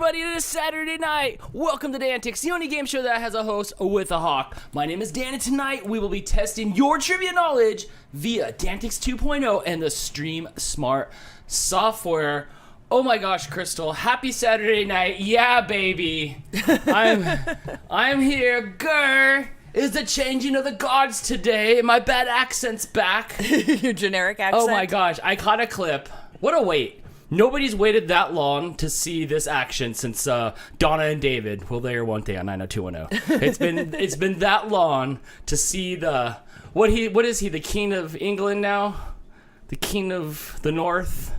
everybody, it is Saturday night. Welcome to DANtics, the only game show that has a host with a hawk. My name is Dan, and tonight we will be testing your trivia knowledge via DANtics 2.0 and the Stream Smart software. Oh my gosh, Crystal, happy Saturday night. Yeah, baby. I'm here. Grr. Is the changing of the gods today? My bad accent's back. Your generic accent? Oh my gosh, I caught a clip. What a wait. Nobody's waited that long to see this action since Donna and David. Well, they are one day on 90210. It's been that long to see the what is he, the king of England now? The king of the North?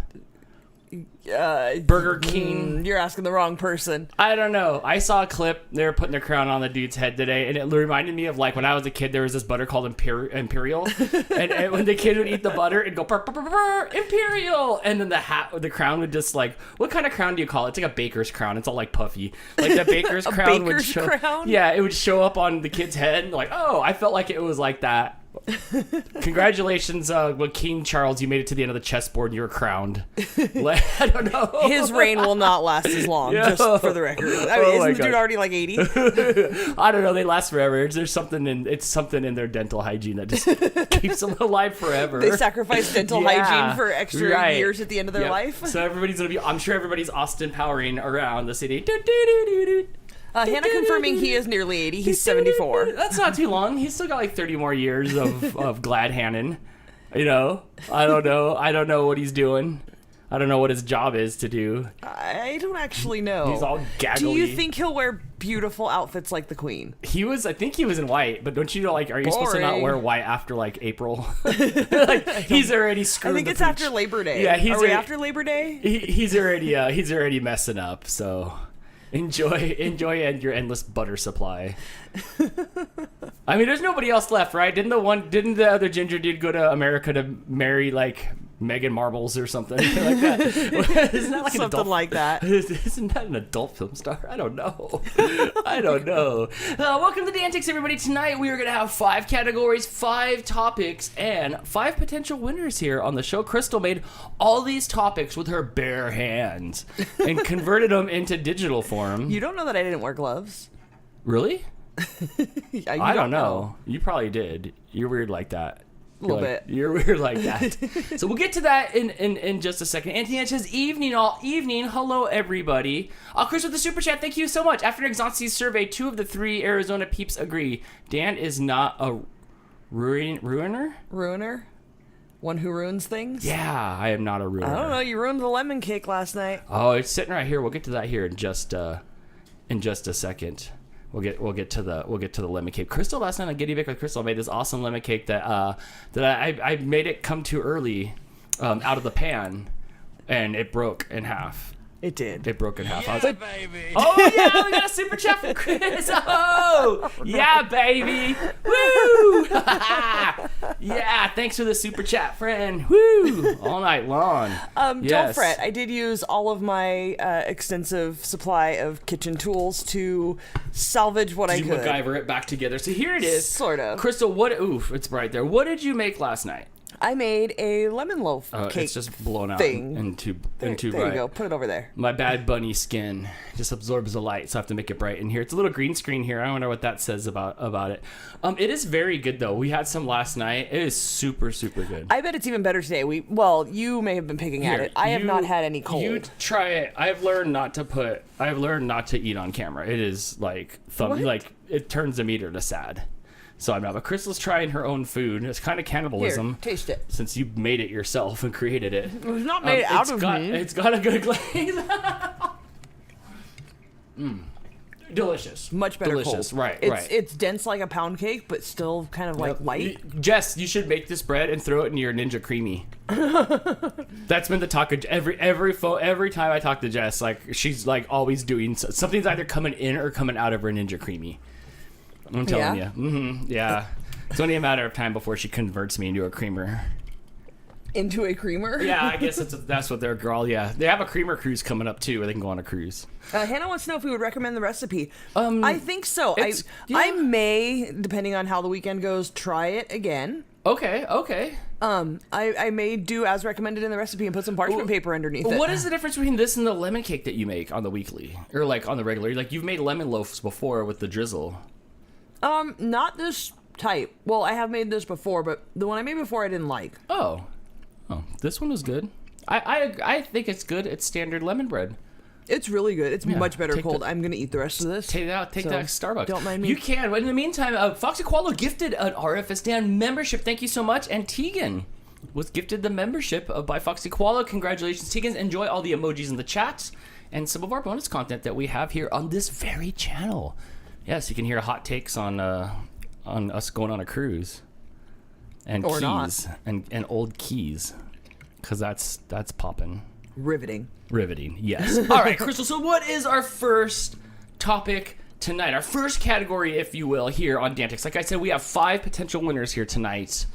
Burger King. You're asking the wrong person. I don't know. I saw a clip. They were putting their crown on the dude's head today, and it reminded me of like when I was a kid. There was this butter called Imperial, and when the kid would eat the butter, it'd go purr, purr, purr, purr, Imperial, and then the crown would just like, what kind of crown do you call it? It's like a baker's crown. It's all like puffy. Like the baker's crown would show. Crown? Yeah, it would show up on the kid's head. Like, oh, I felt like it was like that. Congratulations, King Charles, you made it to the end of the chessboard and you were crowned. I don't know. His reign will not last as long, just for the record. I mean, isn't the dude already like 80? I don't know, they last forever. There's something in their dental hygiene that just keeps them alive forever. They sacrifice dental hygiene for extra years at the end of their life. So I'm sure everybody's Austin powering around the city. Hannah confirming he is nearly 80. He's 74. That's not too long. He's still got like 30 more years of glad Hannon. You know? I don't know what he's doing. I don't know what his job is to do. I don't actually know. He's all gaggly. Do you think he'll wear beautiful outfits like the Queen? I think he was in white, but don't you know, like, are you supposed to not wear white after, like, April? Like, he's already screwed. I think it's after Labor Day. Yeah, Are we after Labor Day? He's already messing up, so... Enjoy your endless butter supply. I mean, there's nobody else left, right? Didn't the other ginger dude go to America to marry like Meghan Marbles or something like that? Isn't that like something like that? Isn't that an adult film star? I don't know. Welcome to DANtics, everybody. Tonight we are going to have 5 categories, 5 topics, and 5 potential winners here on the show. Crystal made all these topics with her bare hands and converted them into digital form. You don't know that I didn't wear gloves. Really? I don't know. know. You probably did. You're weird like that. A little bit. You're weird like that. So we'll get to that in just a second. Anthony says, evening, all evening. Hello, everybody. Chris with the super chat. Thank you so much. After an Exonsi's survey, 2 of the 3 Arizona peeps agree. Dan is not a ruiner? Ruiner? One who ruins things? Yeah, I am not a ruiner. I don't know. You ruined the lemon cake last night. Oh, it's sitting right here. We'll get to that here in just a second. We'll get to the lemon cake. Crystal last night on Giddy Bake with Crystal made this awesome lemon cake that I made it come too early out of the pan, and it broke in half. It did. It broke in half. Yeah, I was like, baby. oh yeah, we got a super chat from Chris. Oh yeah, baby. Woo! Yeah, thanks for the super chat, friend. Woo! All night long. Don't fret. I did use all of my extensive supply of kitchen tools to salvage what I could. MacGyver it back together. So here it is. Sort of. Crystal, it's right there. What did you make last night? I made a lemon loaf cake. It's just blown out thing. into There you go. Put it over there. My bad bunny skin just absorbs the light, so I have to make it bright in here. It's a little green screen here. I wonder what that says about it. It is very good though. We had some last night. It is super, super good. I bet it's even better today. You may have been picking at it. I have not had any cold. You try it. I've learned not to eat on camera. It is like it turns the meter to sad. So I'm not. But Crystal's trying her own food. It's kind of cannibalism. Here, taste it. Since you made it yourself and created it. It was not made out of me. It's got a good glaze. Delicious. Much better Delicious. cold. Right. It's dense like a pound cake, but still kind of like light. Jess, you should make this bread and throw it in your Ninja Creamy. That's been the talk of every time I talk to Jess. Like she's like always doing something's either coming in or coming out of her Ninja Creamy. I'm telling you. Mm-hmm. Yeah. It's only a matter of time before she converts me into a creamer. Into a creamer? Yeah, I guess that's what they're girl. Yeah, they have a creamer cruise coming up too, where they can go on a cruise. Hannah wants to know if we would recommend the recipe. I think so. I may, depending on how the weekend goes, try it again. Okay, okay. I may do as recommended in the recipe and put some parchment paper underneath it. What is the difference between this and the lemon cake that you make on the weekly? Or like on the regular? Like you've made lemon loaves before with the drizzle. Not this type. Well, I have made this before, but the one I made before I didn't like. Oh, this one is good. I think it's good. It's standard lemon bread. It's really good. It's much better cold. I'm gonna eat the rest of this. Take that. Take that Starbucks. Don't mind me. You can. But in the meantime, Foxy Qualo gifted an RFS Dan membership. Thank you so much. And Tegan was gifted the membership by Foxy Qualo. Congratulations, Tegan. Enjoy all the emojis in the chat and some of our bonus content that we have here on this very channel. Yes, you can hear hot takes on us going on a cruise and or keys not. and old keys, because that's popping. Riveting, yes. All right, Crystal, so what is our first topic tonight? Our first category, if you will, here on DANtics. Like I said, we have 5 potential winners here tonight.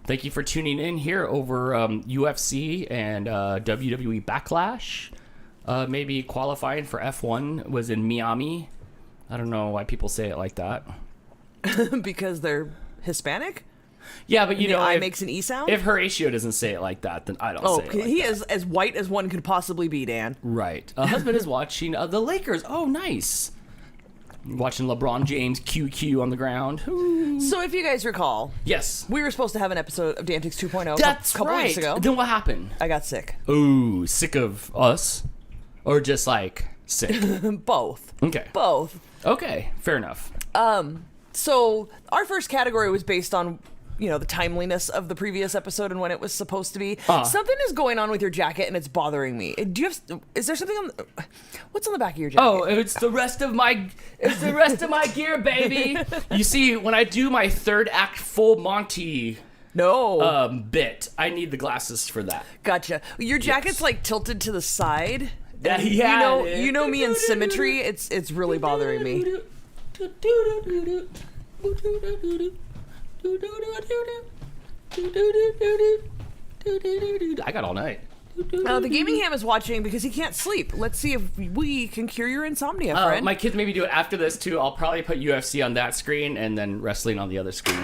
Thank you for tuning in here over UFC and WWE Backlash. Maybe qualifying for F1 was in Miami. I don't know why people say it like that. Because they're Hispanic? Yeah, but you know, I makes an E sound? If Horatio doesn't say it like that, then I don't say it like he that. is as white as one could possibly be, Dan. Right. A husband is watching the Lakers. Oh, nice. Watching LeBron James QQ on the ground. Ooh. So if you guys recall, Yes. we were supposed to have an episode of DANtics 2.0 That's a couple right. weeks ago. Then what happened? I got sick. Ooh, sick of us? Or just like sick? Both. Okay. Both. Okay, fair enough. So our first category was based on, the timeliness of the previous episode and when it was supposed to be. Something is going on with your jacket and it's bothering me. Is there something on what's on the back of your jacket? Oh, it's the rest of my gear, baby. You see, when I do my third act full Monty bit, I need the glasses for that. Gotcha. Your jacket's like tilted to the side. Yeah, you know me in symmetry. It's really bothering me. I got all night. The gaming ham is watching because he can't sleep. Let's see if we can cure your insomnia, friend. My kids maybe do it after this too. I'll probably put UFC on that screen and then wrestling on the other screen.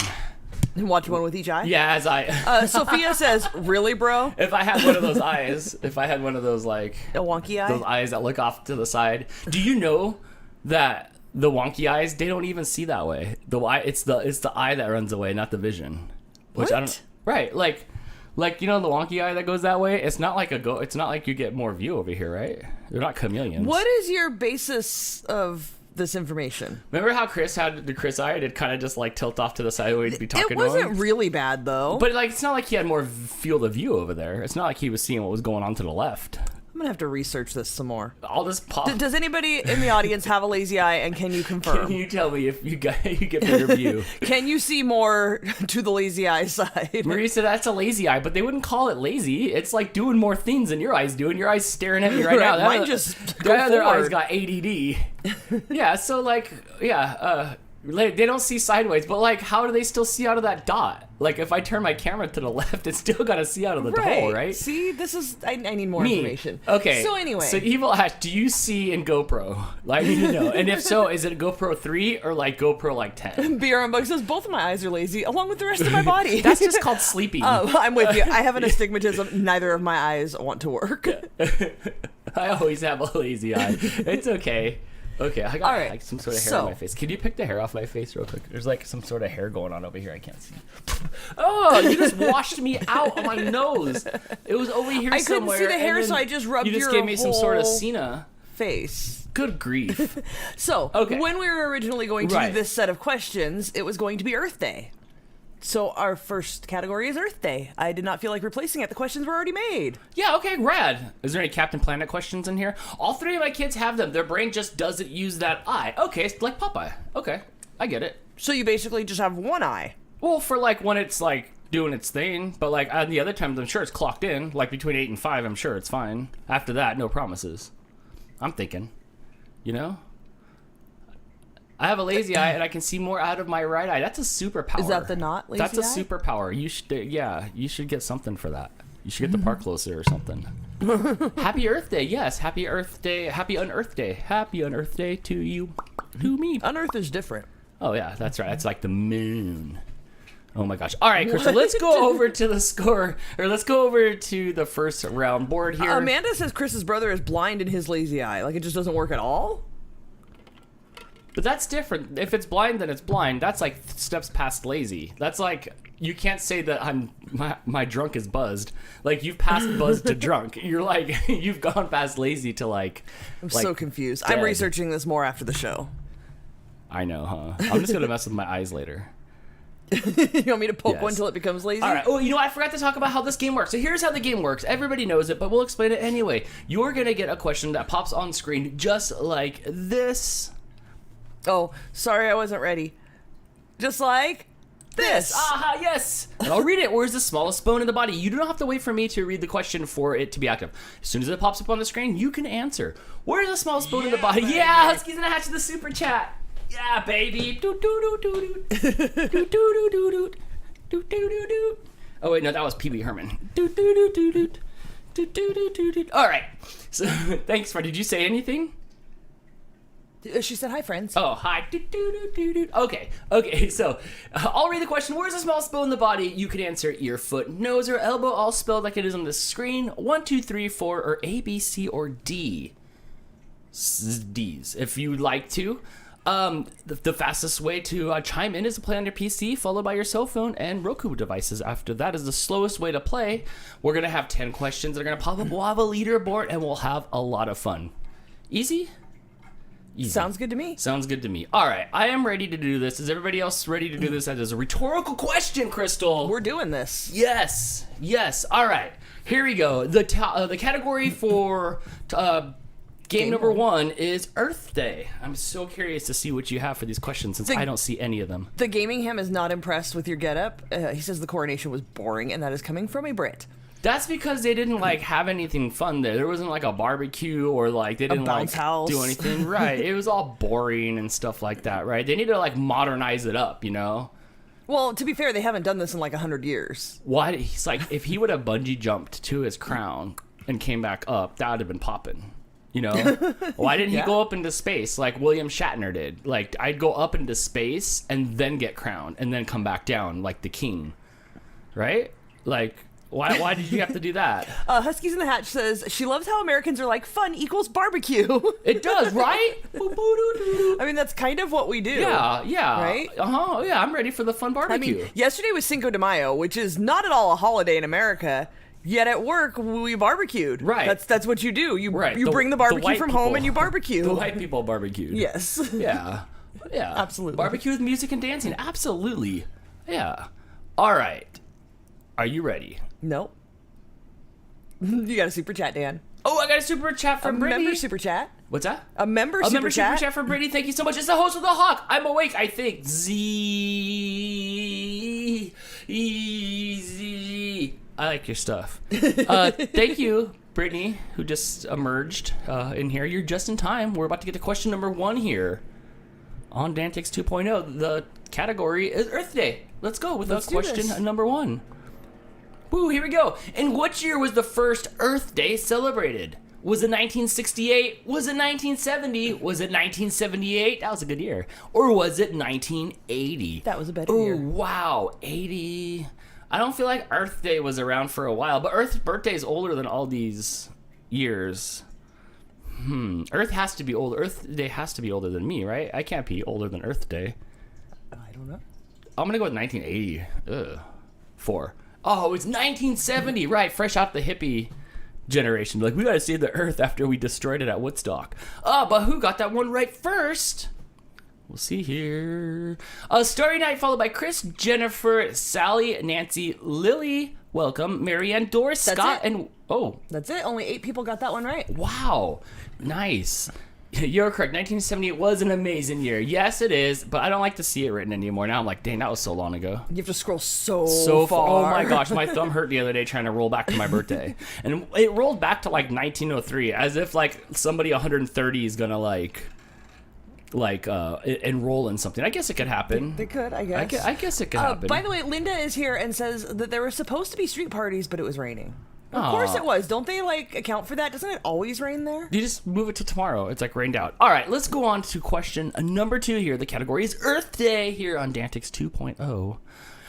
And watch one with each eye? Yeah, as I... Sophia says, really, bro? If I had one of those eyes, if I had one of those, like... A wonky eye? Those eyes that look off to the side. Do you know that the wonky eyes, they don't even see that way? It's the eye that runs away, not the vision. Which what? I don't... Right, like the wonky eye that goes that way, it's not like it's not like you get more view over here, right? They're not chameleons. What is your basis of this information? Remember how Chris had the Chris eye? It'd kind of just like tilt off to the side when he'd be talking It to him. wasn't really bad, though. But like, it's not like he had more field of view over there. It's not like he was seeing what was going on to the left. I'm gonna have to research this some more. I'll just pop. Does anybody in the audience have a lazy eye, and can you confirm? Can you tell me if you get better view? Can you see more to the lazy eye side? Marie said that's a lazy eye, but they wouldn't call it lazy. It's like doing more things than your eyes do, and your eyes staring at me right now. Mine just their other forward. eyes got ADD. Yeah, so like, they don't see sideways, but like, how do they still see out of that dot? Like, if I turn my camera to the left, it's still got to see out of the hole, right? See, I need more information. Okay. So anyway. So Evil Ash, do you see in GoPro? Like, I need to know. And if so, is it a GoPro 3 or like GoPro like 10? Beer on Bug says both of my eyes are lazy, along with the rest of my body. That's just called sleepy. Oh, I'm with you. I have an astigmatism. Neither of my eyes want to work. I always have a lazy eye. It's okay. Okay, I got like some sort of hair on my face. Can you pick the hair off my face real quick? There's like some sort of hair going on over here. I can't see. Oh, you just washed me out on my nose. It was over here somewhere. I couldn't see the hair, so I just rubbed your You just gave me some sort of Cena face. Good grief. So, when we were originally going to do this set of questions, it was going to be Earth Day. So our first category is Earth Day. I did not feel like replacing it. The questions were already made. Yeah, okay, rad. Is there any Captain Planet questions in here? All 3 of my kids have them. Their brain just doesn't use that eye. Okay, it's like Popeye. Okay, I get it. So you basically just have one eye. Well, for like when it's like doing its thing, but like on the other times, I'm sure it's clocked in. Like between 8 and 5, I'm sure it's fine. After that, no promises. I'm thinking, I have a lazy eye and I can see more out of my right eye. That's a superpower. Is that the not lazy eye? That's a superpower. You should get something for that. You should get the park closer or something. Happy Earth Day. Yes, happy Earth Day. Happy Unearth Day. Happy Unearth Day to you. To me. Unearth is different. Oh yeah, that's right. It's like the moon. Oh my gosh. All right, Crystal, let's go over to the score, or let's go over to the first round board here. Amanda says Chris's brother is blind in his lazy eye. Like, it just doesn't work at all? But that's different. If it's blind, then it's blind. That's like steps past lazy. That's like, you can't say that my drunk is buzzed. Like, you've passed buzzed to drunk. You're like, you've gone past lazy to like... I'm like so confused. dead. I'm researching this more after the show. I know, huh? I'm just going to mess with my eyes later. You want me to poke Yes. one until it becomes lazy? All right. Oh, you know, I forgot to talk about how this game works. So here's how the game works. Everybody knows it, but we'll explain it anyway. You're going to get a question that pops on screen just like this. Oh, sorry, I wasn't ready. Just like this. Aha, yes. And I'll read it. Where's the smallest bone in the body? You don't have to wait for me to read the question for it to be active. As soon as it pops up on the screen, you can answer. Where's the smallest bone in the body? baby. Yeah, Huskies in a Hatch to the super chat. Yeah, baby. Doot, doot, doot, doot, doot. Doot, doot, doot, doot. Doot, doot, doot, doot. Oh, wait, no, that was Pee Wee Herman. Doot, doot, doot, doot, doot. Doot, doot, doot, doot, doot. All right. So, thanks, Fred. Did you say anything? She said, hi, friends. Oh, hi. Okay, so I'll read the question. Where's the smallest bone in the body? You can answer ear, foot, nose, or elbow, all spelled like it is on the screen. 1, 2, 3, 4, or A, B, C, or D. D's, if you'd like to. The fastest way to chime in is to play on your PC, followed by your cell phone and Roku devices. After that is the slowest way to play. We're going to have 10 questions that are going to pop up. We'll have a leaderboard, and we'll have a lot of fun. Easy? Easy. Sounds good to me. Sounds good to me. All right, I am ready to do this. Is everybody else ready to do this? That is a rhetorical question, Crystal. We're doing this. Yes. All right, here we go. The category for game number 1 is Earth Day. I'm so curious to see what you have for these questions since I don't see any of them. The Gaming Ham is not impressed with your getup. He says the coronation was boring, and that is coming from a Brit. That's because they didn't like have anything fun there. There wasn't like a barbecue or like they didn't like bounce house. do anything. Right. It was all boring and stuff like that, right? They need to like modernize it up, you know? Well, to be fair, they haven't done this in like 100 years. Why? He's like, if he would have bungee jumped to his crown and came back up, that would have been popping. You know? Why didn't he go up into space like William Shatner did? Like, I'd go up into space and then get crowned and then come back down like the king. Right? Like, why did you have to do that? Huskies in the Hatch says, she loves how Americans are like, fun equals barbecue. It does, right? I mean, that's kind of what we do. Yeah. Right? Yeah, I'm ready for the fun I barbecue. mean, yesterday was Cinco de Mayo, which is not at all a holiday in America. Yet at work, we barbecued. Right. That's what you do. You Right. bring the barbecue white from people- home and you barbecue. The white people barbecued. Yes. Yeah. Absolutely. Barbecue with music and dancing. Absolutely. Yeah. All right. Are you ready? Nope. You got a super chat, Dan. Oh, I got a super chat from A Brittany. member super chat. What's that? A member A super member chat. super chat from Brittany. Thank you so much. It's the host of the Hawk. I'm awake. I think. Easy. I like your stuff. Thank you, Brittany, who just emerged in here. You're just in time. We're about to get to question number 1 here on DANtics 2.0. The category is Earth Day. Let's go with Let's do question this. number 1. Woo, here we go. In what year was the first Earth Day celebrated? Was it 1968? Was it 1970? Was it 1978? That was a good year. Or was it 1980? That was a better Oh, year. wow. 80. I don't feel like Earth Day was around for a while, but Earth's birthday is older than all these years. Earth has to be older. Earth Day has to be older than me, right? I can't be older than Earth Day. I don't know. I'm gonna go with 1980. Ugh. 4. Oh, it's 1970, right? Fresh out the hippie generation. Like, we gotta save the Earth after we destroyed it at Woodstock. But who got that one right first? We'll see here. Story Night followed by Chris, Jennifer, Sally, Nancy, Lily, welcome, Marianne, Doris, That's Scott, it. and oh, That's it. Only 8 people got that one right. wow, nice. You're correct. 1978 was an amazing year. Yes, it is, but I don't like to see it written anymore. Now I'm like, dang, that was so long ago. You have to scroll so far. far. Oh my gosh, my thumb hurt the other day trying to roll back to my birthday. And it rolled back to like 1903 as if like somebody 130 is gonna like enroll in something. I guess it could happen. They could, I guess. I guess it could happen. By the way, Linda is here and says that there were supposed to be street parties, but it was raining. Of course it was. Don't they account for that? Doesn't it always rain there? You just move it to tomorrow. It's rained out. All right, let's go on to question number 2 here. The category is Earth Day here on DANtics 2.0.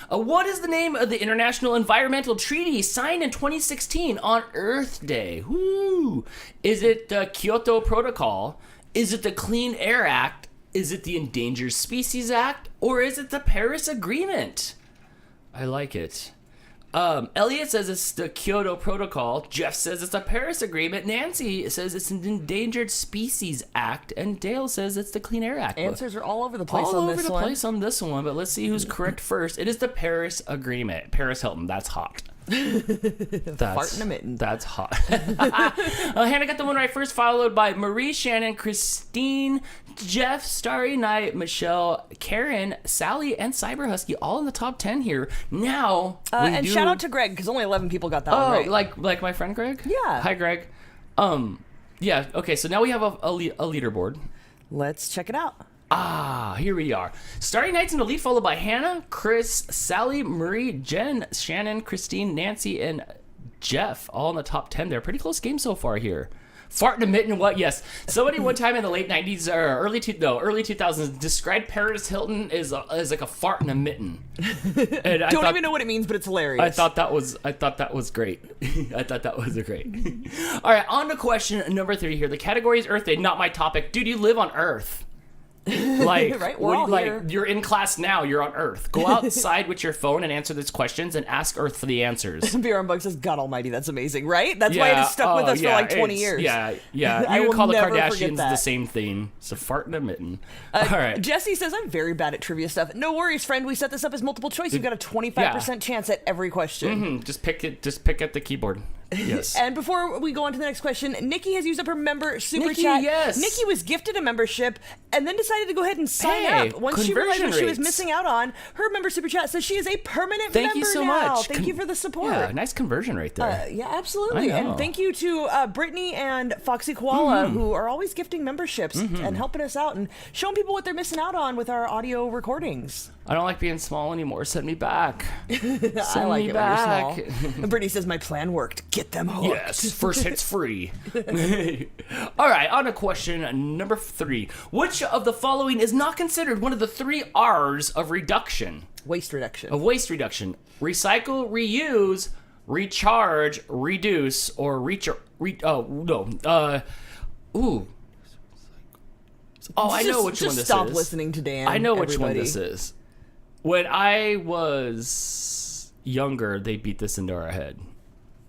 What is the name of the International Environmental Treaty signed in 2016 on Earth Day? Woo! Is it the Kyoto Protocol? Is it the Clean Air Act? Is it the Endangered Species Act? Or is it the Paris Agreement? I like it. Elliot says it's the Kyoto Protocol. Jeff says it's the Paris Agreement. Nancy says it's an Endangered Species Act. And Dale says it's the Clean Air Act. Answers are all over the place all on over this the one. place on this one, but let's see who's correct first. It is the Paris Agreement. Paris Hilton, that's hot. Fart in a mitten. That's hot. Hannah got the one right first, followed by Marie, Shannon, Christine, Jeff, Starry Night, Michelle, Karen, Sally, and Cyber Husky, all in the top 10 here. Now, shout out to Greg, because only 11 people got that one right. like my friend Greg? Yeah. Hi, Greg. Yeah, okay, so now we have a leaderboard. Let's check it out. Here we are. Starry Night's in the lead, followed by Hannah, Chris, Sally, Marie, Jen, Shannon, Christine, Nancy, and Jeff, all in the top 10 there. Pretty close game so far here. Fart in a mitten, what? Yes. Somebody one time in the late 90s, or early 2000s, described Paris Hilton as like a fart in a mitten. And I Don't even know what it means, but it's hilarious. I thought that was great. I thought that was great. All right, on to question number 3 here. The category is Earth Day, not my topic. Dude, you live on Earth. Right? We're all here. You're in class now. You're on Earth. Go outside with your phone and answer these questions and ask Earth for the answers. BR Bug says, God almighty, that's amazing, right? That's why it has stuck with us for 20 years. Yeah. I You will can call the never Kardashians forget that. the same thing. So fart in a mitten. All right. Jesse says, I'm very bad at trivia stuff. No worries, friend. We set this up as multiple choice. You've got a 25% chance at every question. Just pick at the keyboard. Yes. And before we go on to the next question, Nikki has used up her member super Nikki, chat. yes. Nikki was gifted a membership and then decided to go ahead and sign Hey, up. Once she realized what she was rates. missing out on, her member super chat says she is a permanent Thank member you so now. much. Thank you for the support. Yeah, nice conversion rate there. Yeah, absolutely. I know. And thank you to Brittany and Foxy Koala, who are always gifting memberships and helping us out and showing people what they're missing out on with our audio recordings. I don't like being small anymore. Send me back. I like it when you're small. And Brittany says, my plan worked. Get them hooked. Yes, first hit's free. All right, on to question number 3. Which of the following is not considered one of the 3 R's of reduction? Waste reduction. Recycle, reuse, recharge, reduce, or I know which one this is. Just stop listening to Dan. I know which everybody. one this is. When I was younger, they beat this into our head.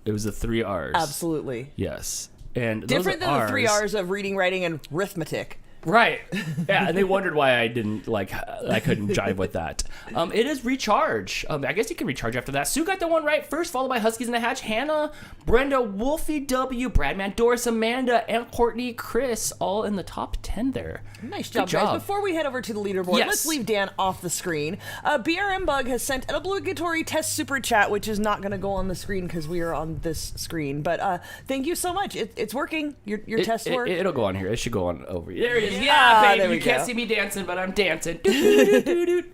It was the 3 R's. Absolutely. Yes. And Different those than the 3 R's of reading, writing, and arithmetic. Right. Yeah, and they wondered why I couldn't jive with that. It is recharge. I guess you can recharge after that. Sue got the one right first, followed by Huskies in the Hatch, Hannah, Brenda, Wolfie W, Bradman, Doris, Amanda, and Courtney, Chris, all in the top 10 there. Nice job, guys. Before we head over to the leaderboard, Yes. let's leave Dan off the screen. BRM Bug has sent an obligatory test super chat, which is not going to go on the screen because we are on this screen. But thank you so much. It's working. Your test work. It'll go on here. It should go on over here. There it is. Yeah, Yeah, babe. there we You can't go. see me dancing, but I'm dancing. Doo-doo-doo-doo-doo.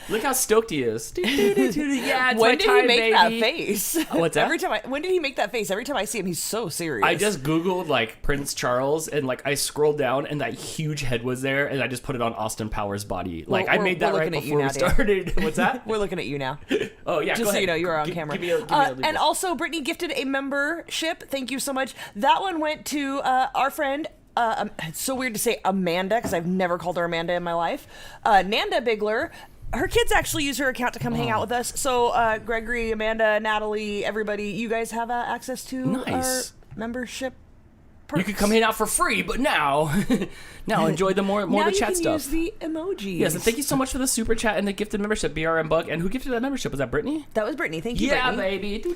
Look how stoked he is. Doo-doo-doo-doo-doo. Yeah, it's When my did time, he make baby. that face? What's that? When did he make that face? Every time I see him, he's so serious. I just Googled Prince Charles and I scrolled down and that huge head was there and I just put it on Austin Powers' body. I made that right before we started. What's that? We're looking at you now. Oh yeah, Just go so ahead. you know, you are on camera. Give me a and also, Brittany gifted a membership. Thank you so much. That one went to our friend. It's so weird to say Amanda because I've never called her Amanda in my life. Nanda Bigler. Her kids actually use her account to come hang out with us. So Gregory, Amanda, Natalie, everybody, you guys have access to our membership. Perks. You could come hang out for free, but now enjoy the more now the chat you can stuff. Use the emojis. Yes, and thank you so much for the super chat and the gifted membership, BRM Bug. And who gifted that membership? Was that Brittany? That was Brittany. Thank you, Yeah, Brittany. baby.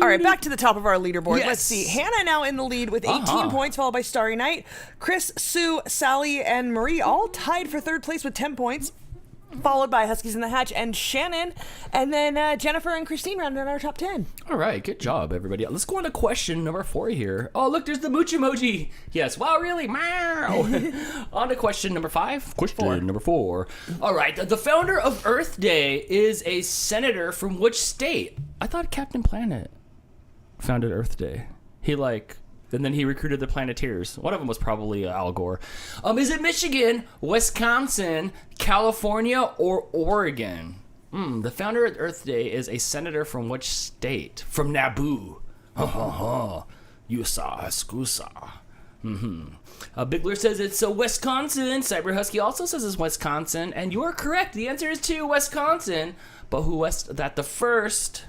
All right, back to the top of our leaderboard. Yes. Let's see. Hannah now in the lead with 18 points, followed by Starry Night. Chris, Sue, Sally, and Marie all tied for 3rd place with 10 points. Followed by Huskies in the Hatch and Shannon. And then Jennifer and Christine rounded out our top 10. All right, good job, everybody. Let's go on to question number 4 here. Oh, look, there's the mooch emoji. Yes, wow, really? Meow. On to question number 5. Question number 4. All right, the founder of Earth Day is a senator from which state? I thought Captain Planet. founded Earth Day? And then he recruited the Planeteers. One of them was probably Al Gore. Is it Michigan, Wisconsin, California, or Oregon? The founder of Earth Day is a senator from which state? From Naboo. Yusa Escusa. Bigler says it's Wisconsin. Cyber Husky also says it's Wisconsin. And you're correct. The answer is to Wisconsin. But who was that the first?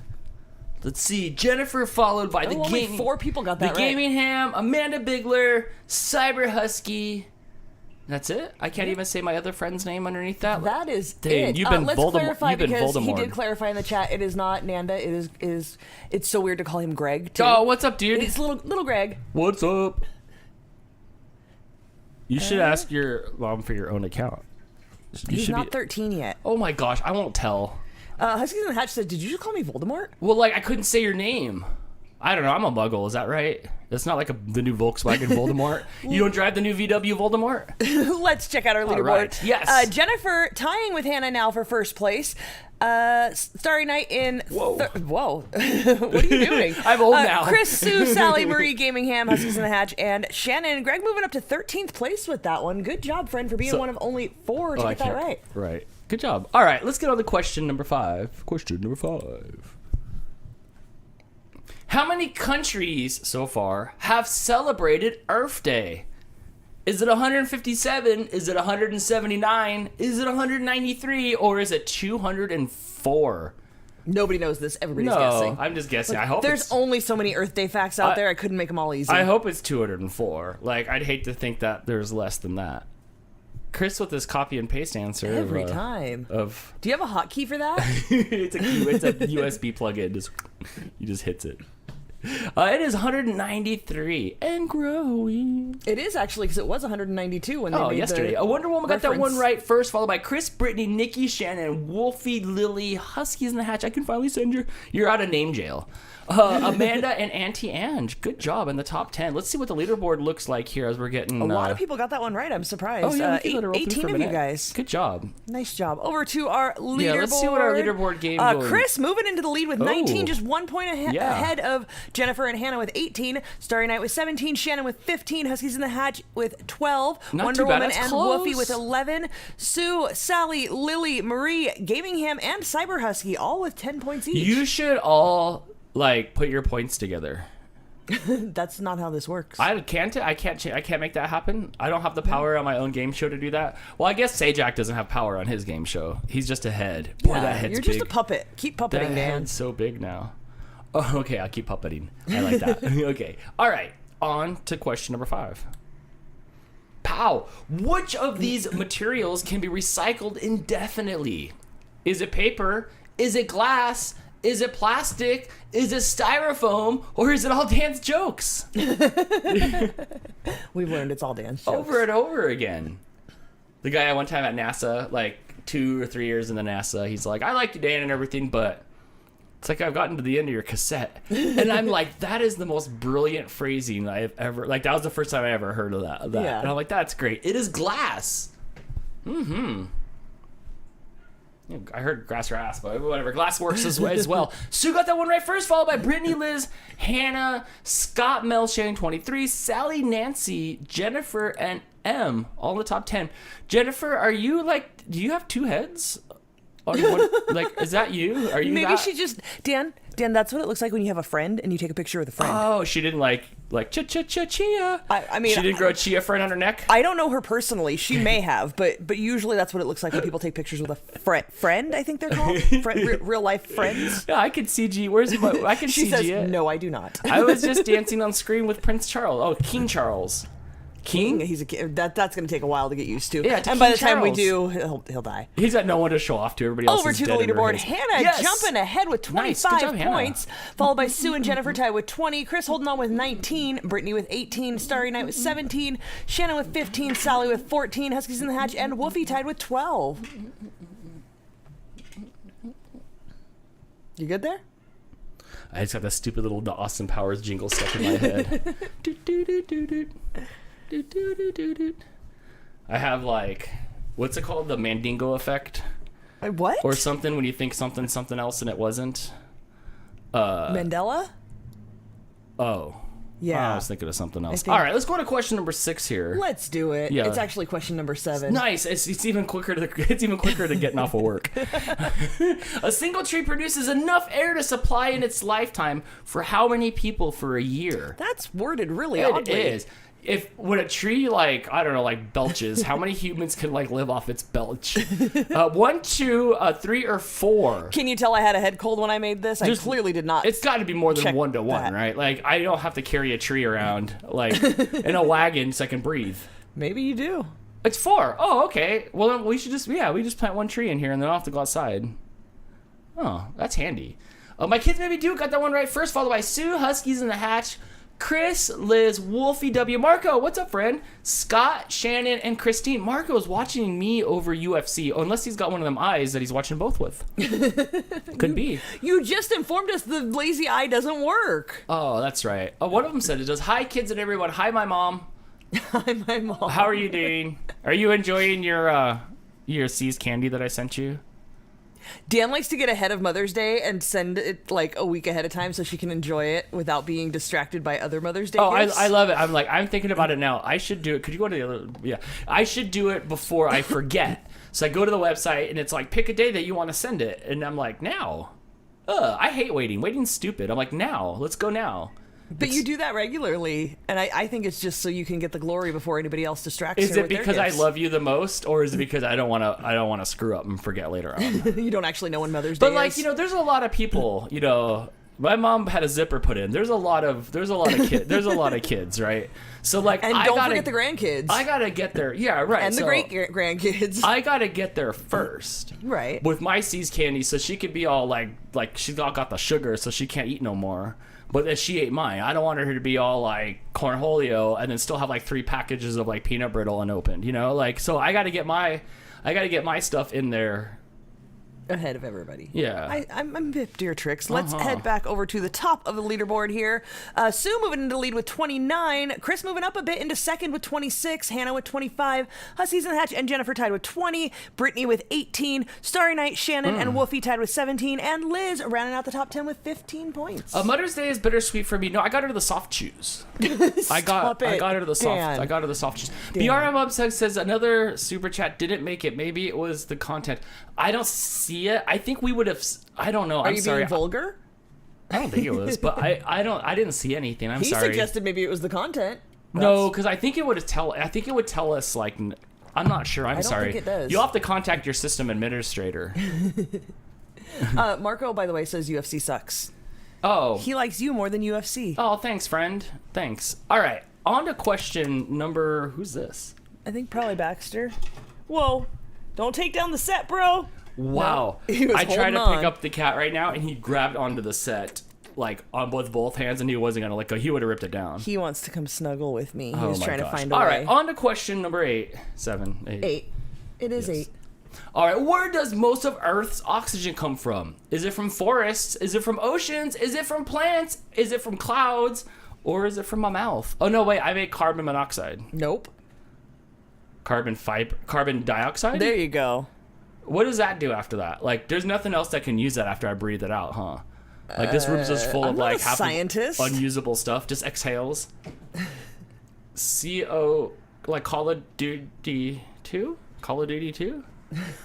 Let's see. Jennifer, followed by only 4 people got that right. The Gaming Ham, Amanda Bigler, Cyber Husky. That's it? I can't even say my other friend's name underneath that. That is it. You've been let's Voldemort. clarify, You've been because Voldemort. he did clarify in the chat. It is not Nanda. It is. It's so weird to call him Greg, too. Oh, what's up, dude? It's little Greg. What's up? You should ask your mom for your own account. He's not 13 yet. Oh my gosh, I won't tell. Huskies in the Hatch said, "Did you just call me Voldemort?" Well, I couldn't say your name. I don't know. I'm a muggle. Is that right? It's not like the new Volkswagen Voldemort. You don't drive the new VW Voldemort? Let's check out our leaderboard. Right. Yes. Jennifer tying with Hannah now for first place. Starry Night in... Whoa. Whoa. What are you doing? I'm old now. Chris, Sue, Sally, Marie, Gaming Ham, Huskies in the Hatch, and Shannon and Greg moving up to 13th place with that one. Good job, friend, for being one of only 4 to get that right. Right. Good job. All right, let's get on to question number 5. Question number 5. How many countries so far have celebrated Earth Day? Is it 157? Is it 179? Is it 193? Or is it 204? Nobody knows this. Everybody's guessing. I'm just guessing. I hope there's only so many Earth Day facts out there. I couldn't make them all easy. I hope it's 204. I'd hate to think that there's less than that. Chris with this copy and paste answer every time. Do you have a hotkey for that? It's a USB plug-in. You just hits it. It is 193 and growing. It is actually, because it was 192 when they made yesterday. The Wonder Woman got that reference. one right first, followed by Chris, Brittany, Nikki, Shannon, Wolfie, Lily, Huskies in the Hatch. I can finally send you're out of name jail. Amanda and Auntie Ange. Good job in the top 10. Let's see what the leaderboard looks like here as we're getting... A lot of people got that one right. I'm surprised. Oh, yeah, 18 of you guys. Good job. Nice job. Over to our leaderboard. Yeah, let's see what our leaderboard game goes. Chris moving into the lead with 19, just 1 point ahead of Jennifer and Hannah with 18. Starry Night with 17. Shannon with 15. Huskies in the Hatch with 12. Not Wonder too bad. Woman That's and close. Woofy with 11. Sue, Sally, Lily, Marie, Gaming Ham, and Cyber Husky all with 10 points each. You should all... put your points together. That's not how this works. I can't make that happen. I don't have the power on my own game show to do that. Well, I guess Sajak doesn't have power on his game show. He's just a head. Boy, that head's You're big. just a puppet. Keep puppeting, That Dan. head's so big now. Oh, okay, I'll keep puppeting. I like that. Okay. All right. On to question number 5. Pow! Which of these materials can be recycled indefinitely? Is it paper? Is it glass? Is it plastic? Is it styrofoam? Or is it all Dan's jokes? We've learned it's all Dan's jokes. Over and over again. The guy one time at NASA, 2 or 3 years into NASA, he's like, I like you, Dan, and everything, but it's like I've gotten to the end of your cassette. And I'm like, that is the most brilliant phrasing I've ever... that was the first time I ever heard of that. Yeah. And I'm like, that's great. It is glass. Mm-hmm. I heard grass or ass, but whatever. Glass works as well. Sue got that one right first, followed by Brittany, Liz, Hannah, Scott, Mel, Shane, 23, Sally, Nancy, Jennifer, and M, all in the top 10. Jennifer, are you do you have 2 heads? Is that you? Are you? Maybe she just Dan. That's what it looks like when you have a friend and you take a picture with a friend. Oh, she didn't chia. I mean, she didn't grow a chia friend on her neck. I don't know her personally. She may have, but usually that's what it looks like when people take pictures with a friend. I think they're called real life friends. Yeah, I could CG. I can she CG says, it. No, I do not. I was just dancing on screen with Prince Charles. Oh, King Charles. King? He's a king. That's going to take a while to get used to. Yeah, and by the King time we Charles. do, he'll die. He's got no one to show off to. Everybody else Over is to the dead in leaderboard. race. Hannah Yes! jumping ahead with 25 Nice. Good job, points, followed by Sue and Jennifer tied with 20. Chris holding on with 19. Brittany with 18. Starry Night with 17. Shannon with 15. Sally with 14. Huskies in the Hatch and Woofy tied with 12. You good there? I just got that stupid little Austin Powers jingle stuck in my head. I have what's it called? The Mandingo effect? What? Or something when you think something else and it wasn't. Mandela? Oh. Yeah. I was thinking of something else. think- All right, let's go to question number 6 here. Let's do it. Yeah. It's actually question number 7. Nice. It's even quicker to getting off of work. A single tree produces enough air to supply in its lifetime for how many people for a year? That's worded really It oddly. is. When a tree belches, how many humans can live off its belch? 1, 2, 3, or 4? Can you tell I had a head cold when I made this? I clearly did not. It's got to be more than Check 1 to 1, that. right? Like I don't have to carry a tree around in a wagon so I can breathe. Maybe you do. It's 4. Oh, okay. Well, then we should just plant 1 tree in here and then I'll have to go outside. Oh, that's handy. My kids maybe got that one right first, followed by Sue, Huskies in the Hatch, Chris, Liz, Wolfie W, Marco, what's up, friend? Scott, Shannon, and Christine. Marco's watching me over UFC, unless he's got one of them eyes that he's watching both with. Could be. You just informed us the lazy eye doesn't work. Oh, that's right. Oh, one of them said it does. Hi, kids and everyone. Hi, my mom. Hi, my mom. How are you doing? Are you enjoying your C's candy that I sent you? Dan likes to get ahead of Mother's Day and send it a week ahead of time so she can enjoy it without being distracted by other Mother's Day gifts. I love it. I'm thinking about it now. I should do it. Could you go to the other? Yeah. I should do it before I forget. So I go to the website and it's pick a day that you want to send it. And I'm like, now. I hate waiting. Waiting's stupid. I'm like, now. Let's go now. But you do that regularly, and I think it's just so you can get the glory before anybody else distracts Is her it with their because I gifts. love you the most, or is it because I don't want to screw up and forget later on? You don't actually know when Mother's Day But is. there's a lot of people. My mom had a zipper put in. There's a lot of kids, right? So and don't forget the grandkids. I gotta get there. Yeah, right. and the great grandkids. I gotta get there first. Right. With my C's candy, so she could be all like she's all got the sugar, so she can't eat no more. But then she ate mine. I don't want her to be all cornholio and then still have 3 packages of peanut brittle unopened. So I gotta get my stuff in there ahead of everybody. Yeah. I'm hip to your tricks. Let's head back over to the top of the leaderboard here. Sue moving into the lead with 29. Chris moving up a bit into second with 26. Hannah with 25. Huskies in the Hatch and Jennifer tied with 20. Brittany with 18. Starry Night, Shannon, and Wolfie tied with 17. And Liz rounding out the top 10 with 15 points. Mother's Day is bittersweet for me. No, I got her the soft shoes. I got her the soft. Dan. I got her the soft shoes. BRM Upsug says another super chat didn't make it. Maybe it was the content. I don't see it. I think we would have. I don't know. Are I'm you sorry. being vulgar? I don't think it was, but I didn't see anything. I'm He sorry. suggested maybe it was the content. No, because I think it would tell. I think it would tell us I'm not sure. I'm don't sorry. think it does. You'll have to contact your system administrator. Marco, by the way, says UFC sucks. Oh. He likes you more than UFC. Oh, thanks, friend. Thanks. All right. On to question number. Who's this? I think probably Baxter. Whoa. Don't take down the set, bro. Wow. No, he was I tried holding to on. pick up the cat right now, and he grabbed onto the set, on both hands, and he wasn't going to let go. He would have ripped it down. He wants to come snuggle with me. He Oh was my trying gosh. to find a All way. right. On to question number 8. 7, 8. 8. It is Yes. 8. All right. Where does most of Earth's oxygen come from? Is it from forests? Is it from oceans? Is it from plants? Is it from clouds? Or is it from my mouth? Oh, no, wait. I made carbon monoxide. Nope. Carbon dioxide? There you go. What does that do after that? There's nothing else that can use that afafter I breathe it out, huh? This room's just full I'm of not a half scientist. unusable stuff, just exhales. CO, Call of Duty 2? Call of Duty 2?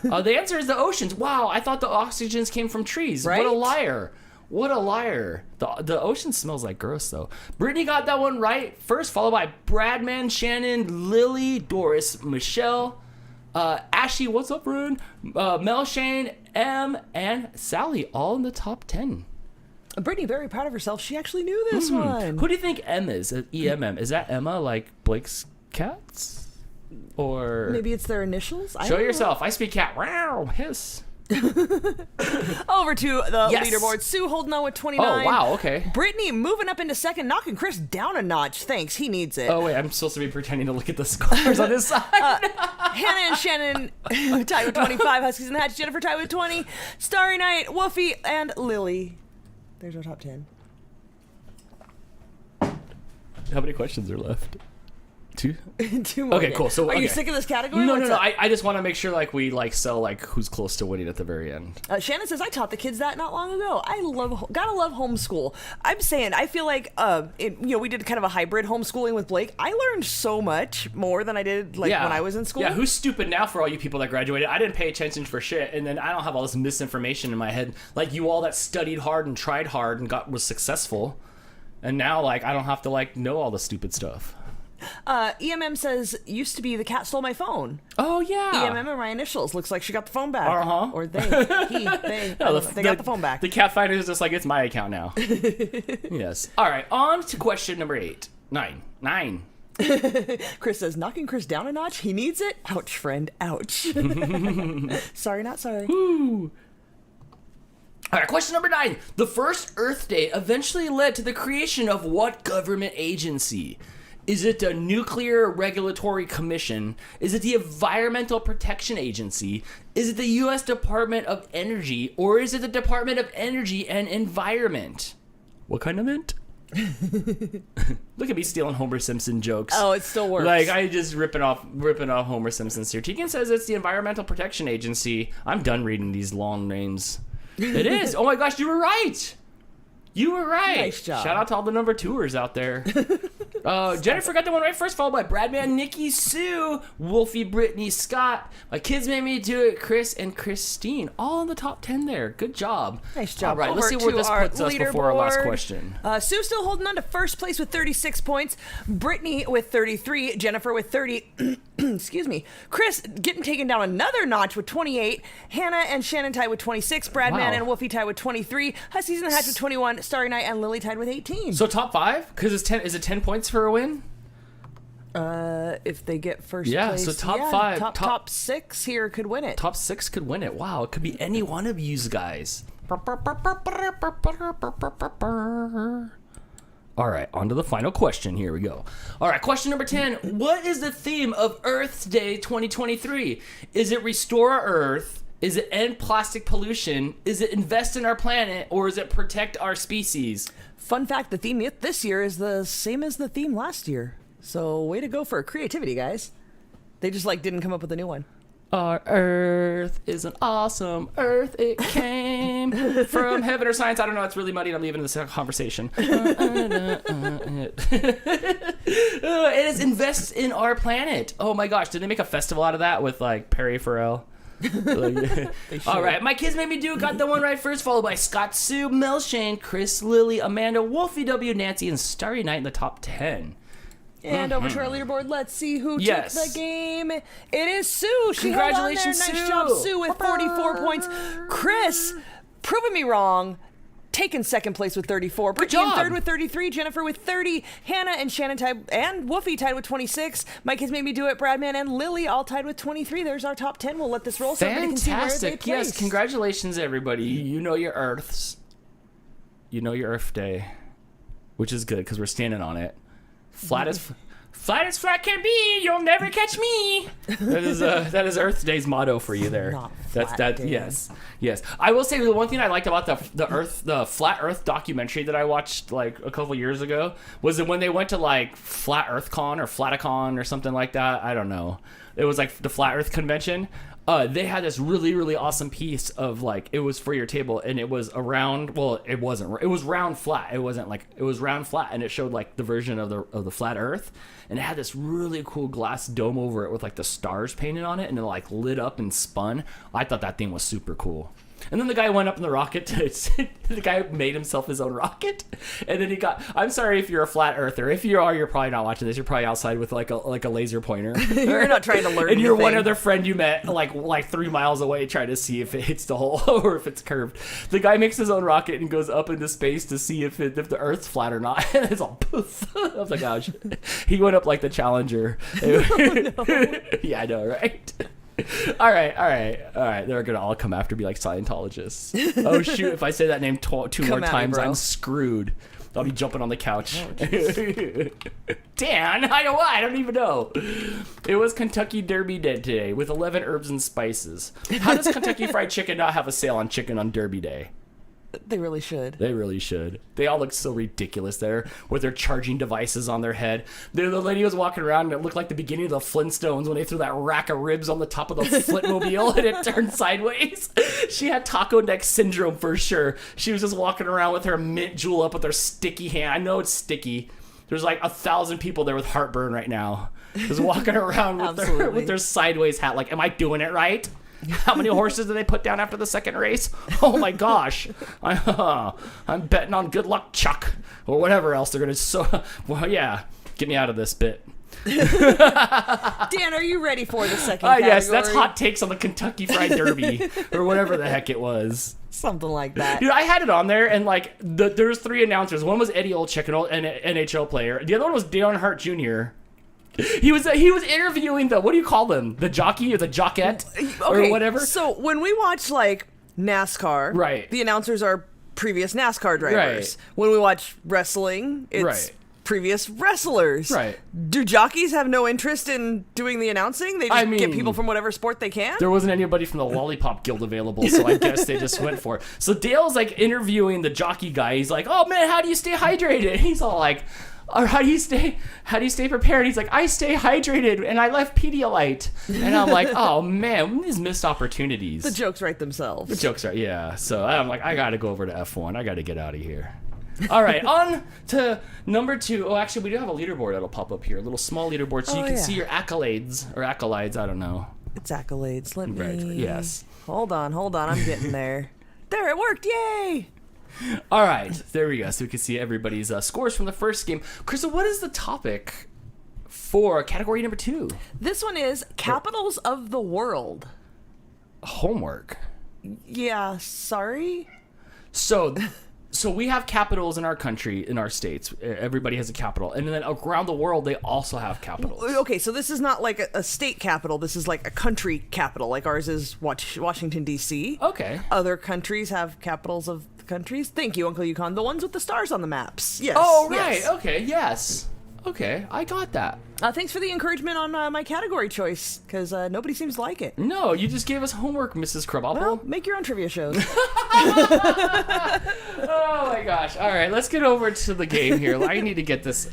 The answer is the oceans. Wow, I thought the oxygens came from trees. Right? What a liar. What a liar. The ocean smells like gross, though. Brittany got that one right first, followed by Bradman, Shannon, Lily, Doris, Michelle, Ashley, what's up, Rune? Mel, Shane, M, and Sally, all in the top 10. Brittany, very proud of herself. She actually knew this one. Who do you think M is? EMM. Is that Emma, like Blake's cats? Or Maybe it's their initials? I show don't know. yourself. I speak cat. Wow, hiss. Over to the Yes. leaderboard. Sue holding on with 29. Oh, wow, okay. Brittany moving up into second, knocking Chris down a notch. Thanks, he needs it. Oh, wait, I'm supposed to be pretending to look at the scores on this side. Hannah and Shannon tied with 25. Huskies and the Hatch. Jennifer tied with 20. Starry Night, Wolfie, and Lily. There's our top 10. How many questions are left? Two? 2 more. Okay, cool. So are you okay. sick of this category? No, What's no. up? I just want to make sure like we like sell like who's close to winning at the very end. Shannon says I taught the kids that not long ago. Gotta love homeschool. I'm saying I feel like we did kind of a hybrid homeschooling with Blake. I learned so much more than I did when I was in school. Yeah, who's stupid now for all you people that graduated? I didn't pay attention for shit, and then I don't have all this misinformation in my head like you all that studied hard and tried hard and was successful, and now like I don't have to like know all the stupid stuff. EMM says used to be the cat stole my phone. Oh yeah. EMM and my initials. Looks like she got the phone back. Uh-huh. Or they got the phone back. The cat finder is just like it's my account now. Yes. All right. On to question number 9. Chris says knocking Chris down a notch. He needs it. Ouch, friend. Ouch. Sorry, not sorry. Woo. All right, question number 9. The first Earth Day eventually led to the creation of what government agency? Is it the Nuclear Regulatory Commission? Is it the Environmental Protection Agency? Is it the U.S. Department of Energy? Or is it the Department of Energy and Environment? What kind of mint? Look at me stealing Homer Simpson jokes. Oh, it still works. Like I just ripping off Homer Simpson's here. Tegan says it's the Environmental Protection Agency. I'm done reading these long names. It is. Oh my gosh, you were right. You were right. Nice job. Shout out to all the number 2ers out there. Jennifer got the one right first, followed by Bradman, Nikki, Sue, Wolfie, Brittany, Scott. My kids made me do it, Chris and Christine. All in the top 10 there. Good job. Nice job. All right, let's see where this puts us before our last question. Sue still holding on to first place with 36 points. Brittany with 33. Jennifer with 30. Excuse me. Chris getting taken down another notch with 28. Hannah and Shannon tied with 26. Bradman Wow. and Wolfie tied with 23. Hussies and the Hatch with 21. Starry Night and Lily tied with 18. So top 5? Because is it 10 points for a win? If they get first Yeah, place. so top 5. Top 6 here could win it. Top 6 could win it. Wow, it could be any one of you guys. All right, on to the final question. Here we go. All right, question number 10. What is the theme of Earth Day 2023? Is it restore our Earth? Is it end plastic pollution? Is it invest in our planet? Or is it protect our species? Fun fact, the theme this year is the same as the theme last year. So way to go for creativity, guys. They just didn't come up with a new one. Our Earth is an awesome Earth. It came from heaven or science. I don't know. It's really muddy. I'm leaving this conversation. It is invest in our planet. Oh my gosh. Did they make a festival out of that with Perry Farrell? All right, my kids made me do it. Got the one right first, followed by Scott, Sue, Mel, Shane, Chris, Lily, Amanda, Wolfie W, Nancy, and Starry Night in the top 10. And over to our leaderboard, let's see who Yes. took the game. It is Sue. She Congratulations, held on there. Sue. Nice job, Sue, with 44 points. Chris, proving me wrong, taking second place with 34. Brittany in job. third with 33. Jennifer with 30. Hannah and Shannon tied, and Wolfie tied with 26. My kids made me do it. Bradman and Lily all tied with 23. There's our top 10. We'll let this roll so everybody can see where they Fantastic. place. Yes, congratulations, everybody. You know your Earths. You know your Earth Day, which is good because we're standing on it. Flat as flat can be. You'll never catch me. That is Earth Day's motto for you there. Not That's flat that. day. Yes. I will say the one thing I liked about the Flat Earth documentary that I watched a couple years ago was that when they went to Flat Earth Con or Flaticon or something like that. I don't know. It was the Flat Earth convention. They had this really, really awesome piece of it was for your table, and it was around. Well, it wasn't. It was round flat. It wasn't it was round flat, and it showed the version of the flat Earth, and it had this really cool glass dome over it with the stars painted on it, and it lit up and spun. I thought that thing was super cool. And then the guy went up in the rocket. The guy made himself his own rocket, and then he got. I'm sorry if you're a flat earther. If you are, you're probably not watching this. You're probably outside with a laser pointer. You're not trying to learn And you're anything. one other friend you met 3 miles away trying to see if it hits the hole or if it's curved. The guy makes his own rocket and goes up into space to see if the Earth's flat or not. And it's all poof. I was like, gosh. He went up like the Challenger. No. Yeah, I know, right? All right. They're gonna all come after me like Scientologists. Oh shoot! If I say that name two more Come at me, times, bro. I'm screwed. I'll be jumping on the couch. Dan, I don't even know. It was Kentucky Derby Day today with 11 herbs and spices. How does Kentucky Fried Chicken not have a sale on chicken on Derby Day? They really should. They really should. They all look so ridiculous there with their charging devices on their head. The lady was walking around and it looked like the beginning of the Flintstones when they threw that rack of ribs on the top of the Flintmobile and it turned sideways. She had taco neck syndrome for sure. She was just walking around with her mint jewel up with her sticky hand. I know it's sticky. There's like 1,000 people there with heartburn right now. Just walking around with their sideways hat. Like, am I doing it right? How many horses did they put down after the second race? Oh my gosh. I'm betting on good luck, Chuck. Or whatever else they're going to... Well, yeah. Get me out of this bit. Dan, are you ready for the second category? Yes, that's hot takes on the Kentucky Fried Derby. Or whatever the heck it was. Something like that. Dude, I had it on there, and like, there was 3 announcers. One was Eddie Olczyk, an NHL player. The other one was Dale Earnhardt Jr., He was interviewing what do you call them? The jockey or the jockette or whatever? So when we watch like NASCAR, right, the announcers are previous NASCAR drivers. Right. When we watch wrestling, it's previous wrestlers. Right. Do jockeys have no interest in doing the announcing? They just get people from whatever sport they can? There wasn't anybody from the Lollipop Guild available, so I guess they just went for it. So Dale's like interviewing the jockey guy. He's like, "Oh man, how do you stay hydrated?" He's all like, or how do you stay prepared? He's like, I stay hydrated and I left Pedialyte. And I'm like, oh man, these missed opportunities. The jokes write themselves. The jokes are, yeah. So I'm like, I gotta go over to F1. I gotta get out of here. All right, on to number 2. Oh, actually, we do have a leaderboard that'll pop up here. A little small leaderboard so you can see your accolades. Or accolades, I don't know. It's accolades. Let me... Right, yes. Hold on. I'm getting there. There, it worked. Yay! All right, there we go. So we can see everybody's scores from the first game. Crystal, what is the topic for category number 2? This one is capitals of the world. Homework. Yeah, sorry. So we have capitals in our country, in our states. Everybody has a capital. And then around the world, they also have capitals. Okay, so this is not like a state capital. This is like a country capital. Like ours is Washington, D.C. Okay. Other countries have capitals of countries. Thank you, Uncle Yukon. The ones with the stars on the maps. Yes. Oh, right. Yes. Okay, yes. Okay, I got that. Thanks for the encouragement on my category choice, because nobody seems to like it. No, you just gave us homework, Mrs. Krabappel. Well, make your own trivia shows. Oh my gosh! All right, let's get over to the game here. I need to get this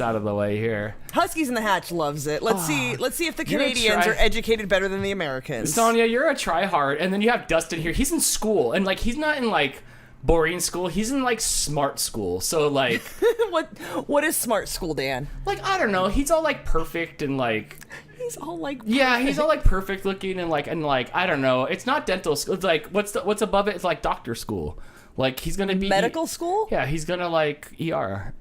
out of the way here. Huskies in the Hatch loves it. Let's see if the Canadians are educated better than the Americans. Sonia, you're a tryhard, and then you have Dustin here. He's in school, and like he's not in like boring school. He's in like smart school. So like what is smart school, Dan? Like I don't know. He's all like perfect and like he's all like perfect. Yeah, he's all like perfect looking and like I don't know. It's not dental school. It's like what's above it? It's like doctor school. Like he's gonna be medical school? Yeah, he's gonna like ER.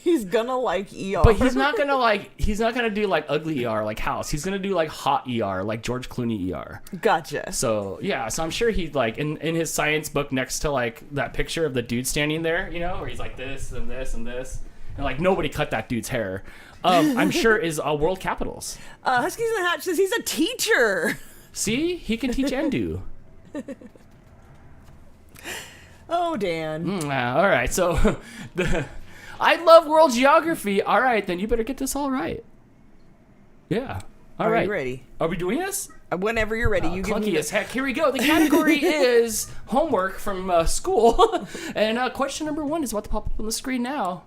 He's gonna like ER. But he's not gonna do like ugly ER like House. He's gonna do like hot ER like George Clooney ER. Gotcha. So yeah, so I'm sure he'd like in his science book next to like that picture of the dude standing there, you know, where he's like this and this and this, and like nobody cut that dude's hair. I'm sure is world capitals. Huskies in the Hatch says he's a teacher. See, he can teach and do. Oh, Dan. All right, so I love world geography. All right, then you better get this all right. Yeah. All right. Are you ready? Are we doing this? Whenever you're ready. You clunky as heck. Here we go. The category is homework from school. And question number 1 is about to pop up on the screen now.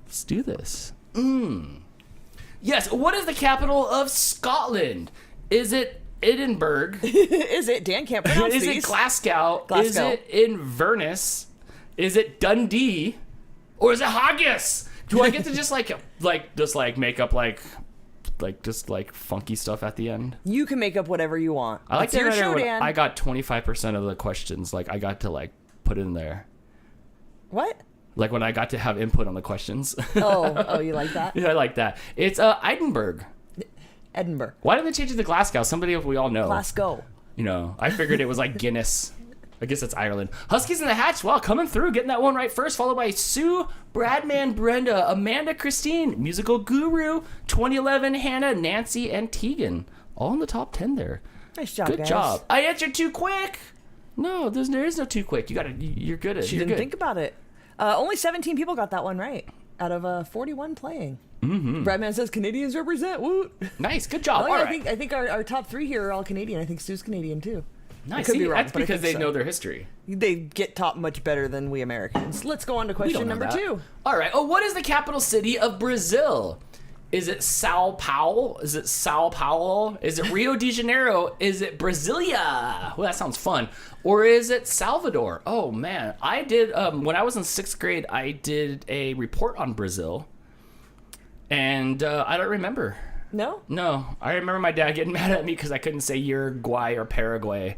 Let's do this. Yes, what is the capital of Scotland? Is it Edinburgh? Is it? Dan can't pronounce these. Is it Glasgow? Is it Inverness? Is it Dundee? Or is it Haggis? Do I get to just make up like funky stuff at the end? You can make up whatever you want. I like your show, Dan. I got 25% of the questions. Like I got to like put in there. What? Like when I got to have input on the questions. Oh, you like that? Yeah, I like that. It's Edinburgh. Edinburgh. Why did they change it to Glasgow? Somebody we all know. Glasgow. You know, I figured it was like Guinness. I guess that's Ireland. Huskies in the Hatch, well, coming through, getting that one right first, followed by Sue, Bradman, Brenda, Amanda, Christine, Musical Guru, 2011, Hannah, Nancy, and Tegan. All in the top 10 there. Nice job, Good guys. job. I answered too quick. No, there is no too quick. You're good at it. She didn't think about it. Only 17 people got that one right out of 41 playing. Mm-hmm. Bradman says Canadians represent. Woot. Nice, good job. Oh, yeah, all right. I think our top 3 here are all Canadian. I think Sue's Canadian too. Nice. could be See, wrong, that's but I because think they so. know their history. They get taught much better than we Americans. Let's go on to We don't question know number that. 2. All right. Oh, what is the capital city of Brazil? Is it Sao Paulo? Is it Sao Paulo? Is it Rio de Janeiro? Is it Brasilia? Well, that sounds fun. Or is it Salvador? Oh man, I did when I was in 6th grade. I did a report on Brazil, and I don't remember. No? No, I remember my dad getting mad at me because I couldn't say Uruguay or Paraguay.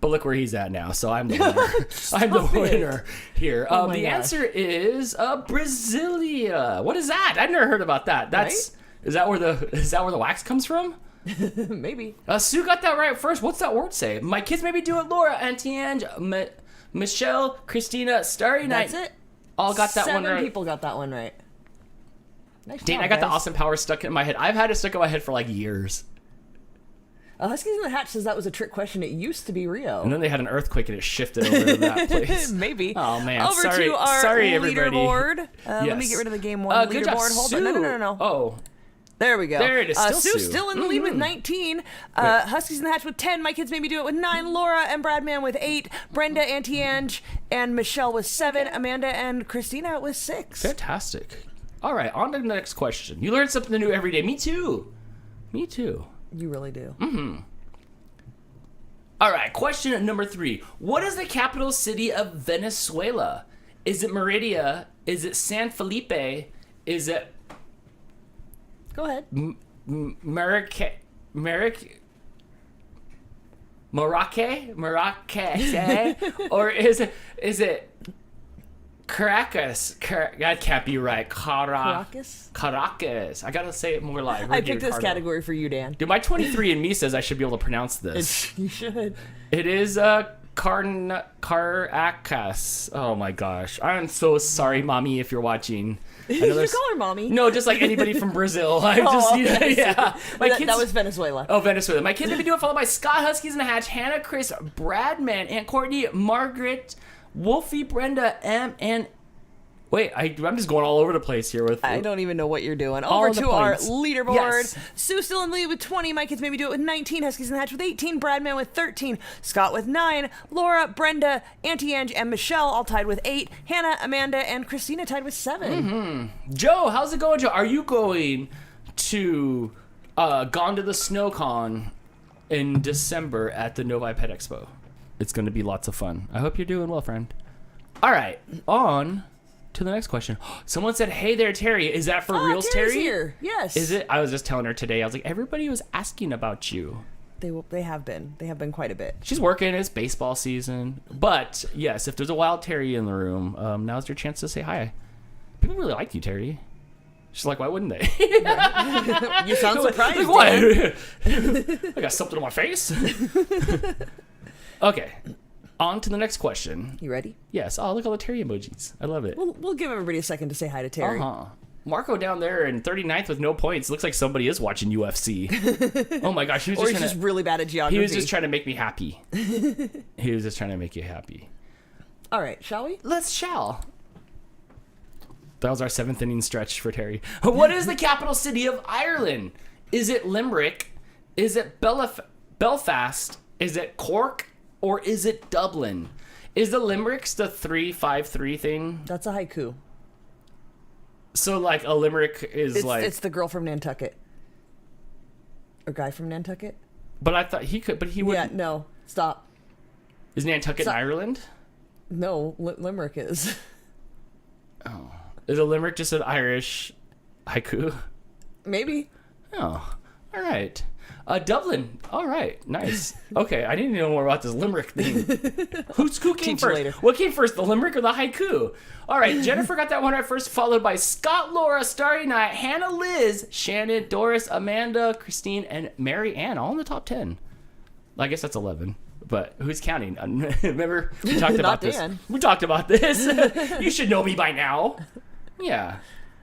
But look where he's at now, so I'm the winner. I'm the winner here. Oh my The gosh. answer is Brasilia. What is that? I've never heard about that. That's is that where the wax comes from? Maybe. Sue got that right first. What's that word say? My kids maybe do it. Laura, Auntie Ange, Michelle, Christina, Starry Night. That's it. All got that one 7 right. people got that one right. Nice Dang, job, I got the guys. Austin Powers stuck in my head. I've had it stuck in my head for like years. Huskies in the Hatch says that was a trick question. It used to be Rio. And then they had an earthquake and it shifted over to that place. Maybe. Oh man, Over sorry, to our sorry everybody. leaderboard. Let me Yes. get rid of the game 1 Good job, leaderboard. Hold Sue. on. No. Oh, There we go. There it is, still Sue's Sue. still in the lead with 19. Huskies in the Hatch with 10. My kids made me do it with 9. Laura and Bradman with 8. Brenda, Auntie Ange, and Michelle with 7. Amanda and Christina with 6. fantastic. All right, on to the next question. You learn something new every day. Me too. Me too. You really do. All right, question number 3. What is the capital city of Venezuela? Is it Merida? Is it San Felipe? Is it Go ahead. Marrakech? Or is it Caracas? That can't be right. Caracas? Caracas. I gotta say it more live. I picked this category for you, Dan. Dude, my 23andMe says I should be able to pronounce this. You should. It is Caracas. Oh my gosh. I'm so sorry, Mommy, if you're watching. You call her Mommy. No, just like anybody from Brazil. I just, yeah. My That was Venezuela. Oh, Venezuela. My kids have been doing followed by Scott, Huskies in the Hatch, Hannah, Chris, Bradman, Aunt Courtney, Margaret, Wolfie, Brenda, M, and... Wait, I'm just going all over the place here with... I don't even know what you're doing. All Over the to our points. leaderboard. Yes. Sue still in the lead with 20. My kids made me do it with 19. Huskies in the Hatch with 18. Bradman with 13. Scott with 9. Laura, Brenda, Auntie Ange, and Michelle all tied with 8. Hannah, Amanda, and Christina tied with 7. Joe, how's it going, Joe? Are you going to Gone to the SnowCon in December at the Novi Pet Expo? It's going to be lots of fun. I hope you're doing well, friend. All right, on to the next question. Someone said, "Hey there, Terry. Is that for reals, Terry's Terry?" here. Yes. Is it? I was just telling her today. I was like, everybody was asking about you. They have been. They have been quite a bit. She's working. It's baseball season. But yes, if there's a wild Terry in the room, now's your chance to say hi. People really like you, Terry. She's like, why wouldn't they? You sound surprised. Like, what? Dan. I got something on my face. Okay, on to the next question. You ready? Yes. Oh, look at all the Terry emojis. I love it. We'll give everybody a second to say hi to Terry. Marco down there in 39th with no points. Looks like somebody is watching UFC. Oh my gosh, he was Or just he's trying just really bad at geography. he was just trying to make me happy. He was just trying to make you happy. All right, shall we? Let's shall. That was our 7th inning stretch for Terry. What is the capital city of Ireland? Is it Limerick? Is it Belfast? Is it Cork? Or is it Dublin? Is the Limericks the 3-5-3 thing? That's a haiku. So like a limerick is It's the girl from Nantucket. Or guy from Nantucket? But I thought he could. But he Yeah, wouldn't. no. Stop. Is Nantucket in Ireland? No, Limerick is. Oh, is a limerick just an Irish haiku? Maybe. Oh, all right. Dublin. All right, nice. Okay, I need to know more about this limerick thing. Who came Teach you first? later. What came first, the limerick or the haiku? All right, Jennifer got that one right first, followed by Scott, Laura, Starry Night, Hannah, Liz, Shannon, Doris, Amanda, Christine, and Mary Ann, all in the top 10. I guess that's 11. But who's counting? Remember, we talked about this. Dan. We talked about this. You should know me by now. Yeah.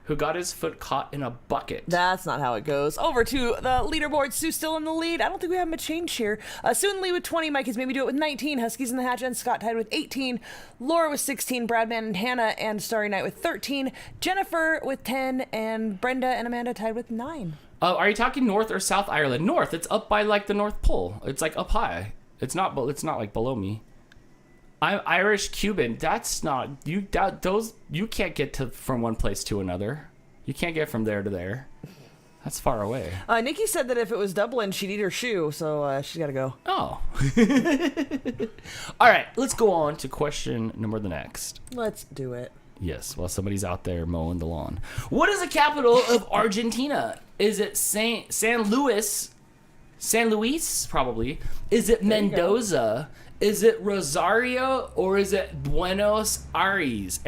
Who got his foot caught in a bucket. That's not how it goes. Over to the leaderboard. Sue still in the lead. I don't think we have much change here. Sue in the lead with 20. Mike has made me do it with 19. Huskies in the Hatch and Scott tied with 18. Laura with 16. Bradman and Hannah and Starry Night with 13. Jennifer with 10. And Brenda and Amanda tied with 9. Are you talking North or South Ireland? North. It's up by like the North Pole. It's like up high. It's not like below me. I'm Irish Cuban. That's not you. Those you can't get to from one place to another. You can't get from there to there. That's far away. Nikki said that if it was Dublin, she'd eat her shoe, so she's got to go. Oh. All right, let's go on to question number the next. Let's do it. Yes, while somebody's out there mowing the lawn. What is the capital of Argentina? Is it San Luis? San Luis, probably. Is it Mendoza? Is it Rosario? Or is it Buenos Aires?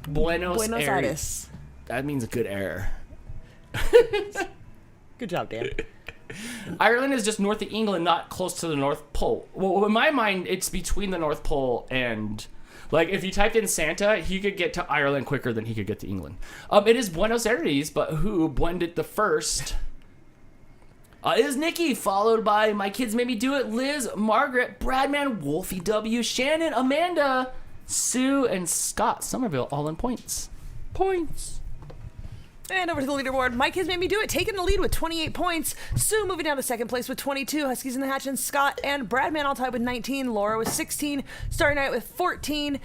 Buenos Aires. That means a good air. Good job, Dan. Ireland is just north of England, not close to the North Pole. Well, in my mind, it's between the North Pole and... Like, if you typed in Santa, he could get to Ireland quicker than he could get to England. It is Buenos Aires, but who blended the first? It is Nikki, followed by My Kids Made Me Do It, Liz, Margaret, Bradman, Wolfie W, Shannon, Amanda, Sue, and Scott Somerville, all in points. And over to the leaderboard. My Kids Made Me Do It, taking the lead with 28 points. Sue moving down to second place with 22. Huskies in the Hatch and Scott and Bradman all tied with 19. Laura with 16. Starry Night with 14.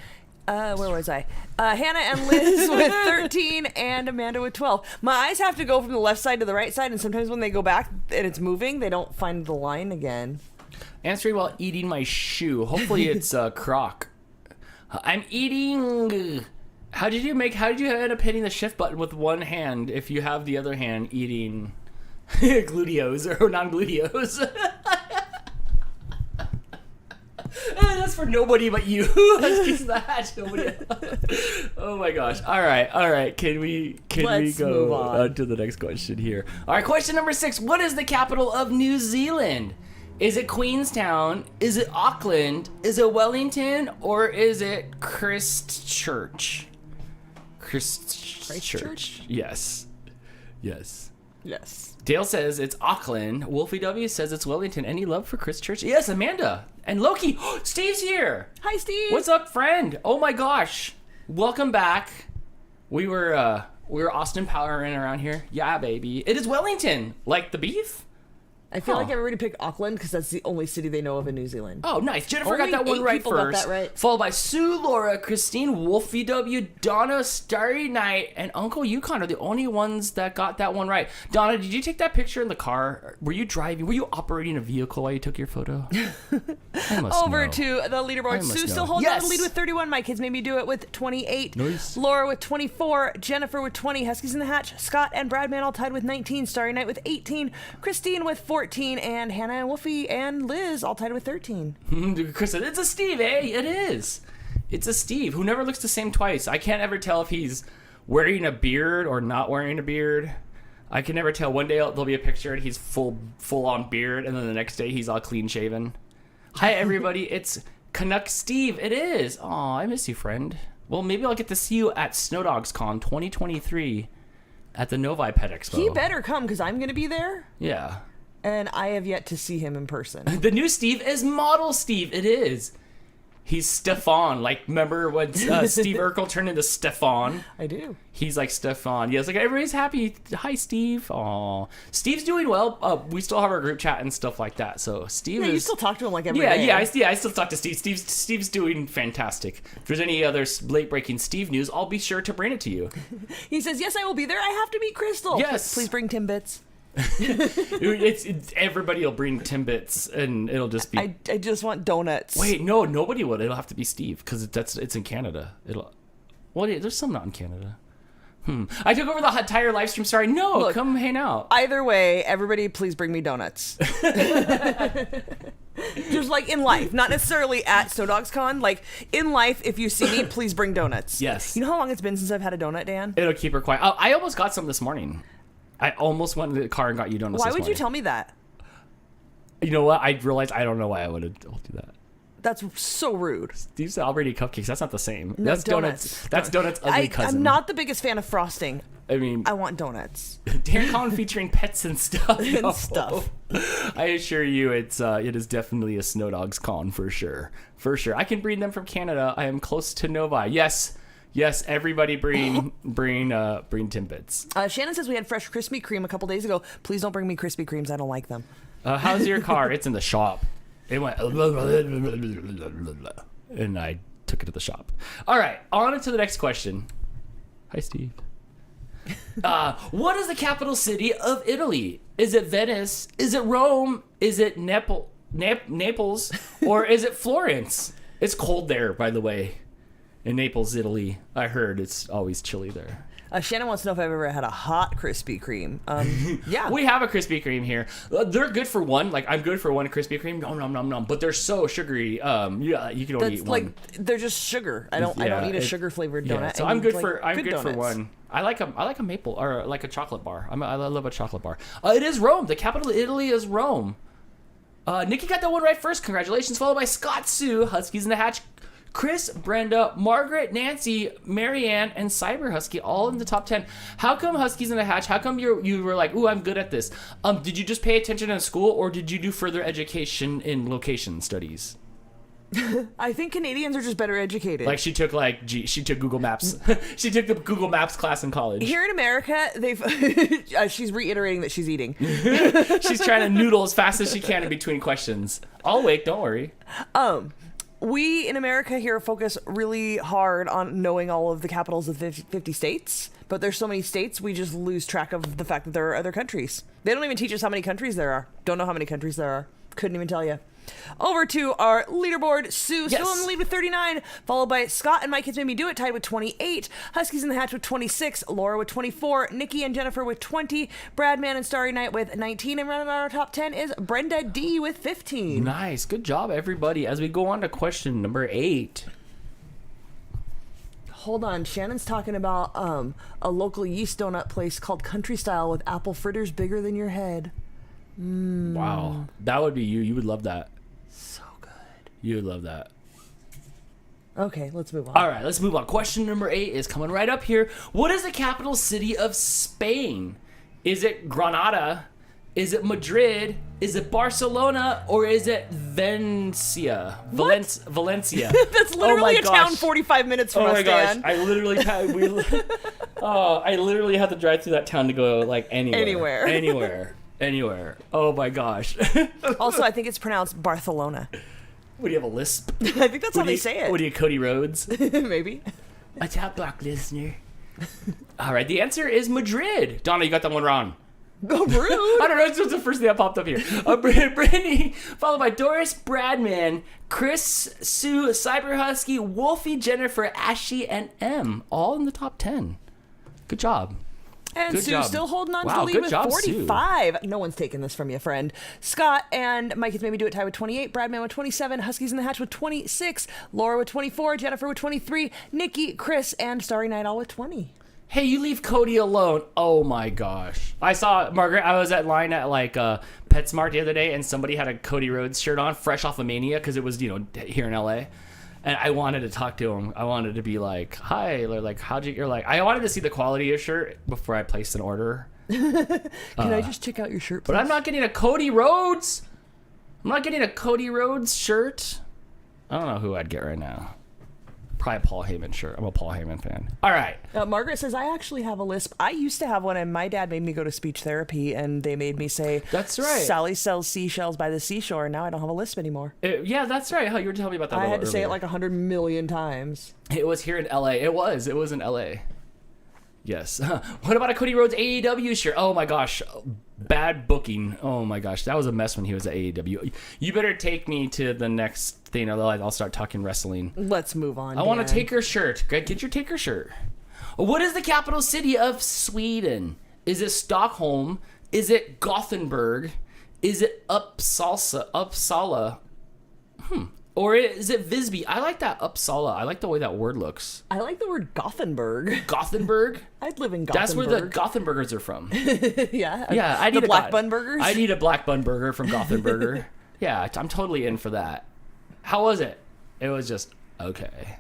Where was I? Hannah and Liz with 13 and Amanda with 12. My eyes have to go from the left side to the right side, and sometimes when they go back and it's moving, they don't find the line again. Answering while eating my shoe. Hopefully it's Croc. I'm eating... How did you end up hitting the shift button with one hand if you have the other hand eating gluteos or non-gluteos? That's for nobody but you. That's that. Nobody else. Oh my gosh. All right. Can we move on to the next question here? All right, question number 6. What is the capital of New Zealand? Is it Queenstown? Is it Auckland? Is it Wellington? Or is it Christchurch? Christchurch. Yes. Dale says it's Auckland. Wolfie W says it's Wellington. Any love for Christchurch? Yes, Amanda. And Loki. Steve's here. Hi, Steve. What's up, friend? Oh my gosh. Welcome back. We were Austin powering around here. Yeah, baby. It is Wellington. Like the beef? I feel like everybody picked Auckland because that's the only city they know of in New Zealand. Oh, nice. Jennifer Only got that one 8 right people first. got that right. Followed by Sue, Laura, Christine, Wolfie W, Donna, Starry Night, and Uncle Yukon are the only ones that got that one right. Donna, did you take that picture in the car? Were you driving? Were you operating a vehicle while you took your photo? I must Over know. to the leaderboard. Sue still holds on to the lead with 31. My Kids Made Me Do It with 28. Nice. Laura with 24. Jennifer with 20. Huskies in the Hatch. Scott and Bradman all tied with 19. Starry Night with 18. Christine with 14. And Hannah and Wolfie and Liz all tied with 13. Chris said, it's a Steve, eh? It is. It's a Steve who never looks the same twice. I can't ever tell if he's wearing a beard or not wearing a beard. I can never tell. One day there'll be a picture and he's full on beard, and then the next day he's all clean shaven. Hi, everybody. It's Canuck Steve. It is. Aw, I miss you, friend. Well, maybe I'll get to see you at SnowdogsCon 2023 at the Novi Pet Expo. He better come because I'm going to be there. Yeah. And I have yet to see him in person. The new Steve is Model Steve. It is. He's Stefan. Like, remember when Steve Urkel turned into Stefan? I do. He's like Stefan. Yeah, it's like everybody's happy. Hi, Steve. Aw. Steve's doing well. We still have our group chat and stuff like that. So Steve is... you still talk to him like every day. Yeah, I still talk to Steve. Steve's doing fantastic. If there's any other late-breaking Steve news, I'll be sure to bring it to you. He says, yes, I will be there. I have to meet Crystal. Yes. Please bring Timbits. it's everybody will bring Timbits and it'll just be I just want donuts. Wait, no, nobody would. It'll have to be Steve because it's in Canada. There's some not in Canada. I took over the hot tire live stream. Sorry, no. Look, come hang out. Either way, everybody please bring me donuts. Just like in life, not necessarily at SnowdogsCon. Like in life, if you see me, please bring donuts. Yes. You know how long it's been since I've had a donut, Dan? It'll keep her quiet. I almost got some this morning. I almost went in the car and got you donuts. Why would you tell me that? You know what? I realized I don't know why I would do that. That's so rude. These are already cupcakes. That's not the same. No, that's donuts. That's donuts' ugly cousin. I'm not the biggest fan of frosting. I mean, I want donuts. DanCon featuring pets and stuff. And stuff. I assure you, it is definitely a SnowdogsCon for sure. For sure. I can bring them from Canada. I am close to Novi. Yes, everybody bring Timbits. Shannon says we had fresh Krispy Kreme a couple days ago. Please don't bring me Krispy Kremes. I don't like them. How's your car? It's in the shop. It went, and I took it to the shop. All right, on to the next question. Hi, Steve. What is the capital city of Italy? Is it Venice? Is it Rome? Is it Naples? Or is it Florence? It's cold there, by the way, in Naples, Italy. I heard it's always chilly there. Shannon wants to know if I've ever had a hot Krispy Kreme. Yeah. We have a Krispy Kreme here. They're good for one. Like, I'm good for one Krispy Kreme. Nom, nom, nom. But they're so sugary. Yeah, you can only eat one. Like, they're just sugar. I don't eat a sugar-flavored donut. Yeah, so I'm good for one. I like a maple or like a chocolate bar. I love a chocolate bar. It is Rome. The capital of Italy is Rome. Nikki got that one right first. Congratulations. Followed by Scott Sue, Huskies in the Hatch, Chris, Brenda, Margaret, Nancy, Marianne, and Cyber Husky all in the top 10. How come Huskies in the Hatch? How come you were like, ooh, I'm good at this? Did you just pay attention in school, or did you do further education in location studies? I think Canadians are just better educated. Like she took Google Maps. She took the Google Maps class in college. Here in America, she's reiterating that she's eating. She's trying to noodle as fast as she can in between questions. I'll wait, don't worry. We in America here focus really hard on knowing all of the capitals of 50 states, but there's so many states we just lose track of the fact that there are other countries. They don't even teach us how many countries there are. Don't know how many countries there are. Couldn't even tell you. Over to our leaderboard. Sue still in the lead with 39, followed by Scott and My Kids Made Me Do It, tied with 28. Huskies in the Hatch with 26. Laura with 24. Nikki and Jennifer with 20. Bradman and Starry Night with 19. And running out our top 10 is Brenda D with 15. Nice. Good job, everybody. As we go on to question number 8. Hold on. Shannon's talking about a local yeast donut place called Country Style with apple fritters bigger than your head. Wow. That would be you. You would love that. So good. You would love that. Okay, let's move on. All right, let's move on. Question number 8 is coming right up here. What is the capital city of Spain? Is it Granada? Is it Madrid? Is it Barcelona? Or is it Valencia? Valencia. That's literally a town 45 minutes from us, Dan. I literally had to drive through that town to go like anywhere. Anywhere. Oh my gosh. Also, I think it's pronounced Barcelona. What, do you have a lisp? I think that's how they say it. What are you, Cody Rhodes? Maybe. A top block listener. All right, the answer is Madrid. Donna, you got that one wrong. Oh, rude. I don't know. It's just the first thing that popped up here. Brittany, followed by Doris, Bradman, Chris, Sue, Cyber Husky, Wolfie, Jennifer, Ashley, and M. All in the top 10. Good job. And Good Sue's job. still holding on to Wow, the lead good with job, 45. Sue. No one's taking this from you, friend. Scott and My Kids Made Me Do It tied with 28. Bradman with 27. Huskies in the Hatch with 26. Laura with 24. Jennifer with 23. Nikki, Chris, and Starry Night all with 20. Hey, you leave Cody alone. Oh my gosh. I saw Margaret. I was at line at like PetSmart the other day, and somebody had a Cody Rhodes shirt on, fresh off of Mania, because it was, here in LA. And I wanted to talk to him. I wanted to be like, hi, or like, I wanted to see the quality of your shirt before I placed an order. Can I just check out your shirt, please? But I'm not getting a Cody Rhodes. I'm not getting a Cody Rhodes shirt. I don't know who I'd get right now. Probably a Paul Heyman shirt. I'm a Paul Heyman fan. All right. Margaret says, I actually have a lisp. I used to have one, and my dad made me go to speech therapy, and they made me say, that's right. Sally sells seashells by the seashore, and now I don't have a lisp anymore. Yeah, that's right. How you were telling me about that. I had to say it like 100 million times. It was here in LA. It was in LA. Yes. What about a Cody Rhodes AEW shirt? Oh my gosh. Bad booking. Oh my gosh. That was a mess when he was at AEW. You better take me to the next thing, or I'll start talking wrestling. Let's move on. I want a Taker shirt. Get your Taker shirt. What is the capital city of Sweden? Is it Stockholm? Is it Gothenburg? Is it Uppsala? Or is it Visby? I like that Uppsala. I like the way that word looks. I like the word Gothenburg. Gothenburg? I'd live in Gothenburg. That's where the Gothenburgers are from. Yeah. Yeah, I need the black bun burgers. I need a black bun burger from Gothenburger. Yeah, I'm totally in for that. How was it? It was just okay.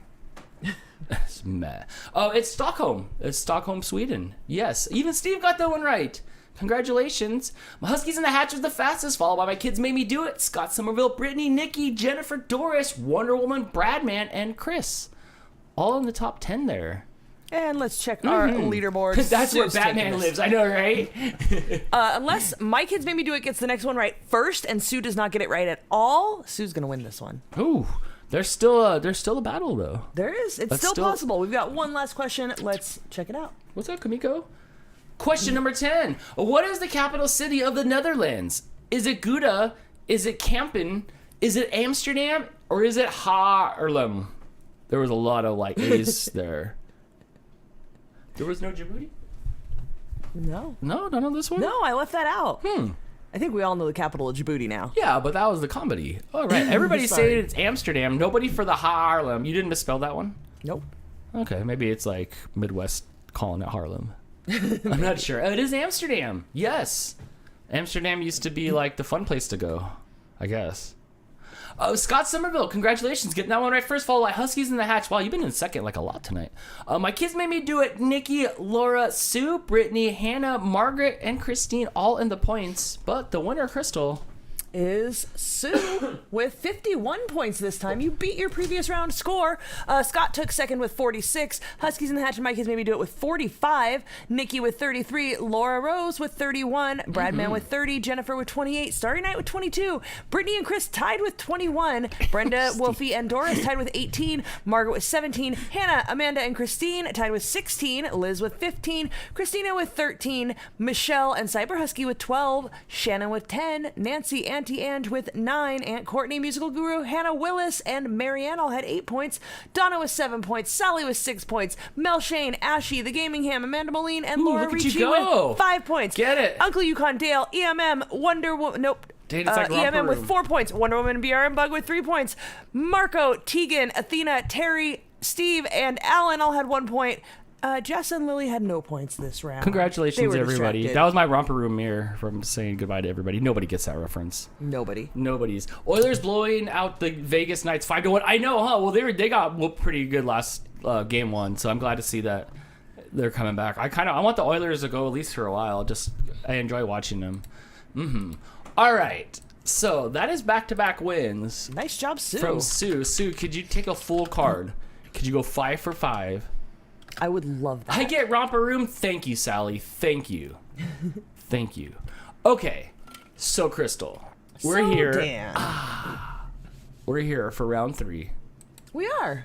It's meh. Oh, it's Stockholm. It's Stockholm, Sweden. Yes, even Steve got that one right. Congratulations. My Huskies in the Hatch was the fastest, followed by My Kids Made Me Do It, Scott Somerville, Brittany, Nikki, Jennifer, Doris, Wonder Woman, Bradman, and Chris. All in the top 10 there. And let's check our leaderboard. That's where Sue's taking Batman this. lives. I know, right? Unless My Kids Made Me Do It gets the next one right first, and Sue does not get it right at all, Sue's gonna win this one. Ooh, there's still a battle though. There is. It's still possible. We've got one last question. Let's check it out. What's up, Kamiko? Question number 10. What is the capital city of the Netherlands? Is it Gouda? Is it Kampen? Is it Amsterdam? Or is it Haarlem? There was a lot of like A's there. There was no Djibouti? No. No, none on this one? No, I left that out. I think we all know the capital of Djibouti now. Yeah, but that was the comedy. All right. Everybody Sorry. saying it's Amsterdam. Nobody for the Haarlem. You didn't misspell that one? Nope. Okay, maybe it's like Midwest calling it Harlem. I'm not sure. Oh, it is Amsterdam. Yes. Amsterdam used to be like the fun place to go, I guess. Oh, Scott Somerville, congratulations. Getting that one right first. Followed by Huskies in the Hatch. Wow, you've been in second like a lot tonight. My Kids Made Me Do It. Nikki, Laura, Sue, Brittany, Hannah, Margaret, and Christine all in the points. But the winner, Crystal, is Sue with 51 points this time. You beat your previous round score. Scott took second with 46. Huskies in the Hatch and My Kids Made Me Do It with 45. Nikki with 33. Laura Rose with 31. Bradman with 30. Jennifer with 28. Starry Night with 22. Brittany and Chris tied with 21. Brenda, Wolfie, and Doris tied with 18. Margaret with 17. Hannah, Amanda, and Christine tied with 16. Liz with 15. Christina with 13. Michelle and Cyber Husky with 12. Shannon with 10. Nancy, Auntie Ange with 9, Aunt Courtney, Musical Guru, Hannah Willis, and Marianne all had 8 points. Donna with 7 points, Sally with 6 points, Mel Shane, Ashy, The Gaming Ham, Amanda Moline, and Laura look at you Ricci go. with 5 points. Get it. Uncle Yukon Dale, EMM, Wonder Woman, nope. Dang, it's like Romper EMM with Room. 4 points, Wonder Woman, BRM Bug with 3 points, Marco, Tegan, Athena, Terry, Steve, and Alan all had 1 point. Jess and Lily had no points this round. They congratulations, were everybody. distracted. That was my Romper Room mirror from saying goodbye to everybody. Nobody gets that reference. Nobody. Nobody's. Oilers blowing out the Vegas Knights 5-1. I know, huh? Well, they got whooped pretty good last game one, so I'm glad to see that they're coming back. I want the Oilers to go at least for a while. I enjoy watching them. All right. So that is back-to-back wins Nice job, Sue. from Sue. Sue, could you take a full card? Could you go 5 for 5? I would love that. I get Romper Room. Thank you, Sally. Thank you. Thank you. Okay. So, Crystal, we're here. Dan. We're here for round 3. We are.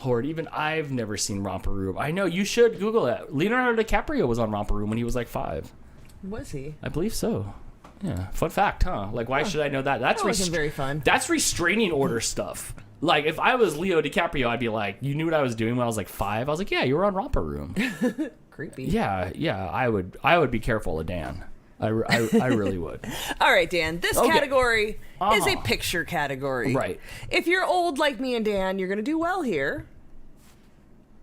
Horde, even I've never seen Romper Room. I know, you should Google it. Leonardo DiCaprio was on Romper Room when he was like 5. Was he? I believe so. Yeah. Fun fact, huh? Like, why should I know that? That's That wasn't very fun. That's restraining order stuff. Like, if I was Leo DiCaprio, I'd be like, you knew what I was doing when I was like 5? I was like, yeah, you were on Romper Room. Creepy. Yeah, I would be careful of Dan. I really would. All right, Dan. This Okay. category is a Uh-huh. picture category. Right. If you're old like me and Dan, you're going to do well here.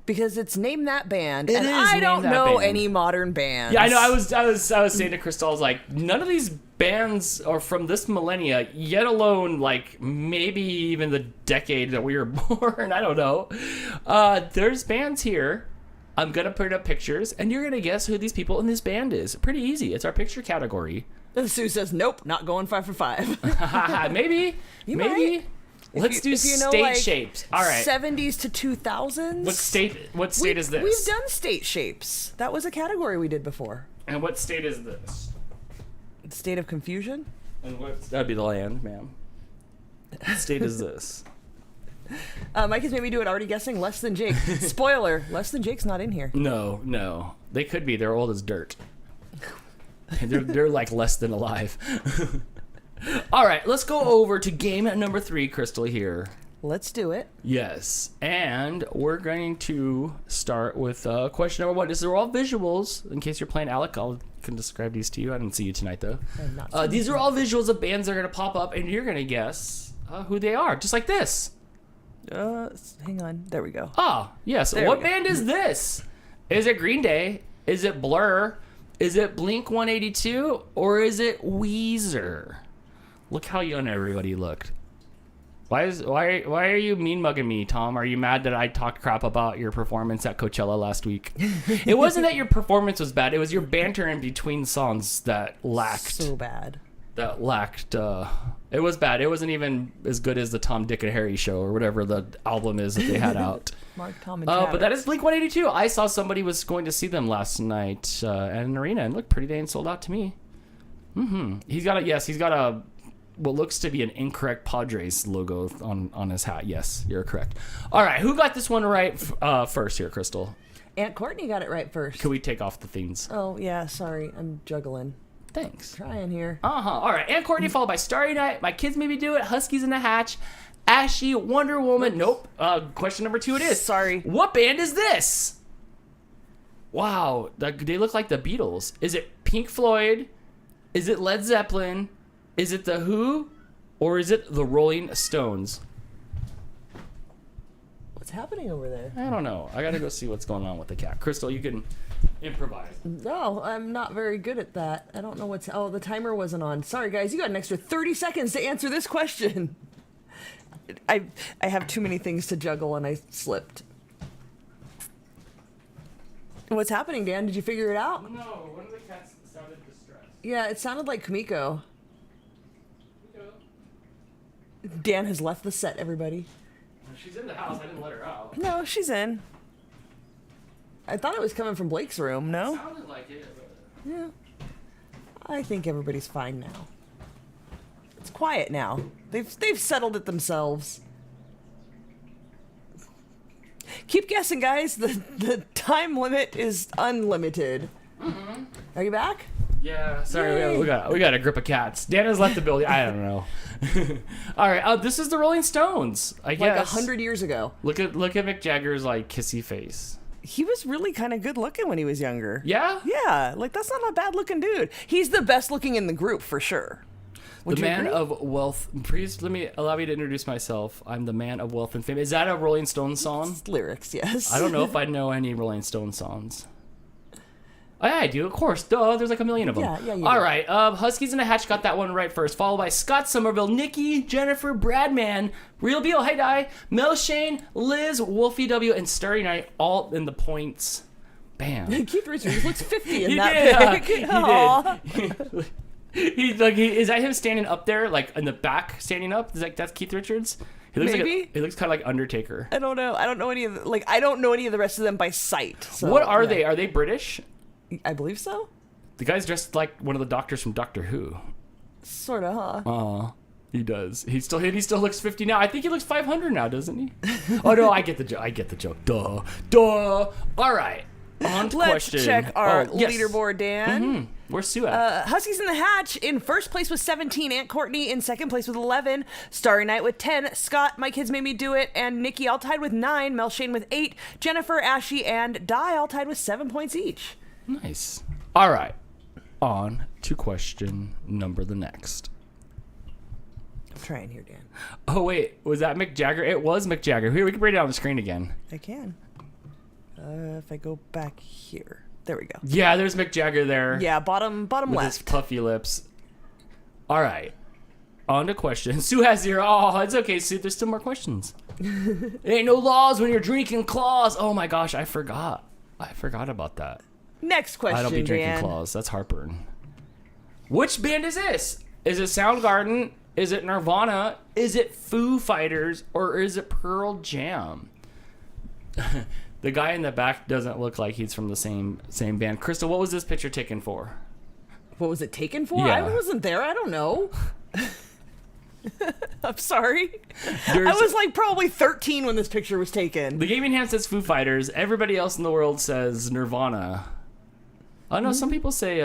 Because it's Name That Band. It and is I Name don't That know Band. any modern bands. Yeah, I know. I was saying to Crystal, I was like, none of these bands are from this millennia, yet alone like maybe even the decade that we were born. I don't know. There's bands here. I'm gonna put up pictures, and you're gonna guess who these people in this band is. Pretty easy. It's our picture category. Sue says, nope, not going 5 for 5. Maybe. You maybe. might. Let's do If you know, state like, shapes. All right. 70s to 2000s. What state is this? We've done state shapes. That was a category we did before. And what state is this? State of confusion? And that'd be the land, ma'am. What state is this? Mike has made me do it already guessing less than Jake. Spoiler, less than Jake's not in here. No. They could be. They're old as dirt. They're like less than alive. All right, let's go over to game number 3, Crystal, here. Let's do it. Yes, and we're going to start with question number 1. These are all visuals. In case you're playing Alec, I can describe these to you. I didn't see you tonight, though. These are all visuals of bands that are going to pop up, and you're going to guess who they are, just like this. Hang on. There we go. Ah, yes. There What we go. band is this? Is it Green Day? Is it Blur? Is it Blink 182? Or is it Weezer? Look how young everybody looked. Why are you mean mugging me, Tom? Are you mad that I talked crap about your performance at Coachella last week? It wasn't that your performance was bad. It was your banter in between songs that lacked. So bad. It was bad. It wasn't even as good as the Tom, Dick, and Harry show or whatever the album is that they had out. Mark, Tom, and Travis. But that is Blink-182. I saw somebody was going to see them last night at an arena and looked pretty dang sold out to me. He's got a what looks to be an incorrect Padres logo on his hat. Yes, you're correct. All right, who got this one right first here, Crystal? Aunt Courtney got it right first. Can we take off the themes? Oh, yeah, sorry. I'm juggling. Thanks. Trying here. All right, Aunt Courtney followed by Starry Night, My Kids Maybe Do It, Huskies in the Hatch, Ashy, Wonder Woman. Nope. Question number 2 it is. Sorry. What band is this? Wow, they look like the Beatles. Is it Pink Floyd? Is it Led Zeppelin? Is it The Who? Or is it the Rolling Stones? What's happening over there? I don't know. I gotta go see what's going on with the cat. Crystal, you can improvise. No, I'm not very good at that. I don't know what's... Oh, the timer wasn't on. Sorry, guys. You got an extra 30 seconds to answer this question. I have too many things to juggle, and I slipped. What's happening, Dan? Did you figure it out? No, one of the cats sounded distressed. Yeah, it sounded like Kamiko. Dan has left the set, everybody. She's in the house. I didn't let her out. No, she's in. I thought it was coming from Blake's room, no? Sounded like it, but... Yeah. I think everybody's fine now. It's quiet now. They've settled it themselves. Keep guessing, guys. The time limit is unlimited. Are you back? Yeah, sorry, we got a group of cats. Dan has left the building. I don't know. All right, this is the Rolling Stones. I guess Like 100 years ago. Look at Mick Jagger's like kissy face. He was really kind of good looking when he was younger. Yeah, Yeah, like that's not a bad looking dude. He's the best looking in the group for sure. Would the you man agree? of wealth. Please allow me to introduce myself. I'm the man of wealth and fame. Is that a Rolling Stones song? Lyrics, yes. I don't know if I know any Rolling Stones songs. Oh, yeah, I do, of course. Duh, there's like a million of them. Yeah, you All do. right, Huskies in the Hatch got that one right first, followed by Scott Somerville, Nikki, Jennifer, Bradman, Real Beal, Hey Di, Mel Shane, Liz, Wolfie W, and Starry Night, all in the points. Bam. Keith Richards looks 50 in He that did, pic. he did. Is that him standing up there, like in the back, standing up? That's Keith Richards. He looks Maybe. he looks kind of like Undertaker. I don't know. I don't know any of I don't know any of the rest of them by sight. So, What are yeah. they? Are they British? I believe so. The guy's dressed like one of the doctors from Doctor Who. Sort of, huh? He does. He still looks 50 now. I think he looks 500 now, doesn't he? Oh no, I get the joke. I get the joke. Duh. All right. On to Let's question. check our Yes. leaderboard, Dan. Where's Sue at? Huskies in the Hatch in first place with 17. Aunt Courtney in second place with 11. Starry Night with 10. Scott, My Kids Made Me Do It, and Nikki all tied with 9. Mel Shane with 8. Jennifer, Ashy, and Di all tied with 7 points each. Nice. All right. On to question number the next. I'm trying here, Dan. Oh wait, was that Mick Jagger? It was Mick Jagger. Here, we can bring it on the screen again. I can. If I go back here. There we go. Yeah, there's Mick Jagger there. Yeah, bottom with left. his puffy lips. All right. On to questions. Sue has 0. Oh, it's okay, Sue. There's still more questions. Ain't no laws when you're drinking claws. Oh my gosh, I forgot. I forgot about that. Next question, I don't be drinking Dan. claws. That's heartburn. Which band is this? Is it Soundgarden? Is it Nirvana? Is it Foo Fighters? Or is it Pearl Jam? The guy in the back doesn't look like he's from the same band. Crystal, what was this picture taken for? What was it taken for? Yeah. I wasn't there. I don't know. I'm sorry. There's- I was like probably 13 when this picture was taken. The gaming hand says Foo Fighters. Everybody else in the world says Nirvana. Oh no, some people say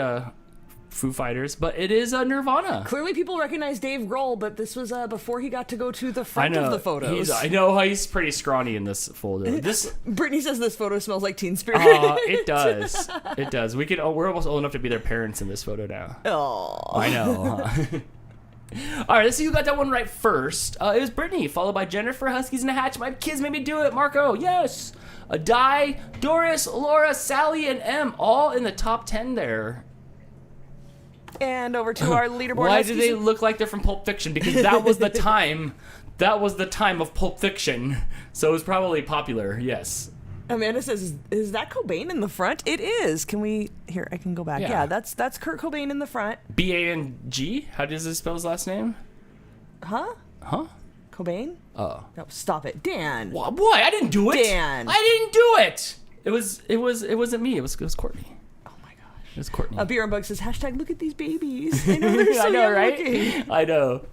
Foo Fighters, but it is Nirvana. Clearly, people recognize Dave Grohl, but this was before he got to go to the I front know. of the photos. I know he's pretty scrawny in this folder. This Brittany says this photo smells like Teen Spirit. it does. It does. We're almost old enough to be their parents in this photo now. Oh. I know. Huh? All right, let's see who got that one right first. It was Brittany, followed by Jennifer, Huskies in a Hatch, My Kids Made Me Do It, Marco, yes. Di, Doris, Laura, Sally, and Em, all in the top 10 there. And over to our leaderboard. Why do Huskies they look like they're from Pulp Fiction? Because that was the time. That was the time of Pulp Fiction. So it was probably popular, yes. Amanda says, is that Cobain in the front? It is. Can we... Here, I can go back. Yeah. Yeah, that's Kurt Cobain in the front. B-A-N-G? How does he spell his last name? Huh? Huh? Cobain? Oh. No, stop it. Dan. What? Boy, I didn't do it. Dan. I didn't do it. It wasn't me. It was Courtney. Oh my gosh. It was Courtney. Beer and Bug says, hashtag look at these babies. I know they're so I know, young right? looking. I know.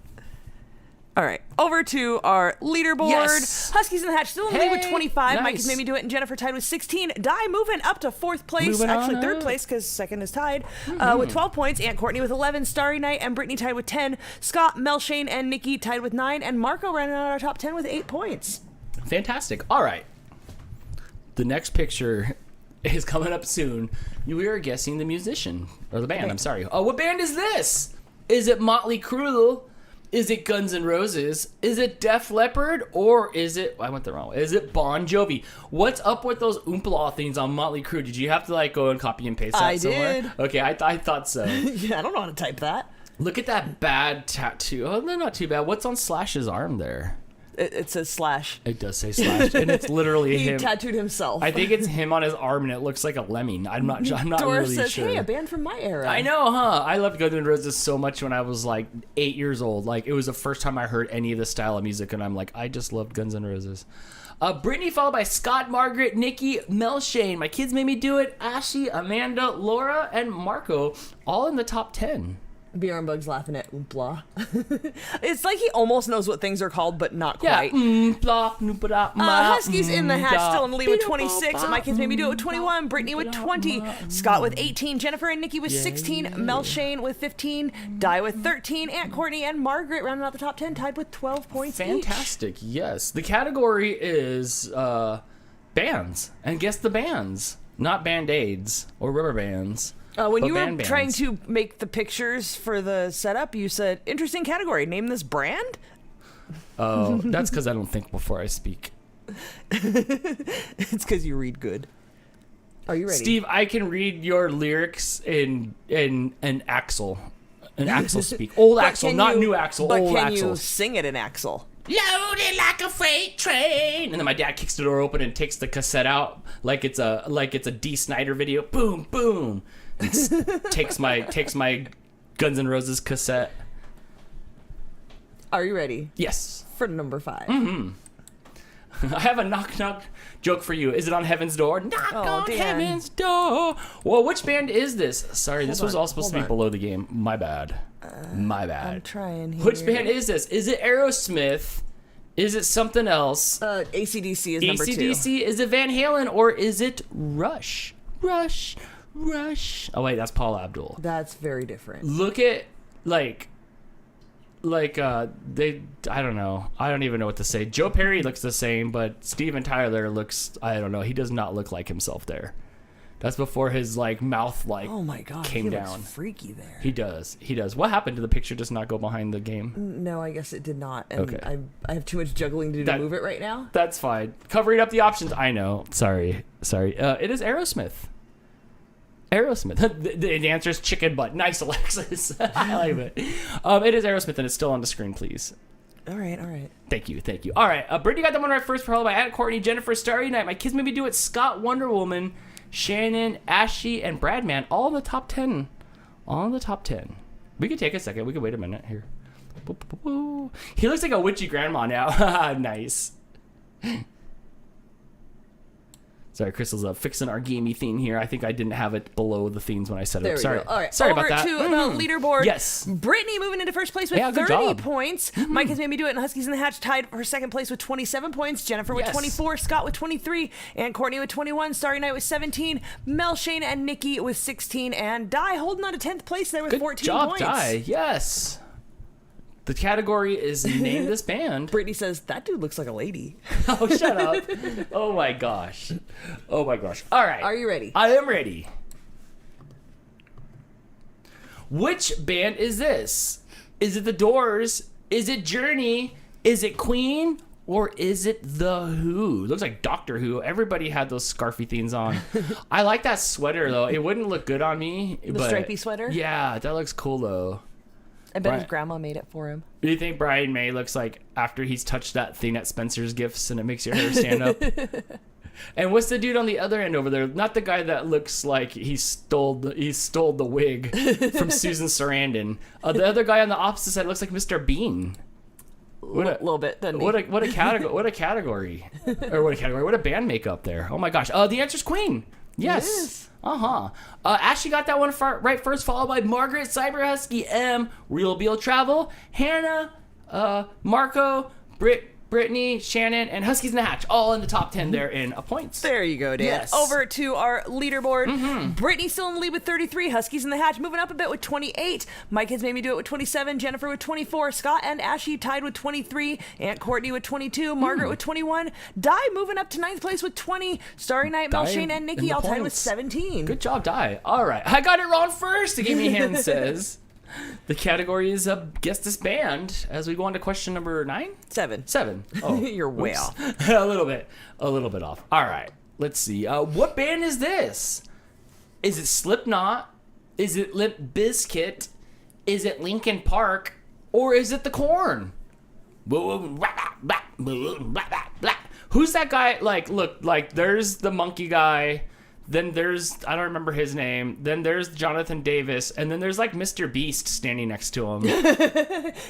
All right, over to our leaderboard. Yes. Huskies in the Hatch still in the lead with 25. Mike nice. has made me do it, and Jennifer tied with 16. Die moving up to fourth place. Moving Actually, on third up. place because second is tied with 12 points. Aunt Courtney with 11. Starry Night and Brittany tied with 10. Scott, Mel, Shane, and Nikki tied with 9. And Marco rounding out our top 10 with 8 points. Fantastic. All right. The next picture is coming up soon. We are guessing the musician or the band. I'm sorry. Oh, what band is this? Is it Motley Crue? Is it Guns N' Roses? Is it Def Leppard? Or is it... I went the wrong way. Is it Bon Jovi? What's up with those Oompa things on Motley Crue? Did you have to go and copy and paste that I somewhere? did. Okay, I thought so. Yeah, I don't know how to type that. Look at that bad tattoo. Oh, they're not too bad. What's on Slash's arm there? It says Slash. It does say Slash, and it's literally He him. tattooed himself. I think it's him on his arm, and it looks like a lemming. I'm not Dora really says, sure. hey, a band from my era. I know, huh? I loved Guns N' Roses so much when I was 8 years old. It was the first time I heard any of this style of music, and I'm I just loved Guns N' Roses. Brittany followed by Scott, Margaret, Nikki, Mel, Shane. My kids made me do it. Ashley, Amanda, Laura, and Marco, all in the top 10. Bjorn Bug's laughing at Oompla. It's like he almost knows what things are called, but not Yeah. quite. Huskies Huskies in the Hatch still in the lead with 26. My kids made me do it with 21. Brittany with 20. Scott with 18. Jennifer and Nikki with 16. Mel Shane with 15. Di with 13. Aunt Courtney and Margaret rounding out the top 10, tied with 12 points Fantastic. Yes. The category is bands. And guess the bands. Not Band-Aids or rubber bands. When but you were bands. trying to make the pictures for the setup, you said, interesting category. Name this brand? Oh, that's because I don't think before I speak. It's because you read good. Are you ready? Steve, I can read your lyrics in Axel. An Axel speak. Old But Axel, can not you- new Axel. But Old can Axel. you sing it in Axel? Loaded like a freight train. And then my dad kicks the door open and takes the cassette out like it's a D. Snyder video. Boom, boom. And takes my Guns N' Roses cassette. Are you ready Yes. for number 5? I have a knock joke for you. Is it on Heaven's Door? Knock on Dan. Heaven's Door. Well, which band is this? Sorry, this was on, all supposed to be hold on. below the game. My bad. My bad. I'm trying here. Which band is this? Is it Aerosmith? Is it something else? AC/DC is number 2. AC/DC? Is it Van Halen? Or is it Rush? Rush. Oh, wait, that's Paula Abdul. That's very different. Look at, they, I don't know. I don't even know what to say. Joe Perry looks the same, but Steven Tyler looks, I don't know. He does not look like himself there. That's before his, mouth, Oh my god, came he down. looks freaky there. He does. What happened? Did the picture just not go behind the game? No, I guess it did not. And Okay. I have too much juggling to do to move it right now. That's fine. Covering up the options. I know. Sorry. It is Aerosmith. The answer is chicken butt. Nice, Alexis. I like it. It is Aerosmith, and it's still on the screen, please. All right. Thank you. All right. Brittany got that one right first, followed by Aunt Courtney, Jennifer, Starry Night. My kids made me do it. Scott, Wonder Woman, Shannon, Ashley, and Bradman, all in the top 10. We could take a second. We could wait a minute here. He looks like a witchy grandma now. Nice. Sorry, Crystal's fixing our gamey theme here. I think I didn't have it below the themes when I set it There up. we Sorry. go. All right. Sorry Over about that. to the leaderboard. Yes. Brittany moving into first place with Yeah, good 30 job. points. Mike has made me do it, and Huskies in the Hatch tied for second place with 27 points. Jennifer with Yes. 24, Scott with 23, and Courtney with 21, Starry Night with 17, Mel, Shane, and Nikki with 16, and Di holding on to 10th place there with Good 14 job, points. Di. Yes. The category is Name This Band. Brittany says, that dude looks like a lady. Oh, shut up. Oh, my gosh. All right. Are you ready? I am ready. Which band is this? Is it The Doors? Is it Journey? Is it Queen? Or is it The Who? Looks like Doctor Who. Everybody had those scarfy things on. I like that sweater, though. It wouldn't look good on me. The stripy sweater? Yeah, that looks cool, though. I bet Right. his grandma made it for him. What do you think Brian May looks like after he's touched that thing at Spencer's Gifts and it makes your hair stand up? And what's the dude on the other end over there? Not the guy that looks like he stole the wig from Susan Sarandon. The other guy on the opposite side looks like Mr. Bean. little bit, doesn't he? What a category! What a category! What a band makeup there! Oh my gosh! The answer's Queen. Yes. Ashley got that one right first, followed by Margaret, Cyber Husky, M, Real Beal Travel, Hannah, Marco, Brittany, Shannon, and Huskies in the Hatch, all in the top 10 there in points. There you go, Dan. Yes. Over to our leaderboard. Brittany still in the lead with 33. Huskies in the Hatch moving up a bit with 28. My Kids Made Me Do It with 27. Jennifer with 24. Scott and Ashley tied with 23. Aunt Courtney with 22. Margaret with 21. Di moving up to 9th place with 20. Starry Night, Mel, Shane, and Nikki all tied with 17. Good job, Di. All right. I got it wrong first, the Gaming Hand says. The category is Guess This Band as we go on to question number 9? 7. Oh, You're way off. a little bit off. All right. Let's see. What band is this? Is it Slipknot? Is it Limp Bizkit? Is it Linkin Park? Or is it The Korn? Who's that guy? Look, there's the monkey guy. Then there's, I don't remember his name. Then there's Jonathan Davis. And then there's Mr. Beast standing next to him.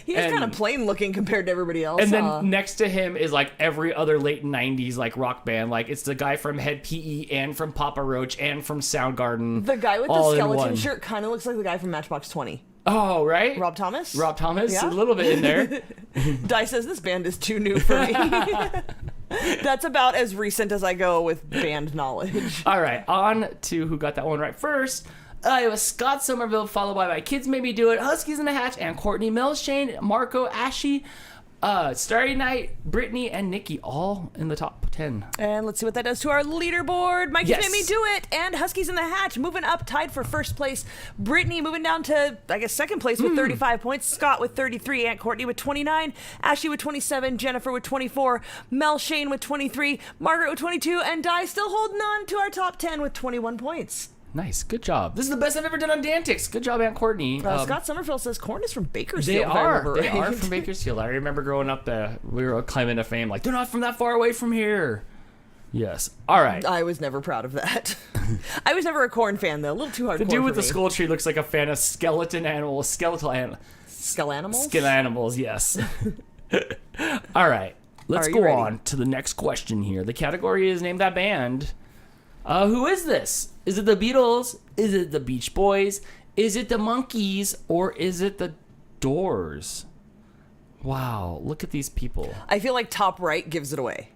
He's kind of plain looking compared to everybody else. And then next to him is every other late 90s rock band. It's the guy from Head PE and from Papa Roach and from Soundgarden. The guy with the skeleton shirt kind of looks like the guy from Matchbox 20. Oh, right? Rob Thomas? Yeah. A little bit in there. Di says this band is too new for me. That's about as recent as I go with band knowledge. All right, on to who got that one right first. It was Scott Somerville, followed by My Kids Made Me Do It, Huskies in the Hatch, and Courtney, Mel, Shane, Marco, Ashy, Starry Night, Brittany, and Nikki, all in the top 10. And let's see what that does to our leaderboard. My Kids Made Me Do It, and Huskies in the Hatch moving up, tied for first place. Brittany moving down to, I guess, second place with 35 points. Scott with 33, Aunt Courtney with 29, Ashley with 27, Jennifer with 24, Mel, Shane with 23, Margaret with 22, and Di still holding on to our top 10 with 21 points. Nice. Good job. This is the best I've ever done on DANtics. Good job, Aunt Courtney. Scott Summerfield says Korn is from Bakersfield. They are from Bakersfield. I remember growing up, we were climbing to fame. They're not from that far away from here. Yes. All right. I was never proud of that. I was never a Korn fan, though. A little too hardcore for me. The dude with the skull tree looks like a fan of skeletal animals, yes. All right. Let's go on to the next question here. The category is Name That Band. Who is this? Is it the Beatles? Is it the Beach Boys? Is it the Monkees? Or is it the Doors? Wow, look at these people. I feel like top right gives it away.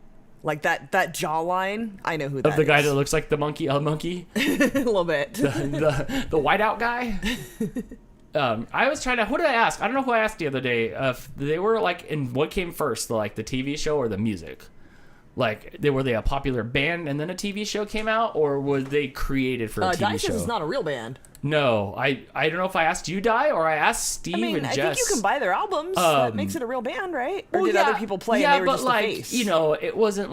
That jawline, I know who that is. Of the guy that looks like the monkey? A little bit. The whiteout guy? I was trying to... Who did I ask? I don't know who I asked the other day. They were in what came first, the TV show or the music? Were they a popular band and then a TV show came out, or were they created for a TV Di show? says it's not a real band. No, I don't know if I asked you, Di, or I asked Steve and Jess. I think you can buy their albums. That makes it a real band, right? Or did other people play and they were just the face? It wasn't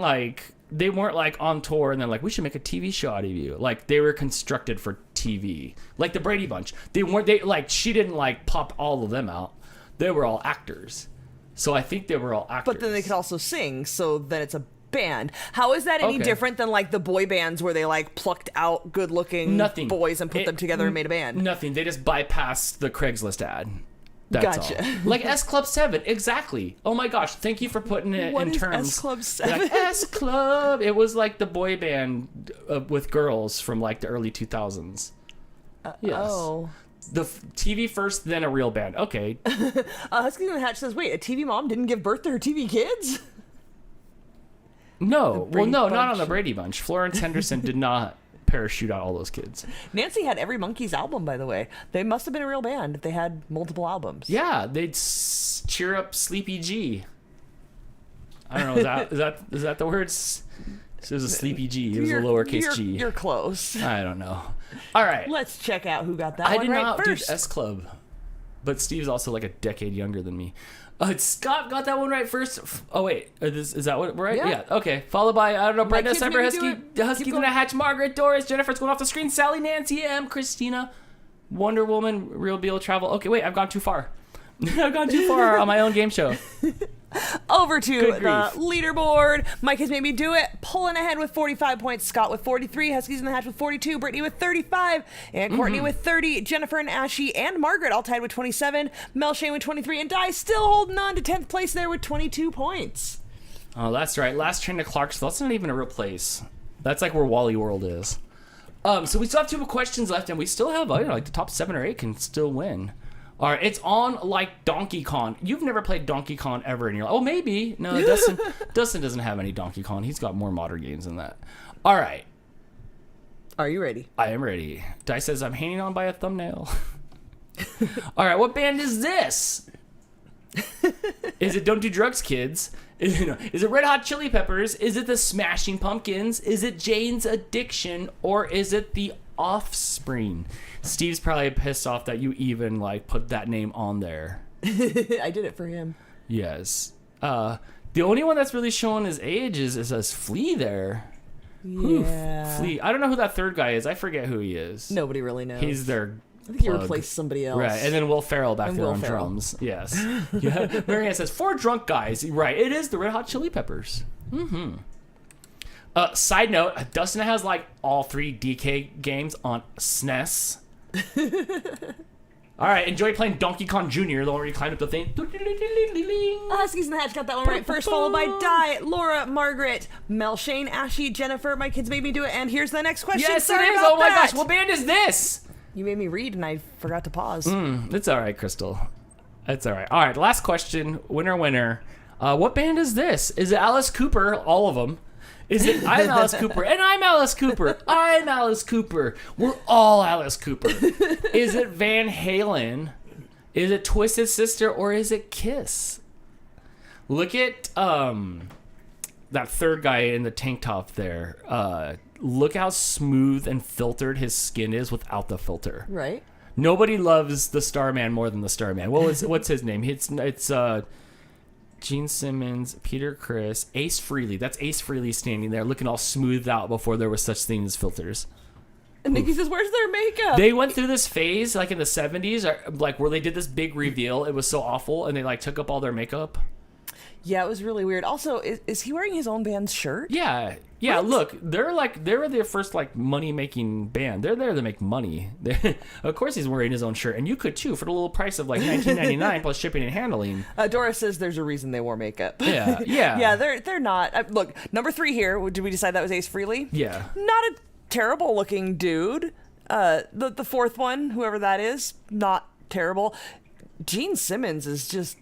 they weren't on tour and then we should make a TV show out of you. They were constructed for TV. The Brady Bunch. She didn't pop all of them out. They were all actors. So I think they were all actors. But then they could also sing, so then it's a band. How is that any different than the boy bands where they plucked out good looking boys and put them together and made a band? Nothing. They just bypassed the Craigslist ad. That's gotcha. All. S Club 7, exactly. Oh my gosh, thank you for putting it in terms. What is S Club 7? S Club. It was the boy band with girls from the early 2000s. Yes. Oh. The TV first, then a real band. Okay. Husky in the Hatch says, wait, a TV mom didn't give birth to her TV kids? No. Well, no, not on the Brady Bunch. Florence Henderson did not parachute out all those kids. Nancy had every Monkees album, by the way. They must have been a real band if they had multiple albums. Yeah, they'd cheer up Sleepy G. I don't know. Is that the words? It was a Sleepy G. It was a lowercase g. You're close. I don't know. All right. Let's check out who got that I one did right not first. do S Club, but Steve's also a decade younger than me. Scott got that one right first. Oh wait, is that what we're right? Yeah. Okay. Followed by Brenda, Kids Cyber Made Me Husky, Do It. Huskies in the Hatch, Margaret, Doris, Jennifer's going off the screen, Sally, Nancy, M, Christina, Wonder Woman, Real Beal Travel. Okay, wait, I've gone too far. I've gone too far on my own game show. Over to Good the grief. leaderboard. Mike has made me do it. Pulling ahead with 45 points. Scott with 43. Huskies in the Hatch with 42. Brittany with 35. And Courtney with 30. Jennifer and Ashy and Margaret all tied with 27. Mel Shane with 23. And Di still holding on to 10th place there with 22 points. Oh, that's right. Last train to Clarksville. That's not even a real place. That's like where Wally World is. So we still have 2 more questions left, and we still have, like the top 7 or 8 can still win. All right, it's on like Donkey Kong. You've never played Donkey Kong ever in your life. Oh, maybe. No, Dustin doesn't have any Donkey Kong. He's got more modern games than that. All right. Are you ready? I am ready. Di says I'm hanging on by a thumbnail. All right, what band is this? Is it Don't Do Drugs, Kids? Is it Red Hot Chili Peppers? Is it the Smashing Pumpkins? Is it Jane's Addiction? Or is it the Offspring? Steve's probably pissed off that you even like put that name on there. I did it for him. Yes. The only one that's really showing his age is says Flea there. Yeah. Flea. I don't know who that third guy is. I forget who he is. Nobody really knows. He's their I think he plug. replaced somebody else. Right, and then Will Ferrell back And there Will on Ferrell. drums. Yes. Yeah. Marianne says 4 drunk guys. Right, it is the Red Hot Chili Peppers. Side note, Dustin has like all 3 DK games on SNES. All right, enjoy playing Donkey Kong Jr., the one where you climb up the thing. Huskies in the Hatch got that one right first, followed by Di, Laura, Margaret, Mel, Shane, Ashy, Jennifer. My kids made me do it, and here's the next question. Yes, Sorry it is. about Oh my that. gosh, what band is this? You made me read, and I forgot to pause. It's all right, Crystal. It's all right. All right, last question. Winner. What band is this? Is it Alice Cooper? All of them. Is it I'm Alice Cooper, and I'm Alice Cooper. I'm Alice Cooper. We're all Alice Cooper. Is it Van Halen? Is it Twisted Sister, or is it Kiss? Look at that third guy in the tank top there. Look how smooth and filtered his skin is without the filter. Right? Nobody loves the Starman more than the Starman. What's his name? It's Gene Simmons, Peter Criss, Ace Frehley. That's Ace Frehley standing there looking all smoothed out before there was such things as filters. And Nikki says, where's their makeup? They went through this phase like in the 70s, like where they did this big reveal. It was so awful, and they like took up all their makeup. Yeah, it was really weird. Also, is he wearing his own band's shirt? Yeah. What? Look, they were their first like money making band. They're there to make money. Of course, he's wearing his own shirt, and you could too for the little price of like $19.99 plus shipping and handling. Doris says there's a reason they wore makeup. Yeah. Yeah, they're not. Look, number 3 here. Did we decide that was Ace Frehley? Yeah. Not a terrible looking dude. The fourth one, whoever that is, not terrible. Gene Simmons is just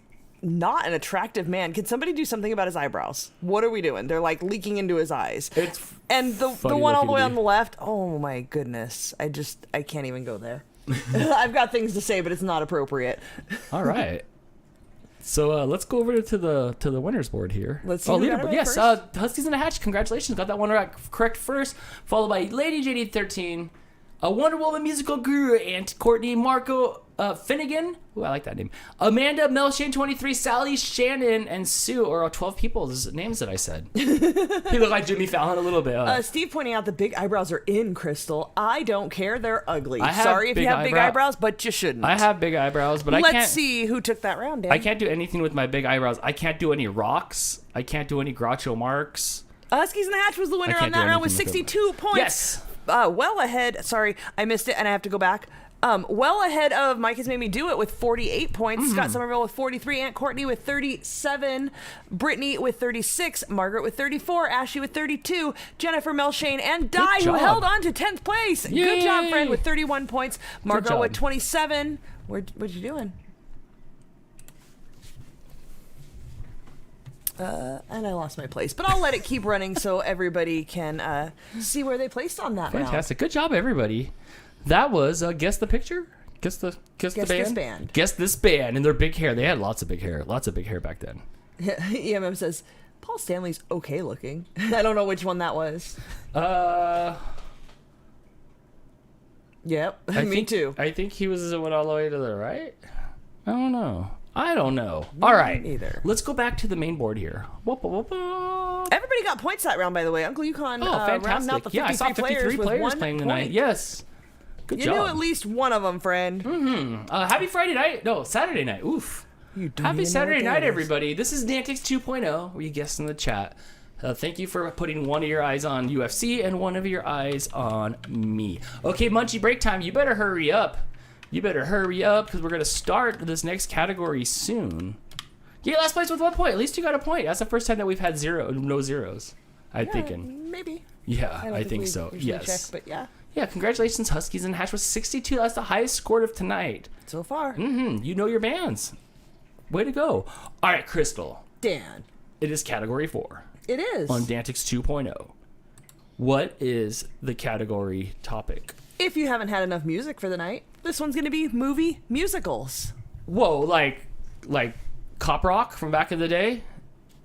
not an attractive man. Can somebody do something about his eyebrows? What are we doing? They're like leaking into his eyes. And the one all the way on the left, oh my goodness. I can't even go there. I've got things to say, but it's not appropriate. All right. So let's go over to the winners board here. Let's see who got it leaderboard. right Yes, first. Huskies in a Hatch. Congratulations, got that one correct first. Followed by Lady JD13, a Wonder Woman musical guru, Aunt Courtney, Marco Finnegan. Ooh, I like that name. Amanda, Mel, Shane 23, Sally, Shannon, and Sue. Or 12 people's names that I said. He looked like Jimmy Fallon a little bit. Steve pointing out the big eyebrows are in, Crystal. I don't care. They're ugly. I have Sorry if you big have big eyebrows, but you shouldn't. I have big eyebrows, but I can't. Let's see who took that round, Dan. I can't do anything with my big eyebrows. I can't do any rocks. I can't do any Groucho Marx. Huskies in the Hatch was the winner I on can't do that round with anything with 62 points. Yes. Well ahead. Sorry, I missed it, and I have to go back. Well ahead of Mike has made me do it with 48 points. Scott Somerville with 43. Aunt Courtney with 37. Brittany with 36. Margaret with 34. Ashley with 32. Jennifer, Mel, Shane, and Di, who job. held on to 10th place. Yay. Good job, friend, with 31 points. Margot job. with 27. What you doing? And I lost my place, but I'll let it keep running so everybody can see where they placed on that round. Fantastic. Good job, everybody. That was Guess the Picture? Guess the Guess band? this band. Guess this band and their big hair. They had lots of big hair. Lots of big hair back then. EMM says, Paul Stanley's okay looking. I don't know which one that was. Yep, me too. I think he was the one all the way to the right. I don't know. All right. Neither. Let's go back to the main board here. Everybody got points that round, by the way. Uncle Yukon Oh, rounding out fantastic. the 53 Yeah, I saw 53 with players 1 playing point. tonight. Yes. Good You job. knew at least one of them, friend. Happy Friday night. No, Saturday night. Oof. You don't Happy even know Saturday what night, that is. everybody. This is DANtics 2.0, where you guessed in the chat. Thank you for putting one of your eyes on UFC and one of your eyes on me. Okay, Munchie, break time. You better hurry up. Because we're going to start this next category soon. Yeah, last place with 1 point. At least you got a point. That's the first time that we've had no zeros. I'm thinking. Maybe. Yeah, don't I think we so. usually Yes. check, but yeah, Yeah, congratulations, Huskies and Hash was 62. That's the highest score of tonight. so far. You know your bands. Way to go. All right, Crystal. Dan. It is category 4 It is. on DANtics 2.0. What is the category topic? If you haven't had enough music for the night, this one's going to be movie musicals. Whoa, like Cop Rock from back in the day?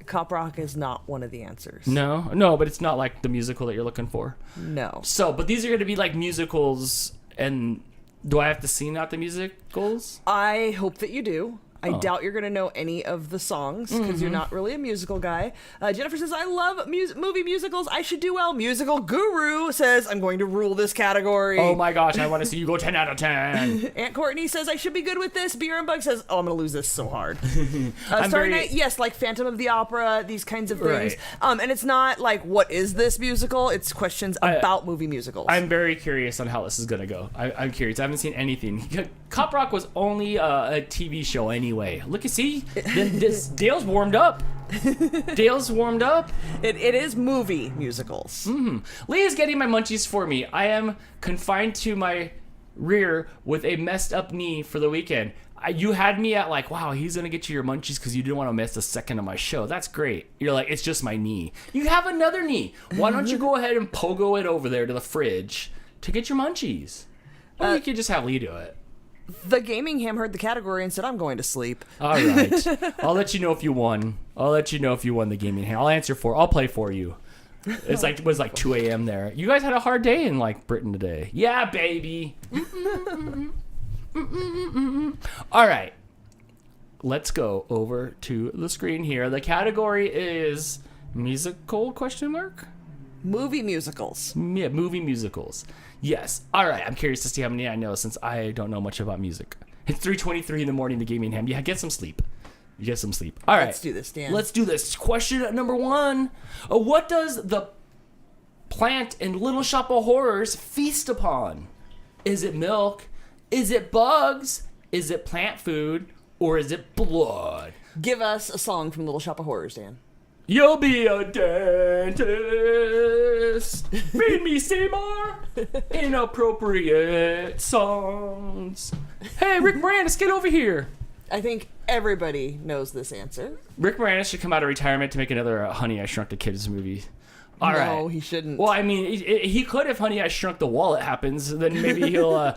Cop Rock is not one of the answers. No, but it's not like the musical that you're looking for. No. So, but these are going to be like musicals, and do I have to sing out the musicals? I hope that you do. I Oh. doubt you're going to know any of the songs because you're not really a musical guy. Jennifer says, I love movie musicals. I should do well. Musical Guru says, I'm going to rule this category. Oh my gosh, I want to see you go 10 out of 10. Aunt Courtney says, I should be good with this. Beer and Bug says, oh, I'm going to lose this so hard. I'm Starry very- Night, yes, like Phantom of the Opera, these kinds of things. Right. And it's not like, what is this musical? It's questions about movie musicals. I'm very curious on how this is going to go. I'm curious. I haven't seen anything. Cop Rock was only a TV show anyway. Look, you see, Dale's warmed up. It is movie musicals. Leah's getting my munchies for me. I am confined to my rear with a messed up knee for the weekend. You had me at like, wow, he's going to get you your munchies because you didn't want to miss a second of my show. That's great. You're like, it's just my knee. You have another knee. Why don't you go ahead and pogo it over there to the fridge to get your munchies? Or you could just have Lee do it. The Gaming Ham heard the category and said, I'm going to sleep. All right. I'll let you know if you won. The gaming hand. I'll play for you. It was like 2 a.m. there. You guys had a hard day in like Britain today. Yeah, baby. All right. Let's go over to the screen here. The category is musical ? Movie musicals. Yeah, movie musicals. Yes. All right. I'm curious to see how many I know since I don't know much about music. It's 3:23 in the morning. The gaming ham. Yeah, get some sleep. All right. Let's do this, Dan. Let's do this. Question number 1. What does the plant in Little Shop of Horrors feast upon? Is it milk? Is it bugs? Is it plant food? Or is it blood? Give us a song from Little Shop of Horrors, Dan. You'll be a dentist. Feed me, Seymour. Inappropriate songs. Hey, Rick Moranis, get over here. I think everybody knows this answer. Rick Moranis should come out of retirement to make another Honey, I Shrunk the Kids movie. All right. No, he shouldn't. Well, I mean, he could if Honey, I Shrunk the Wallet happens. Then maybe he'll want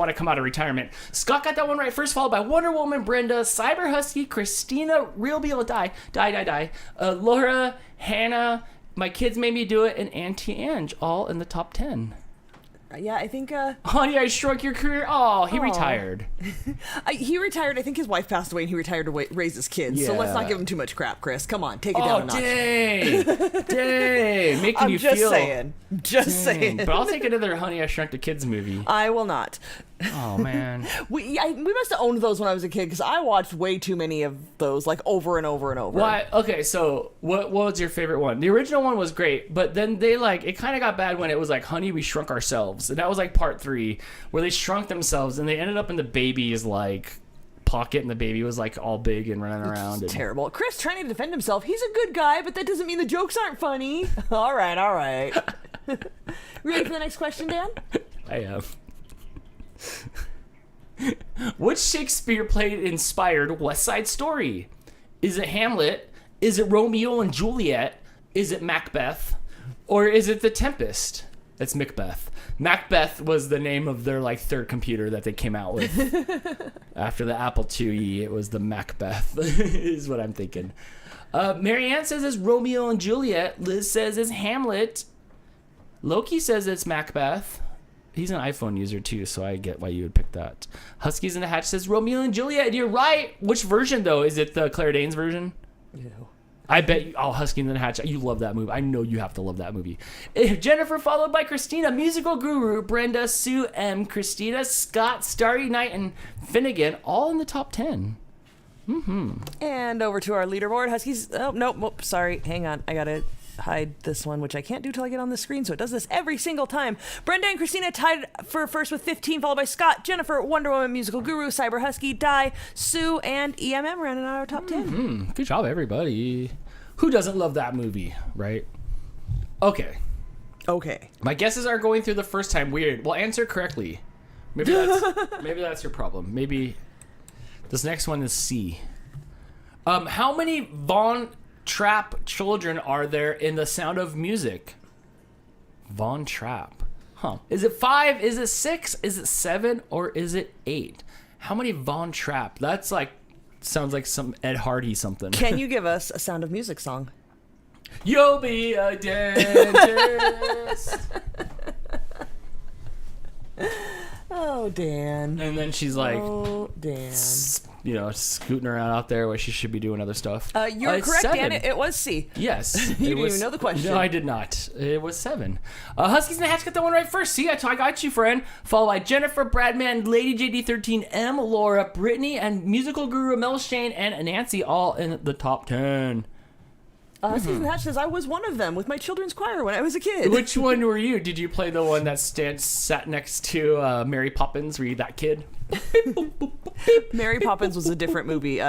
to come out of retirement. Scott got that one right first, followed by Wonder Woman, Brenda, Cyber Husky, Christina, Real Beal, Die, Laura, Hannah, My Kids Made Me Do It, and Auntie Ange, all in the top 10. Yeah, I think Honey, I Shrunk Your Career. Oh, he retired. he retired. I think his wife passed away and he retired to raise his kids. So let's not Yeah. give him too much crap, Chris. Come on, take it down a notch. Dang, making I'm you just feel. saying. Just saying. But I'll take another Honey, I Shrunk the Kids movie. I will not. Oh man. We must have owned those when I was a kid because I watched way too many of those, like over and over and over. Why? Okay, so what was your favorite one? The original one was great, but then they it kind of got bad when it was like, Honey, we Shrunk Ourselves, and that was like part 3, where they shrunk themselves and they ended up in the baby's like pocket, and the baby was like all big and running around. And... Terrible. Chris trying to defend himself. He's a good guy, but that doesn't mean the jokes aren't funny. All right. Ready for the next question, Dan? I am. Which Shakespeare play inspired West Side Story? Is it Hamlet? Is it Romeo and Juliet? Is it Macbeth? Or is it The Tempest? It's Macbeth. Macbeth was the name of their like third computer that they came out with. After the Apple IIe, it was the Macbeth, is what I'm thinking. Marianne says it's Romeo and Juliet. Liz says it's Hamlet. Loki says it's Macbeth. He's an iPhone user too, so I get why you would pick that. Huskies in the Hatch says Romeo and Juliet. You're right. Which version though? Is it the Claire Danes version? Ew. I bet you, Husky in the Hatch, you love that movie. I know you have to love that movie. Jennifer followed by Christina, Musical Guru, Brenda, Sue M, Christina, Scott, Starry Night, and Finnegan, all in the top 10. And over to our leaderboard. Huskies. Oh, nope. Sorry. Hang on. I got to hide this one, which I can't do till I get on the screen, so it does this every single time. Brenda and Christina tied for first with 15, followed by Scott, Jennifer, Wonder Woman, Musical Guru, Cyber Husky, Di, Sue, and EMM rounding out our top 10. Good job, everybody. Who doesn't love that movie, right? Okay. My guesses are going through the first time weird. Well, answer correctly. Maybe that's your problem. Maybe this next one is C. How many Von Trapp children are there in The Sound of Music? Von Trapp. Is it 5? Is it 6? Is it 7? Or is it 8? How many Von Trapp? That's like, sounds like some Ed Hardy something. Can you give us a Sound of Music song? You'll be a dentist. Oh, Dan. And then she's like, oh, Dan. Scooting around out there where she should be doing other stuff. You're correct, 7. Dan. It was C. Yes. You didn't even know the question. No, I did not. It was 7. Huskies in the Hatch got that one right first. See, I got you, friend. Followed by Jennifer, Bradman, Lady JD13M, Laura, Brittany, and Musical Guru Mel Shane and Nancy, all in the top 10. Huskies in the Hatch says, I was one of them with my children's choir when I was a kid. Which one were you? Did you play the one that sat next to Mary Poppins? Were you that kid? Mary Poppins was a different movie.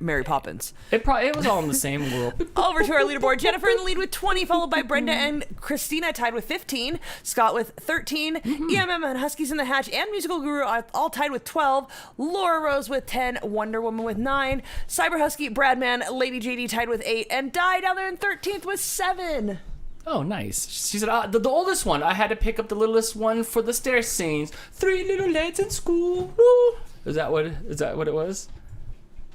Mary Poppins. It was all in the same world. Over to our leaderboard. Jennifer in the lead with 20, followed by Brenda and Christina tied with 15. Scott with 13. EMM and Huskies in the Hatch and Musical Guru are all tied with 12. Laura Rose with 10. Wonder Woman with 9. Cyber Husky, Bradman, Lady JD tied with 8. And Di down there in 13th with 7. Oh, nice. She said, the oldest one. I had to pick up the littlest one for the stair scenes. 3 little lads in school. Woo. Is that what it was?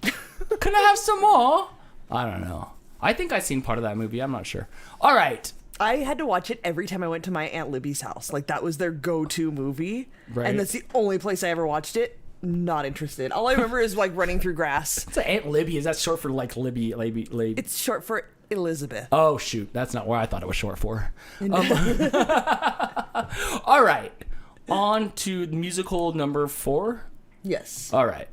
Can I have some more? I don't know. I think I've seen part of that movie. I'm not sure. All right. I had to watch it every time I went to my Aunt Libby's house. Like, that was their go-to movie. Right. And that's the only place I ever watched it. Not interested. All I remember is, like, running through grass. It's Aunt Libby. Is that short for, like, Libby? It's short for Elizabeth. Oh, shoot. That's not where I thought it was short for. All right. On to musical number 4. Yes. All right.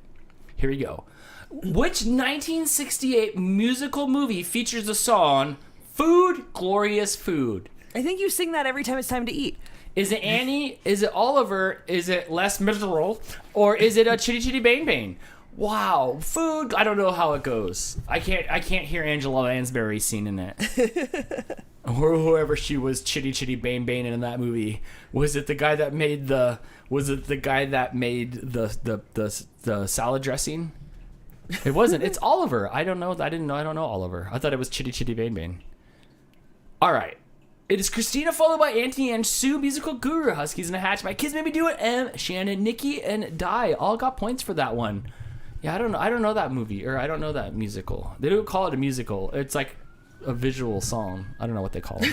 Here we go. Which 1968 musical movie features the song Food, Glorious Food? I think you sing that every time it's time to eat. Is it Annie? Is it Oliver? Is it Les Miserables? Or is it a Chitty Chitty Bang Bang? Wow, food. I don't know how it goes. I can't hear Angela Lansbury singing it. Or whoever she was, Chitty Chitty Bang Bang in that movie. Was it the guy that made the salad dressing? It wasn't. It's Oliver. I don't know. I don't know Oliver. I thought it was Chitty Chitty Bang Bang. All right. It is Christina followed by Auntie and Sue, Musical Guru, Huskies in a Hatch. My kids made me do it. And Shannon, Nikki, and Di all got points for that one. Yeah, I don't know that movie, or I don't know that musical. They don't call it a musical. It's like a visual song. I don't know what they call them.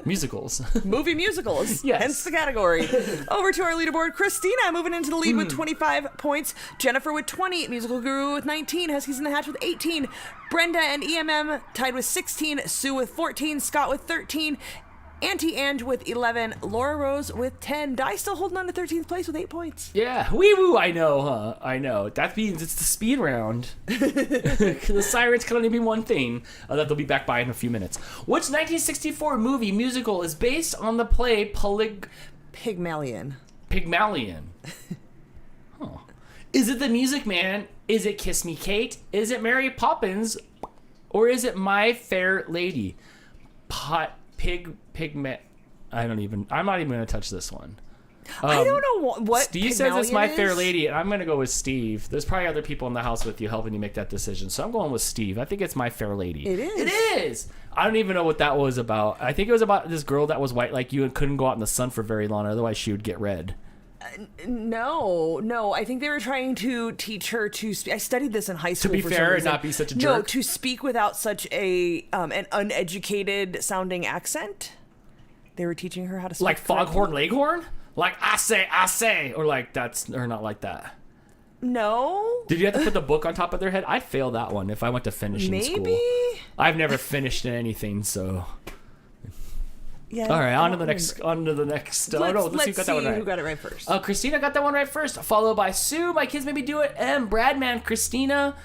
Musicals. Movie musicals. Yes. Hence the category. Over to our leaderboard. Christina moving into the lead with 25 points. Jennifer with 20. Musical Guru with 19. Huskies in the Hatch with 18. Brenda and EMM tied with 16. Sue with 14. Scott with 13. Auntie Ange with 11, Laura Rose with 10, Di still holding on to 13th place with 8 points. Yeah, wee woo, I know, huh? I know. That means it's the speed round. The sirens can only be one thing that they'll be back by in a few minutes. Which 1964 movie musical is based on the play Pygmalion. Pygmalion. Huh. Is it The Music Man? Is it Kiss Me Kate? Is it Mary Poppins? Or is it My Fair Lady? I'm not even gonna touch this one. I don't know what Steve says it's My Fair Lady, and I'm gonna go with Steve. There's probably other people in the house with you helping you make that decision, so I'm going with Steve. I think it's My Fair Lady. It is. It is. I don't even know what that was about. I think it was about this girl that was white like you and couldn't go out in the sun for very long, otherwise she would get red. No. I think they were trying to teach her to speak. I studied this in high school. To be for fair some and reason. not be such a jerk. No, to speak without such an uneducated sounding accent. They were teaching her how to speak. Like Foghorn Leghorn? Like I say, or like or not like that. No. Did you have to put the book on top of their head? I'd fail that one if I went to finishing school. Maybe. I've never finished anything, so. Yeah. All right, on to the next. Oh no, let's see who got that one right. Who got it right first. Christina got that one right first, followed by Sue. My kids made me do it. M. Bradman, Christina,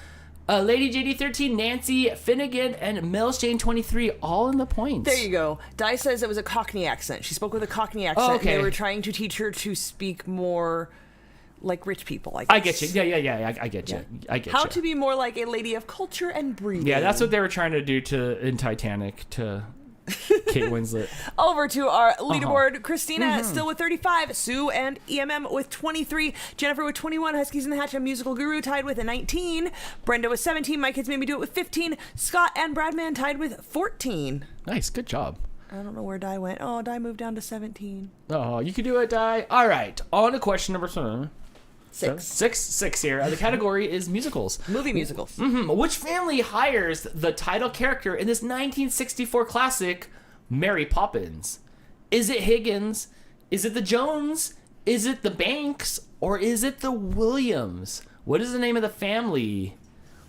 Lady JD13, Nancy, Finnegan, and Mel Shane 23, all in the points. There you go. Di says it was a Cockney accent. She spoke with a Cockney accent. Oh, okay. They were trying to teach her to speak more like rich people. I get you. Yeah. I get you. I get you. How to be more like a lady of culture and breeding. Yeah, that's what they were trying to do in Titanic to Kate Winslet. Over to our leaderboard. Christina still with 35. Sue and EMM with 23. Jennifer with 21. Huskies in the Hatch and Musical Guru tied with a 19. Brenda with 17. My Kids Made Me Do It with 15. Scott and Bradman tied with 14. Nice. Good job. I don't know where Di went. Oh, Di moved down to 17. Oh, you can do it, Di. All right. On to question number 6. Six here. The category is musicals. Movie musicals. Which family hires the title character in this 1964 classic, Mary Poppins? Is it Higgins? Is it the Jones? Is it the Banks? Or is it the Williams? What is the name of the family?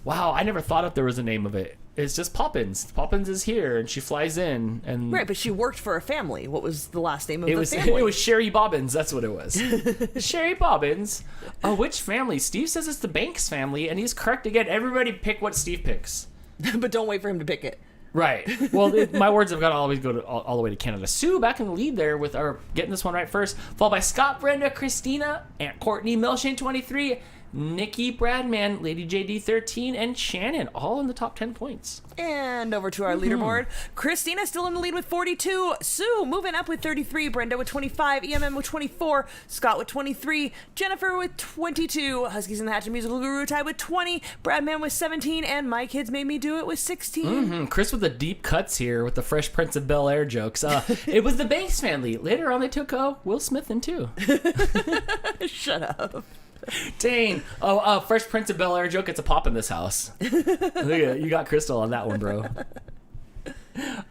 Wow, I never thought if there was a name of it. It's just Poppins. Poppins is here, and she flies in. And Right, but she worked for a family. What was the last name of the family? It was Sherry Bobbins. That's what it was. Sherry Bobbins. Which family? Steve says it's the Banks family, and he's correct again. Everybody pick what Steve picks. But don't wait for him to pick it. Right. Well, my words have got to always go all the way to Canada. Sue back in the lead there with our getting this one right first, followed by Scott, Brenda, Christina, Aunt Courtney, Milshane 23, Nikki, Bradman, Lady JD 13, and Shannon, all in the top 10 points. And over to our leaderboard. Christina still in the lead with 42. Sue moving up with 33. Brenda with 25. EMM with 24. Scott with 23. Jennifer with 22. Huskies in the Hatch and Musical Guru tied with 20. Bradman with 17. And My Kids Made Me Do It with 16. Chris with the deep cuts here with the Fresh Prince of Bel-Air jokes. It was the Banks family. Later on, they took Will Smith in too. Shut up. Dang. Fresh Prince of Bel-Air joke. It's a pop in this house. Look at it. You got Crystal on that one, bro.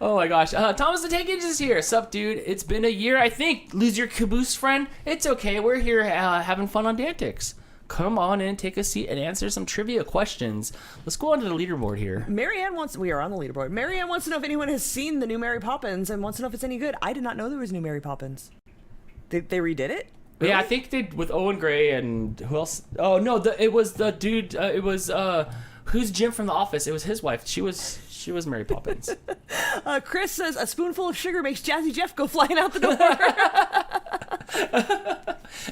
Oh my gosh. Thomas the Tank Engine is here. Sup, dude? It's been a year, I think. Lose your caboose, friend. It's okay. We're here having fun on DANtics. Come on in, take a seat, and answer some trivia questions. Let's go on to the leaderboard here. We are on the leaderboard. Marianne wants to know if anyone has seen the new Mary Poppins and wants to know if it's any good. I did not know there was new Mary Poppins. They redid it? Really? Yeah, I think they with Owen Gray and who else? Oh no, it was the dude. It was who's Jim from The Office? It was his wife. She was Mary Poppins. Chris says a spoonful of sugar makes Jazzy Jeff go flying out the door.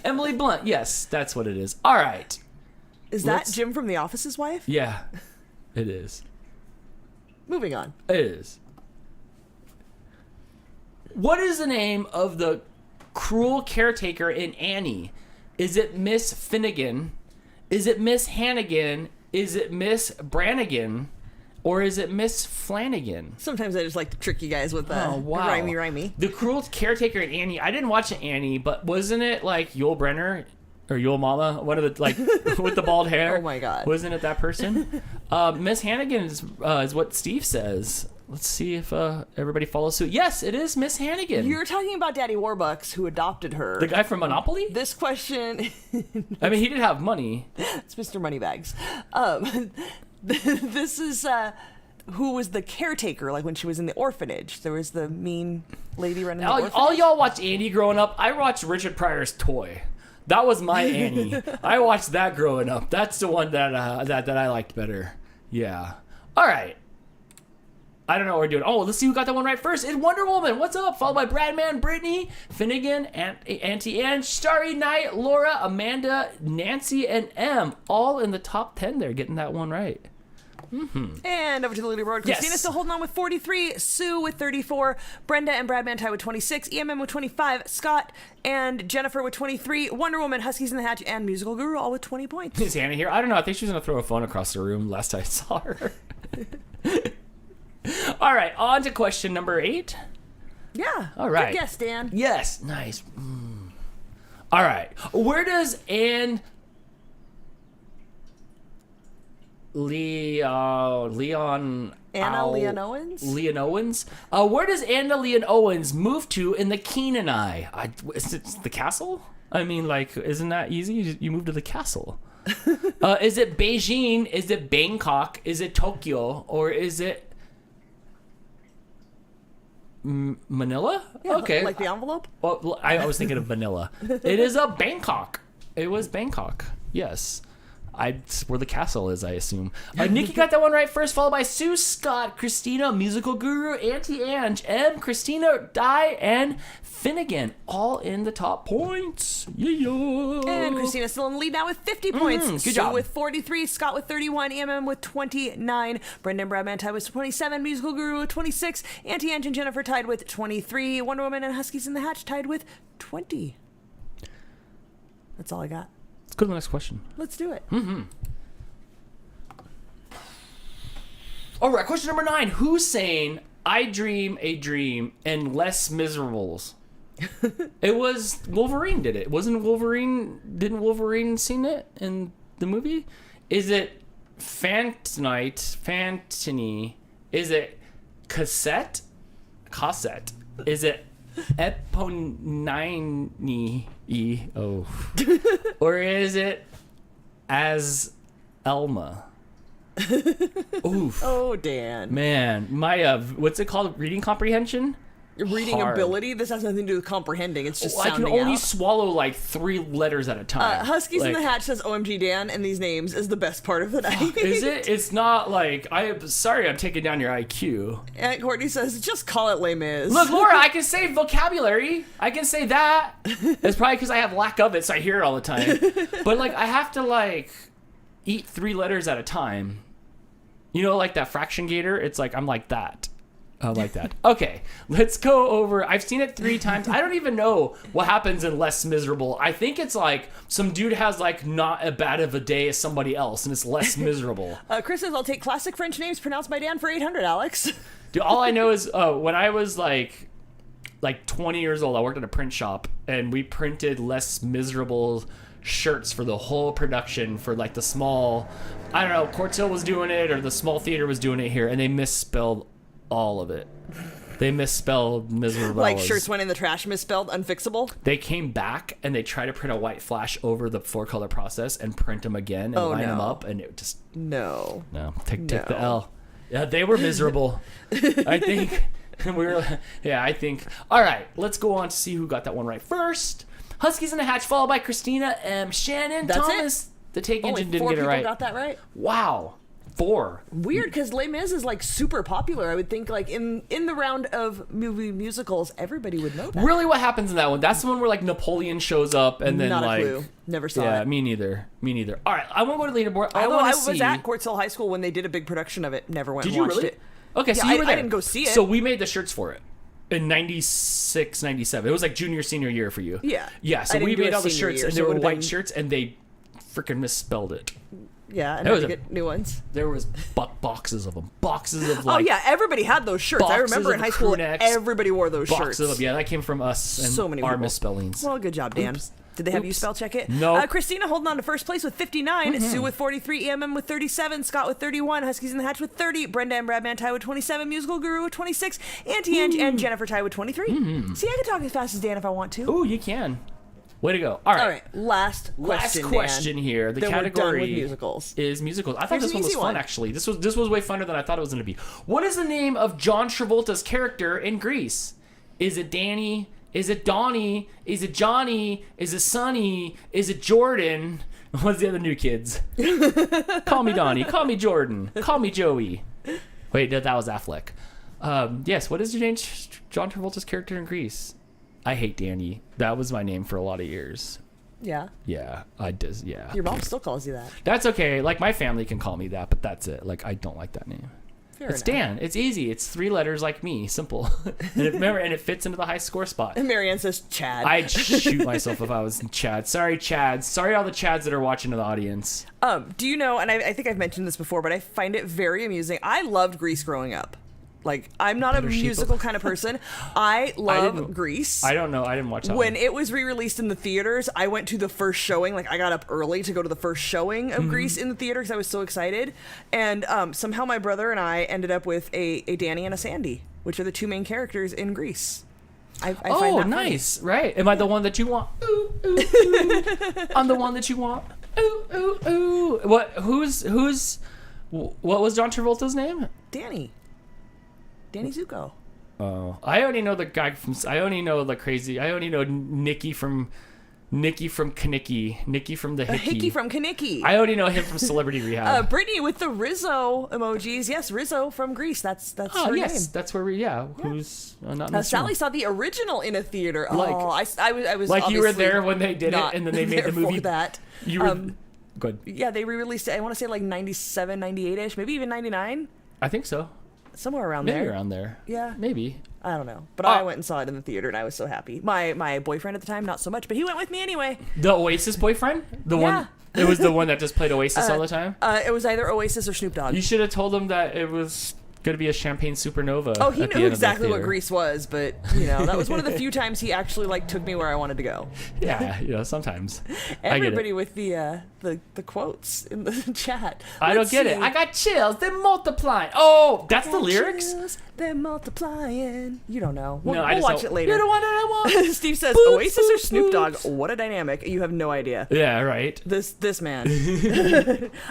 Emily Blunt. Yes, that's what it is. All right. Is that Jim from The Office's wife? Yeah, it is. Moving on. It is. What is the name of the cruel caretaker in Annie? Is it Miss Finnegan? Is it Miss Hannigan? Is it Miss Brannigan? Or is it Miss Flanagan? Sometimes I just like to trick you guys with rhymey. The cruel caretaker in Annie. I didn't watch Annie, but wasn't it like Yul Brenner or Yul Mama? One of the like with the bald hair. Oh my god! Wasn't it that person? Miss Hannigan is what Steve says. Let's see if everybody follows suit. Yes, it is Miss Hannigan. You're talking about Daddy Warbucks, who adopted her. The guy from Monopoly? This question... I mean, he did have money. It's Mr. Moneybags. This is who was the caretaker, like when she was in the orphanage. There was the mean lady running the orphanage. All y'all watched Annie growing up. I watched Richard Pryor's Toy. That was my Annie. I watched that growing up. That's the one that I liked better. Yeah. All right. I don't know what we're doing. Oh, let's see who got that one right first. It's Wonder Woman. What's up? Followed by Bradman, Brittany, Finnegan, Auntie Anne, Starry Night, Laura, Amanda, Nancy, and M. All in the top 10 there, getting that one right. And over to the leaderboard. Christina's still holding on with 43. Sue with 34. Brenda and Bradman tied with 26. EMM with 25. Scott and Jennifer with 23. Wonder Woman, Huskies in the Hatch, and Musical Guru all with 20 points. Is Hannah here? I don't know. I think she was going to throw a phone across the room last I saw her. All right, on to question number 8. Yeah. All right. Good guess, Dan. Yes, nice. All right. Where does Anna Leon Owens? Where does Anna Leon Owens move to in the Keenan Eye? Is it the castle? I mean, like, isn't that easy? You move to the castle. Is it Beijing? Is it Bangkok? Is it Tokyo? Or is it Manila? Yeah, Okay. like the envelope. Well, I was thinking of vanilla. It is a Bangkok. It was Bangkok. Yes. It's where the castle is, I assume. Nikki got that one right first, followed by Sue, Scott, Christina, Musical Guru, Auntie Ange, M, Christina, Di, and Finnegan. All in the top points. Yeah. And Christina's still in the lead now with 50 points. Good Sue job. with 43, Scott with 31, EMM with 29, Brendan Bradman tied with 27, Musical Guru with 26, Auntie Ange and Jennifer tied with 23, Wonder Woman and Huskies in the Hatch tied with 20. That's all I got. Let's go to the next question. Let's do it. All right, question number 9. Who's saying I dream a dream and less miserables? It was Wolverine did it. Didn't Wolverine sing it in the movie? Is it Fantany? Is it Cassette? Is it Eponine? Oh. Or is it as Elma? Oof. Oh, Dan. Man, my what's it called? Reading comprehension? Reading Hard. ability? This has nothing to do with comprehending. It's just I can sounding only out. swallow like 3 letters at a time. Huskies in Like, the Hatch says OMG Dan, and these names is the best part of the night. Is it? It's not like I'm sorry. I'm taking down your IQ. Aunt Courtney says, just call it Les Mis. Look, Laura, I can say vocabulary. I can say that. It's probably because I have lack of it, so I hear it all the time. But like, I have to like eat 3 letters at a time. You know, like that fraction gator. It's like I'm like that. I like that. Okay, let's go over. I've seen it 3 times. I don't even know what happens in Less Miserable. I think it's like some dude has like not as bad of a day as somebody else, and it's less miserable. Chris says, I'll take classic French names pronounced by Dan for 800, Alex. Dude, all I know is when I was like 20 years old, I worked at a print shop, and we printed Less Miserable shirts for the whole production for like the small, I don't know, Quartz Hill was doing it or the small theater was doing it here, and they misspelled all of it. They misspelled miserable. Like shirts went in the trash, misspelled, unfixable. They came back and they tried to print a white flash over the 4-color process and print them again and line them up, and it just take the L. Yeah, they were miserable. I think I think. All right, let's go on to see who got that one right first. Huskies in the Hatch, followed by Christina M. Shannon. That's Thomas, the take engine didn't 4 get it people right. got that right. Wow. 4. Weird, because Les Mis is like super popular. I would think like in the round of movie musicals, everybody would know that. Really, what happens in that one? That's the one where like Napoleon shows up and then Not a like clue. Never saw yeah, it. me neither. Me neither. All right, I want to go to the leaderboard. Although I I want to was see. at Quartz Hill High School when they did a big production of it. Never went Did and you watched really? it. Okay, so Yeah, you were there. I didn't go see it. So we made the shirts for it in 96, 97. It was like junior, senior year for you. Yeah. Yeah, so I didn't we do made a all the senior shirts, year, and so they it were would've white been- shirts, and they freaking misspelled it. Yeah, and That I was had to a- get new ones. There was boxes of them. Boxes of like Oh yeah, everybody had those shirts. I boxes remember in of high school, crew necks, everybody wore those boxes shirts. of them. Yeah, that came from us and So many our people. misspellings. Well, good job, Dan. Oops. Did they have you Oops. spell check it? Nope. Christina holding on to first place with 59. Sue with 43. EMM with 37. Scott with 31. Huskies in the Hatch with 30. Brenda and Bradman tied with 27. Musical Guru with 26. Auntie Ange and Jennifer tied with 23. See, I can talk as fast as Dan if I want to. Ooh, you can. Way to go. All right. All right, last question Dan. here. The Then we're done with category musicals. is musicals. I thought Here's this an one was easy fun one. actually. This was way funner than I thought it was going to be. What is the name of John Travolta's character in Grease? Is it Danny? Is it Donnie? Is it Johnny? Is it Sonny? Is it Jordan? What's the other new kids? Call me Donnie. Call me Jordan. Call me Joey. Wait, that was Affleck. Yes, what is John Travolta's character in Grease? I hate Danny. That was my name for a lot of years. Yeah. Yeah, I did. Yeah. Your mom still calls you that. That's okay. Like my family can call me that, but that's it. Like I don't like that name. Fair It's enough. Dan. It's easy. It's 3 letters like me. Simple. and it fits into the high score spot. And Marianne says Chad. I'd shoot myself if I was Chad. Sorry, Chad. Sorry, all the Chads that are watching in the audience. Do you know, and I think I've mentioned this before, but I find it very amusing. I loved Grease growing up. Like, I'm not a Better sheep. musical kind of person. I love Grease. I don't know. I didn't watch that When one. it was re-released in the theaters, I went to the first showing. Like, I got up early to go to the first showing of Grease in the theater because I was so excited. And somehow my brother and I ended up with a Danny and a Sandy, which are the 2 main characters in Grease. I find Oh, that funny. nice. Right. Am I the one that you want? Ooh, ooh, ooh. I'm the one that you want. Ooh, ooh, ooh. What was John Travolta's name? Danny Zuko. Oh, I only know the guy from. I only know the crazy. I only know Nikki from Kanicki. Nikki from the Hickey. Hickey from Kanicki. I only know him from Celebrity Rehab. Brittany with the Rizzo emojis. Yes, Rizzo from Greece. That's her name. That's where we. Yeah, who's not in this Sally room. saw the original in a theater. Like- I was Like you were obviously there when they did it, not and then they made there the movie. for that. You were good. Yeah, they re-released it. I want to say like 97, 98-ish, maybe even 99, I think so. somewhere around Maybe there. around there. Yeah. Maybe. I don't know, but I went and saw it in the theater, and I was so happy. My boyfriend at the time, not so much, but he went with me anyway. The Oasis boyfriend? The Yeah. one. It was the one that just played Oasis all the time. It was either Oasis or Snoop Dogg. You should have told him that it was going to be a champagne supernova. Oh, he at the knew end of the exactly what theater. Greece was, but that was one of the few times he actually like took me where I wanted to go. Yeah, sometimes. Everybody I with the quotes in the chat. I don't Let's get it. see. I got chills. They're multiplying. Oh, that's the Got lyrics? chills, they're multiplying. You don't know. We'll, No, I we'll just watch don't- it later. You're the one that I want. Steve says Boots, Oasis or boots, Snoop Dogg. boots. What a dynamic. You have no idea. Yeah, right. This man.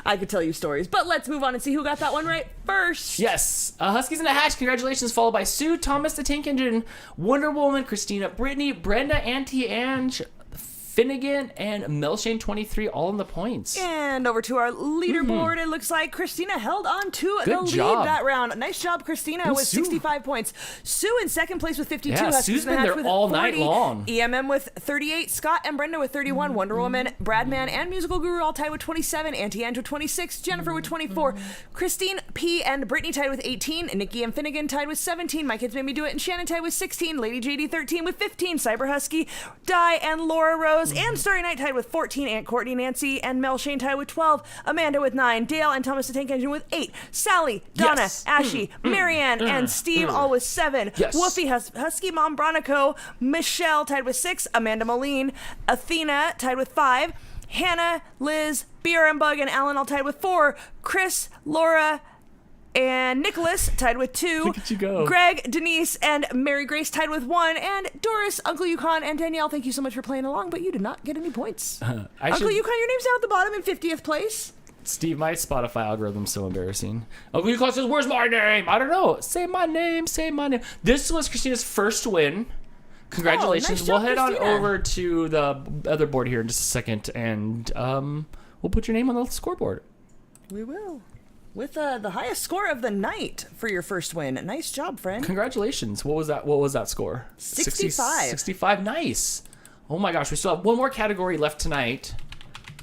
I could tell you stories, but let's move on and see who got that one right first. Yes. Huskies in a Hatch, congratulations, followed by Sue, Thomas the Tank Engine, Wonder Woman, Christina, Brittany, Brenda, Auntie Ange, Finnegan, and Melshane23 all in the points. And over to our leaderboard, it looks like Christina held on to the Good lead job. that round. Nice job, Christina, with Sue. 65 points. Sue in second place with 52. Yeah, Huskies Sue's in the been Hatch there with all night 40. long. EMM with 38. Scott and Brenda with 31. Wonder Woman, Bradman, and Musical Guru all tied with 27. Auntie Ange with 26. Jennifer with 24. Christine P. and Brittany tied with 18. Nikki and Finnegan tied with 17. My Kids Made Me Do It and Shannon tied with 16. Lady JD 13 with 15. Cyber Husky, Di, and Laura Rose, and Starry Night tied with 14. Aunt Courtney, Nancy, and Mel Shane tied with 12. Amanda with 9. Dale and Thomas the Tank Engine with 8. Sally, Donna, Yes. Ashy, Marianne, and Steve all with 7. Yes. Woofy, Husky Mom Bronico, Michelle tied with 6. Amanda Moline, Athena tied with 5. Hannah, Liz, BRM Bug, and Alan all tied with 4. Chris, Laura, and Nicholas tied with 2. Look at you go. Greg, Denise, and Mary Grace tied with 1. And Doris, Uncle Yukon, and Danielle, thank you so much for playing along, but you did not get any points. Uncle Yukon, your name's down at the bottom in 50th place. Steve, my Spotify algorithm's so embarrassing. Uncle Yukon says, where's my name? I don't know. Say my name. Say my name. This was Christina's first win. Congratulations. nice job, We'll head on Christina. over to the other board here in just a second, and we'll put your name on the scoreboard. We will. With the highest score of the night for your first win. Nice job, friend. Congratulations. What was that score? 65. 65. Nice. Oh my gosh, we still have one more category left tonight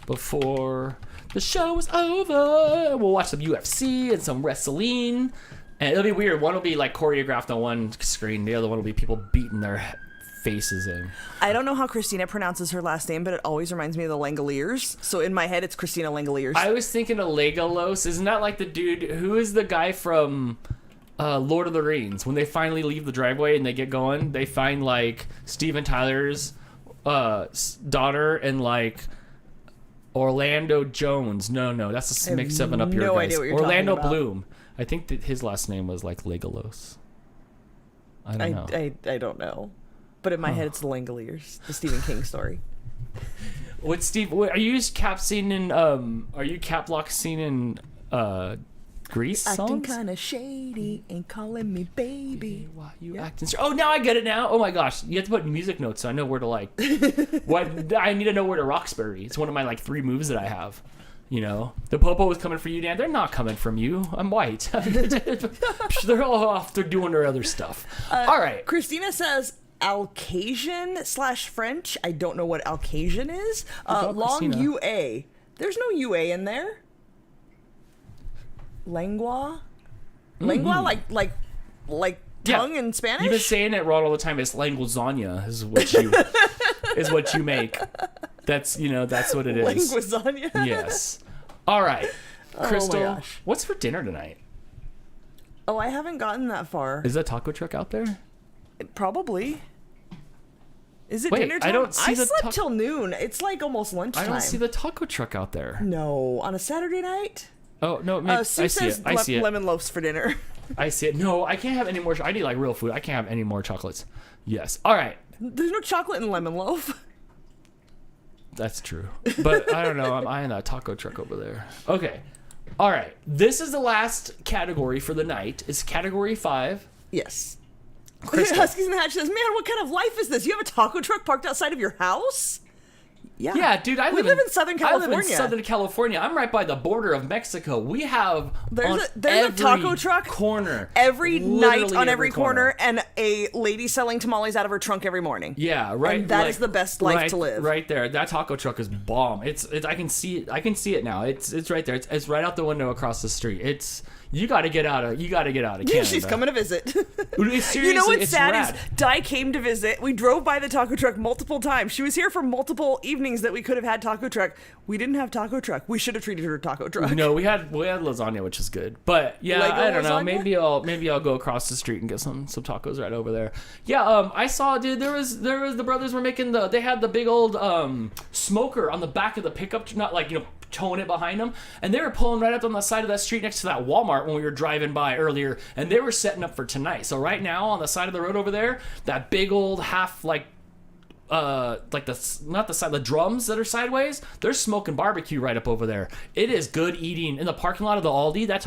before the show is over. We'll watch some UFC and some wrestling. And it'll be weird. One will be like choreographed on one screen. The other one will be people beating their faces in. I don't know how Christina pronounces her last name, but it always reminds me of the Langoliers. So in my head, it's Christina Langoliers. I was thinking of Legolas. Isn't that like the dude? Who is the guy from Lord of the Rings? When they finally leave the driveway and they get going, they find like Steven Tyler's daughter and like Orlando Jones. No, that's a mix of an up here. no guys. idea what you're Orlando talking about. Bloom. I think that his last name was like Legolas. I don't know. I don't know. But in my head, it's the Langoliers, the Stephen King story. What Steve? Are you cap scene in? Are you cap lock scene in? Grease songs? Acting kind of shady, ain't calling me baby. Why you acting? Oh, now I get it. Now, oh my gosh, you have to put music notes so I know where to like. What I need to know where to Roxbury. It's one of my like 3 moves that I have. You know, the popo is coming for you, Dan. They're not coming from you. I'm white. They're all off. They're doing their other stuff. All right. Christina says Alcasian/French. I don't know what Alcasian is. about Long Christina? UA. There's no UA in there. Lengua? Lengua like Yeah. tongue in Spanish? You've been saying it wrong all the time. It's lasagna is what you is what you make. That's that's what it is. Linguasagna? Yes. All right. Crystal, gosh. what's for dinner tonight? Oh, I haven't gotten that far. Is that taco truck out there? Probably. Is it Wait, dinner time? I don't see the slept till noon. It's like almost lunchtime. I don't see the taco truck out there. No, on a Saturday night? Oh, no, maybe, Sue I see says it. I see it. lemon loaves for dinner. I see it. No, I can't have any more. I need like real food. I can't have any more chocolates. Yes. All right. There's no chocolate in lemon loaf. That's true. But I don't know. I'm eyeing that taco truck over there. Okay. All right. This is the last category for the night. It's category 5. Yes. Crystal. Huskies in the Hatch says, "Man, what kind of life is this? You have a taco truck parked outside of your house?" Yeah, dude, we live in Southern California. I live in Southern California. I'm right by the border of Mexico. We have there's a taco truck corner every night on every corner, and a lady selling tamales out of her trunk every morning. Yeah, right. And that is the best life to live. Right there. That taco truck is bomb. It's I can see it. I can see it now. It's right there. It's right out the window across the street. You got to get out of Canada. She's coming to visit. Seriously, you know what's sad rad. is Di came to visit. We drove by the taco truck multiple times. She was here for multiple evenings that we could have had taco truck. We didn't have taco truck. We should have treated her taco truck. No, we had lasagna, which is good. But yeah, Lego I don't lasagna? know. Maybe I'll go across the street and get some tacos right over there. Yeah, I saw, dude. There was the brothers were making they had the big old smoker on the back of the pickup, not like towing it behind them, and they were pulling right up on the side of that street next to that Walmart when we were driving by earlier, and they were setting up for tonight. So right now on the side of the road over there, that big old half the drums that are sideways, they're smoking barbecue right up over there. It is good eating in the parking lot of the Aldi. That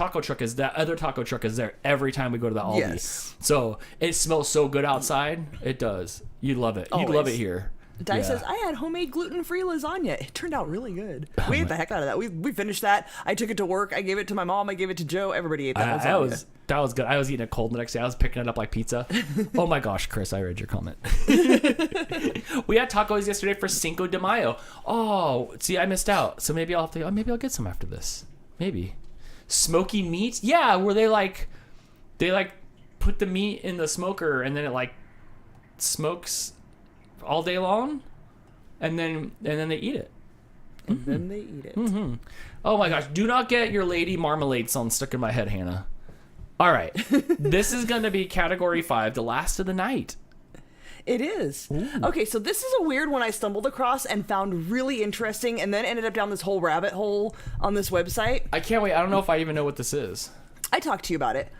other taco truck is there every time we go to the Aldi. Yes. So it smells so good outside. It does. You'd love it. Always. You'd love it here. Di says, "I had homemade gluten-free lasagna. It turned out really good. We ate the heck out of that. We finished that. I took it to work. I gave it to my mom. I gave it to Joe. Everybody ate that lasagna. That was good. I was eating it cold the next day. I was picking it up like pizza. Oh my gosh, Chris, I read your comment. We had tacos yesterday for Cinco de Mayo. Oh, see, I missed out. So maybe I'll get some after this. Maybe. Smoky meat? Yeah, where they put the meat in the smoker and then it smokes all day long, and then they eat it. And then they eat it. Mm-hmm. Oh my gosh! Do not get your lady marmalade song stuck in my head, Hannah. All right, this is going to be category 5, the last of the night. It is. Ooh. Okay, so this is a weird one I stumbled across and found really interesting, and then ended up down this whole rabbit hole on this website. I can't wait. I don't know if I even know what this is. I talked to you about it.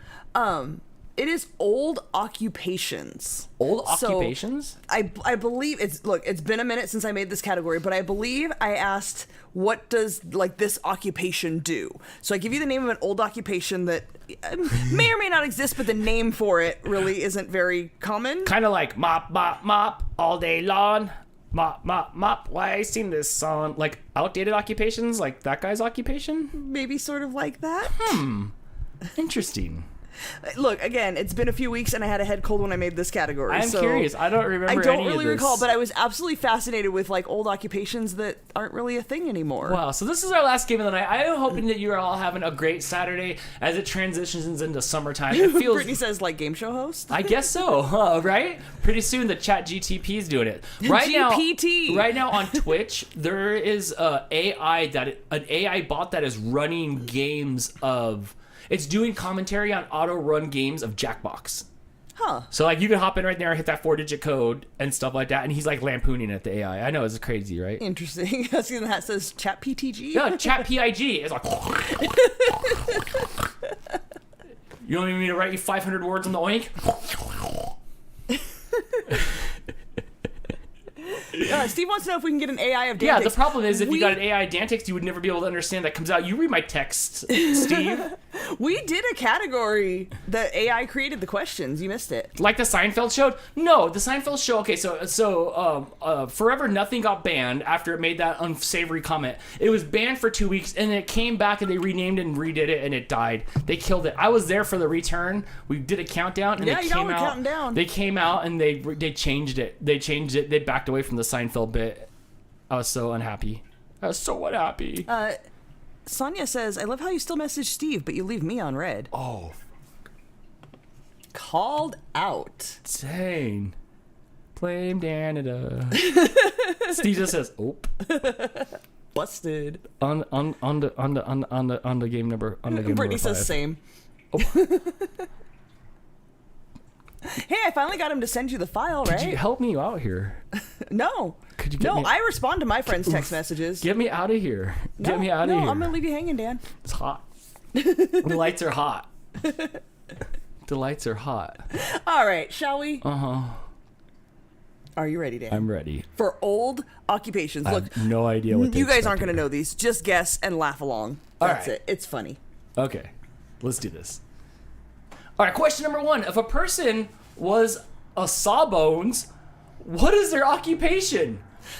It is old occupations. Old occupations? I believe it's been a minute since I made this category, but I believe I asked, what does this occupation do? So I give you the name of an old occupation that may or may not exist, but the name for it really isn't very common. Kind of like mop, mop, mop all day long. Mop, mop, mop. Why I sing this song? Like outdated occupations, like that guy's occupation? Maybe sort of like that. Interesting. Look, again, it's been a few weeks and I had a head cold when I made this category. I'm curious. I don't remember any of this. I don't really recall, but I was absolutely fascinated with old occupations that aren't really a thing anymore. Wow. So this is our last game of the night. I am hoping that you are all having a great Saturday as it transitions into summertime. It feels. Brittany says, game show host? I guess so, right? Pretty soon the chat GTP is doing it. Right now on Twitch, there is an AI bot that is running games of. It's doing commentary on auto-run games of Jackbox. Huh. So, you can hop in right there and hit that 4-digit code and stuff like that, and he's, lampooning at the AI. I know, it's crazy, right? Interesting. I see that says chat PTG. Yeah, chat PIG. It's like... You don't even need to write you 500 words on the oink? Steve wants to know if we can get an AI of DANtics. Yeah, the problem is if you got an AI DANtics, you would never be able to understand that comes out. You read my text, Steve. We did a category that AI created the questions. You missed it. Like the Seinfeld show? No, the Seinfeld show. Okay, so Forever Nothing got banned after it made that unsavory comment. It was banned for 2 weeks, and then it came back and they renamed it and redid it, and it died. They killed it. I was there for the return. We did a countdown, and counting down. They came out and they changed it. They changed it. They backed away from the Seinfeld bit. I was so unhappy. Sonia says, I love how you still message Steve, but you leave me on red. Oh. Called out. Dang. Blame Canada. Steve just says, "Oh." Busted. On the game number. Brittany says same. Oh. Hey, I finally got him to send you the file, right? Could you help me out here? No. Could you get me? I respond to my friends' text messages. Get me out of here. Get me out of here. No, I'm going to leave you hanging, Dan. It's hot. The lights are hot. The lights are hot. All right, shall we? Uh-huh. Are you ready, Dan? I'm ready. For old occupations. Look, I have no idea what you guys aren't going to know these. Just guess and laugh along. That's it. It's funny. Okay. Let's do this. All right, question number 1. If a person was a Sawbones. What is their occupation?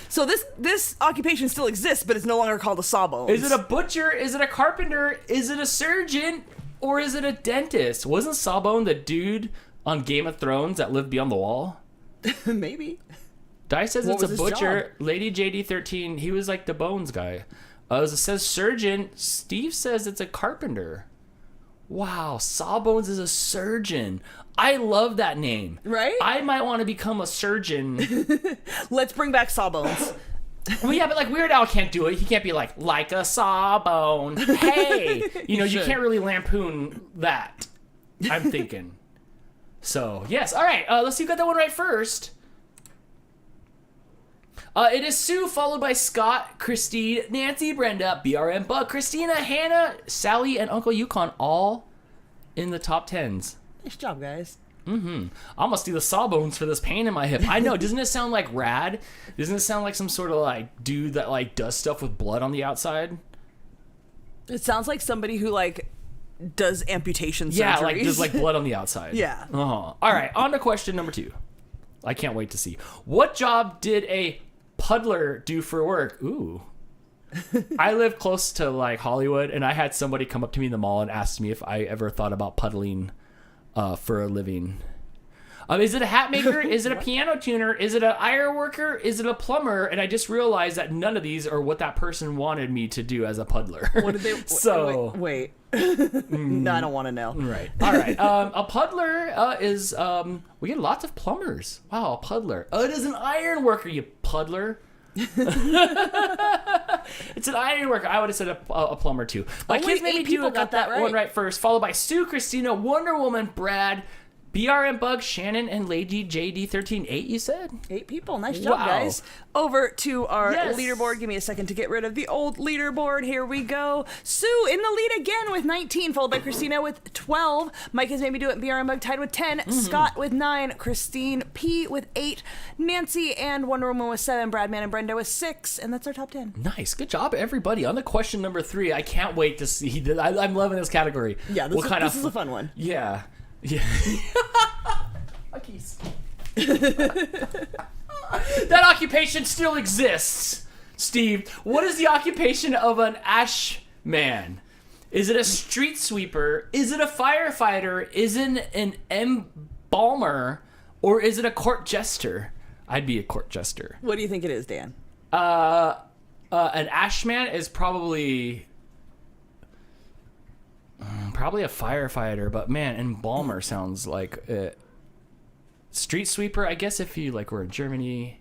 So this occupation still exists, but it's no longer called a Sawbones. Is it a butcher? Is it a carpenter? Is it a surgeon? Or is it a dentist? Wasn't Sawbone the dude on Game of Thrones that lived beyond the wall? Maybe. Di says What it's a was his butcher. job? Lady JD13, he was like the bones guy. It says surgeon. Steve says it's a carpenter. Wow, Sawbones is a surgeon. I love that name. Right? I might want to become a surgeon. Let's bring back Sawbones. Well, yeah, but like Weird Al can't do it. He can't be like a sawbone. Hey, you can't really lampoon that. I'm thinking. So yes, all right. Let's see who got that one right first. It is Sue, followed by Scott, Christine, Nancy, Brenda, BRM, Bug, Christina, Hannah, Sally, and Uncle Yukon, all in the top 10s. Nice job, guys. I'm gonna steal the Sawbones for this pain in my hip. I know, doesn't it sound like rad? Doesn't it sound like some sort of like dude that like does stuff with blood on the outside? It sounds like somebody who like does amputation surgeries. Yeah, like there's like blood on the outside. Yeah. All right, on to question number 2. I can't wait to see. What job did a puddler do for work? Ooh. I live close to like Hollywood, and I had somebody come up to me in the mall and ask me if I ever thought about puddling for a living. Is it a hat maker? Is it a piano tuner? Is it an iron worker? Is it a plumber? And I just realized that none of these are what that person wanted me to do as a puddler. What did they? So wait. No, I don't want to know. Right. All right. A puddler is we get lots of plumbers. Wow, a puddler. Oh, it is an iron worker, you puddler. It's an iron worker. I would have said a plumber too. My Only kids made 8 me do people it. Got that right. one right first, followed by Sue, Christina, Wonder Woman, Brad, BRM Bug, Shannon, and Lady JD13. 8, you said? 8 people. Nice job, Wow. guys. Over to our Yes. leaderboard. Give me a second to get rid of the old leaderboard. Here we go. Sue in the lead again with 19, followed by Christina with 12. Mike has made me do it. BRM Bug tied with 10. Scott with 9. Christine P with 8. Nancy and Wonder Woman with 7. Bradman and Brenda with 6. And that's our top 10. Nice. Good job, everybody. On the question number 3, I can't wait to see. I'm loving this category. Yeah, this is a fun one. Yeah. Yeah. My keys. That occupation still exists, Steve. What is the occupation of an ash man? Is it a street sweeper? Is it a firefighter? Is it an embalmer? Or is it a court jester? I'd be a court jester. What do you think it is, Dan? An ash man is probably a firefighter, but man, embalmer sounds like it. Street sweeper, I guess if you like were in Germany.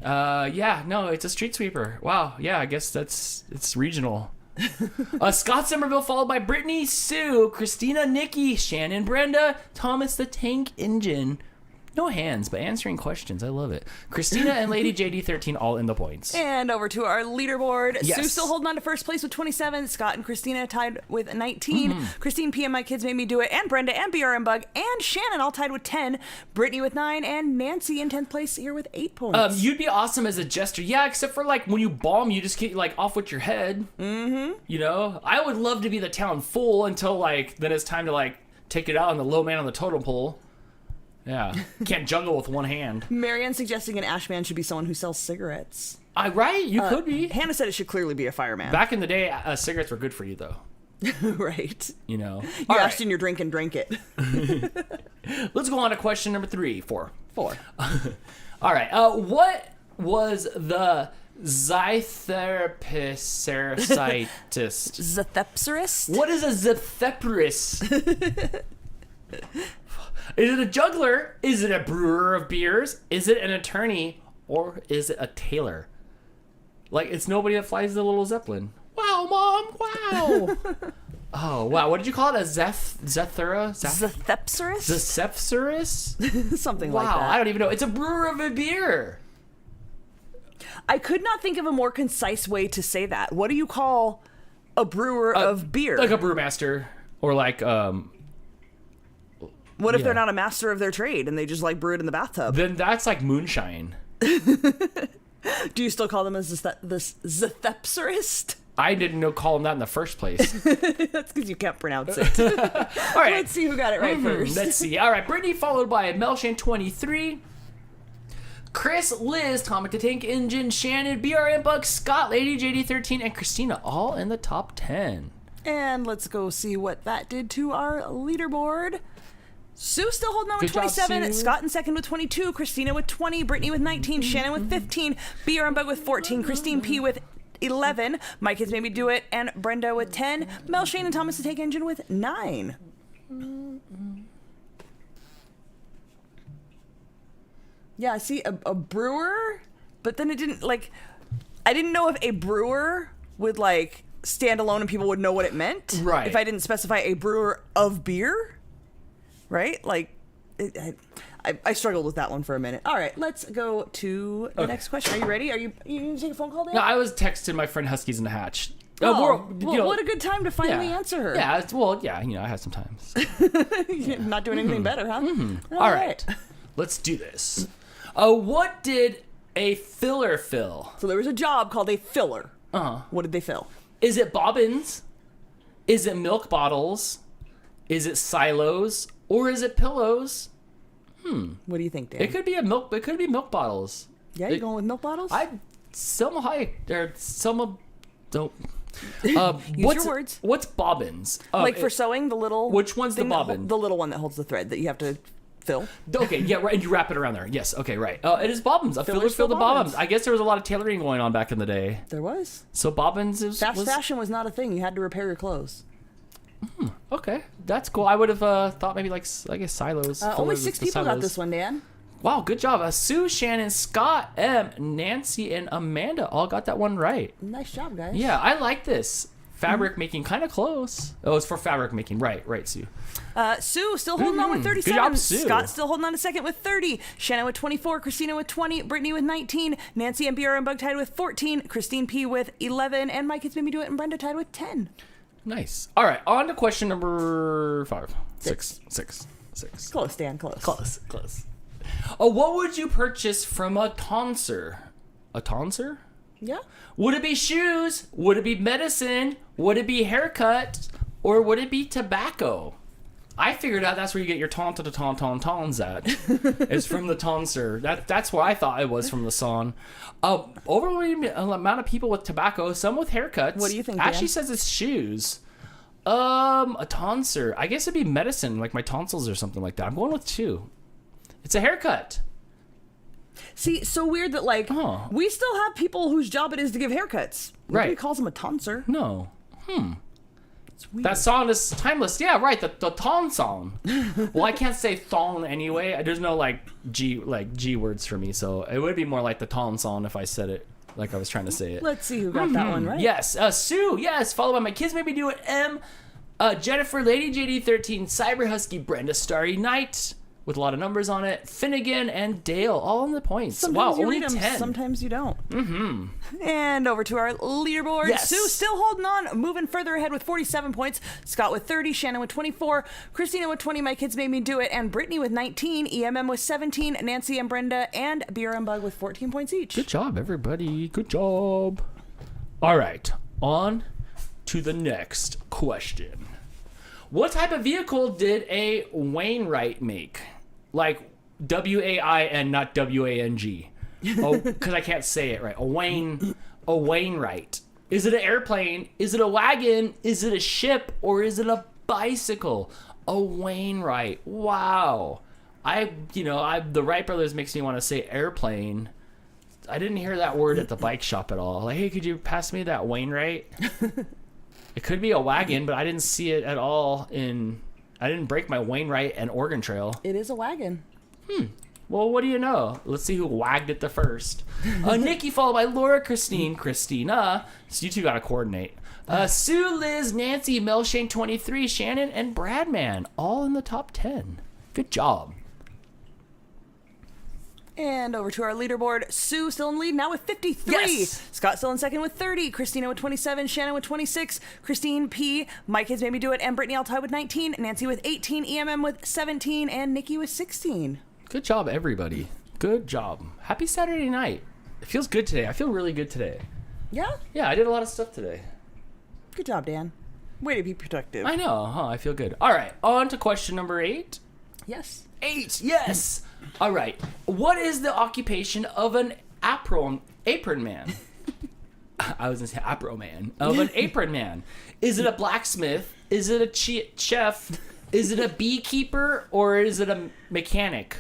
Yeah, no, it's a street sweeper. Wow, yeah, I guess it's regional. Scott Somerville, followed by Brittany, Sue, Christina, Nikki, Shannon, Brenda, Thomas the Tank Engine. No hands, but answering questions. I love it. Christina and Lady JD13 all in the points. And over to our leaderboard. Yes. Sue still holding on to first place with 27. Scott and Christina tied with 19. Christine P and My Kids Made Me Do It. And Brenda and BRM Bug and Shannon all tied with 10. Brittany with 9. And Nancy in 10th place here with 8 points. You'd be awesome as a jester. Yeah, except for like when you bomb, you just get like off with your head. Mm-hmm. You know? I would love to be the town fool until like then it's time to like take it out on the low man on the totem pole. Yeah. Can't jungle with one hand. Marianne suggesting an ashman should be someone who sells cigarettes. Right? You could be. Hannah said it should clearly be a fireman. Back in the day, cigarettes were good for you, though. Right. You know. You All asked right. in your drink and drank it. Let's go on to question number 4. 4. All right. What was the zytherapist? Zethepserist? What is a zethepserist? Is it a juggler? Is it a brewer of beers? Is it an attorney? Or is it a tailor? Like, it's nobody that flies the little Zeppelin. Wow, Mom! Wow! Oh, wow. What did you call it? A zethera? Zethepserist? Zethepserist? Something Wow, like that. I don't even know. It's a brewer of a beer. I could not think of a more concise way to say that. What do you call a brewer of beer? Like a brewmaster. Or like, What if Yeah. they're not a master of their trade and they just like brew it in the bathtub? then that's like moonshine. Do you still call them as the Zethepserist? I didn't call him that in the first place. That's because you can't pronounce it. All right. Let's see who got it right first. Let's see. All right, Brittany followed by Melshane23. Chris, Liz, Comic the Tank Engine, Shannon, BRM Bug, Scott, Lady JD13, and Christina all in the top 10. And let's go see what that did to our leaderboard. Sue still holding on with Good job, 27, Sue. Scott in second with 22, Christina with 20, Brittany with 19, Shannon with 15, BRM Bug with 14, Christine P with 11, My Kids Made Me Do It, and Brenda with 10, Mel, Shane, and Thomas the Tank Engine with 9. Yeah, I see a brewer, but then it didn't, like, I didn't know if a brewer would, like, stand alone and people would know what it meant. Right. If I didn't specify a brewer of beer, right? Like, I struggled with that one for a minute. All right, let's go to the next question. Are you ready? You gonna take a phone call, Dan? No, I was texting my friend Huskies in the Hatch. What a good time to finally answer her. Yeah, I had some time. Not doing anything better, huh? All right. Let's do this. What did a filler fill? So there was a job called a filler. Uh-huh. What did they fill? Is it bobbins? Is it milk bottles? Is it silos? Or is it pillows? What do you think, Dan? It could be milk bottles. Yeah, you going with milk bottles? Selma Hayek or Selma don't. Use your words. What's bobbins? Like for sewing, the little. Which one's the thing bobbin? The little one that holds the thread that you have to fill. Okay, yeah, right. And you wrap it around there. Yes. Okay, right. It is bobbins. A filler Fillers fill fill the bobbins. bobbins. I guess there was a lot of tailoring going on back in the day. There was. So bobbins was Fashion was not a thing. You had to repair your clothes. Okay, that's cool. I would have thought maybe like I guess silos. Only fillers, 6 the people got silos. this one, Dan. Wow, good job. Sue, Shannon, Scott, M, Nancy, and Amanda all got that one right. Nice job, guys. Yeah, I like this. Fabric making, kind of close. Oh, it's for fabric making. Right, Sue. Sue still holding on with 37. Good job, Sue. Scott still holding on to second with 30. Shannon with 24. Christina with 20. Brittany with 19. Nancy and BR and Bug tied with 14. Christine P with 11. And My Kids Made Me Do It and Brenda tied with 10. Nice. All right, on to question number 5. Six. Close, Dan, close. Close. What would you purchase from a tonsor? A tonsor? Yeah. Would it be shoes? Would it be medicine? Would it be haircut? Or would it be tobacco? I figured out that's where you get your tons at. It's from the tonsor. That's where I thought it was from the song. Overwhelming amount of people with tobacco, some with haircuts. What do you think, Dan? Ashley says it's shoes. A tonsor. I guess it'd be medicine, like my tonsils or something like that. I'm going with 2. It's a haircut. See, so weird that, like, we still have people whose job it is to give haircuts. Nobody Right. calls them a tonsor. No. It's weird. That song is timeless. Yeah, right. The ton song. Well, I can't say thong anyway. There's no G words for me, so it would be more like the ton song if I said it like I was trying to say it. Let's see who got that one right. Yes, Sue. Yes, followed by My Kids Made Me Do It. M, Jennifer, Lady JD13, Cyber Husky, Brenda, Starry Night, with a lot of numbers on it. Finnegan and Dale, all in the points. Sometimes wow, you only read them, 10. sometimes you don't. And over to our leaderboard. Yes. Sue still holding on, moving further ahead with 47 points. Scott with 30, Shannon with 24, Christina with 20, My Kids Made Me Do It, and Brittany with 19, EMM with 17, Nancy and Brenda, and BRM Bug with 14 points each. Good job, everybody. Good job. All right, on to the next question. What type of vehicle did a Wainwright make? Like W-A-I-N, not W-A-N-G. Oh, because I can't say it right. A Wainwright. Is it an airplane? Is it a wagon? Is it a ship? Or is it a bicycle? A Wainwright. Wow. The Wright brothers makes me want to say airplane. I didn't hear that word at the bike shop at all. Like, hey, could you pass me that Wainwright? It could be a wagon, but I didn't see it at all I didn't break my Wainwright and Oregon Trail. It is a wagon. Well, what do you know? Let's see who wagged it the first. Nikki, followed by Laura, Christina. So you two got to coordinate. Sue, Liz, Nancy, Melshane 23, Shannon, and Bradman, all in the top 10. Good job. And over to our leaderboard. Sue still in lead now with 53. Yes. Scott still in second with 30. Christina with 27. Shannon with 26. Christine P. My Kids Made Me Do It. And Brittany all tied with 19. Nancy with 18. EMM with 17. And Nikki with 16. Good job, everybody. Good job. Happy Saturday night. It feels good today. I feel really good today. Yeah? Yeah, I did a lot of stuff today. Good job, Dan. Way to be productive. I know, huh? I feel good. All right, on to question number 8. Yes. 8, yes. All right. What is the occupation of an apron man? I was gonna say apron man. Of an apron man. Is it a blacksmith? Is it a chef? Is it a beekeeper? Or is it a mechanic?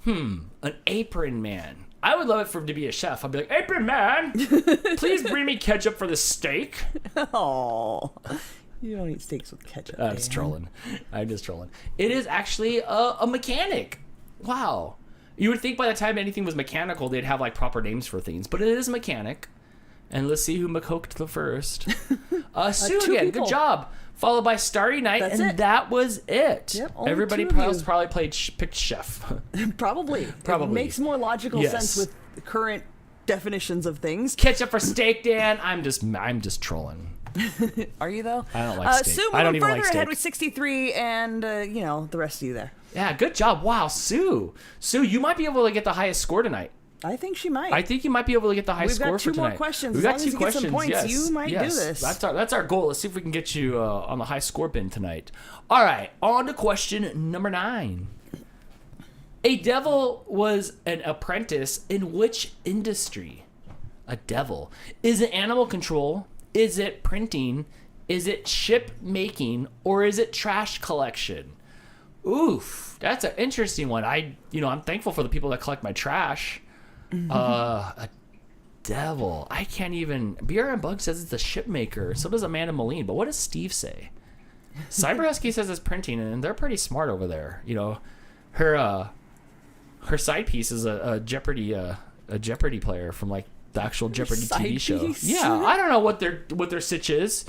An apron man. I would love it for him to be a chef. I'd be like, apron man, please bring me ketchup for the steak. Oh, you don't eat steaks with ketchup. I'm just trolling. It is actually a mechanic. Wow. You would think by the time anything was mechanical, they'd have like proper names for things, but it is a mechanic. And let's see who McCoked the first. Sue again. people. Good job. Followed by Starry Night, That's and it. that was it. Yep, only Everybody 2 of else you. probably picked chef. Probably. It makes more logical Yes. sense with the current definitions of things. Ketchup for steak, Dan. I'm just trolling. Are you though? I don't like steak. Sue I don't moving even further like ahead steak. with 63, and the rest of you there. Yeah, good job. Wow, Sue. Sue, you might be able to get the highest score tonight. I think she might. I think you might be able to get the high We've score got for 2 more tonight. questions. We've As got long 2 as you get some questions. points, Yes. you might do this. That's our goal. Let's see if we can get you on the high score bin tonight. All right, on to question number 9. A devil was an apprentice in which industry? A devil. Is it animal control? Is it printing? Is it ship making? Or is it trash collection? Oof, that's an interesting one. I'm thankful for the people that collect my trash. A devil. I can't even. BRM Bug says it's a ship maker. So does Amanda Moline. But what does Steve say? Cyber Husky says it's printing, and they're pretty smart over there. Her side piece is a Jeopardy player from like the actual Jeopardy side TV show. piece? Yeah, I don't know what their sitch is.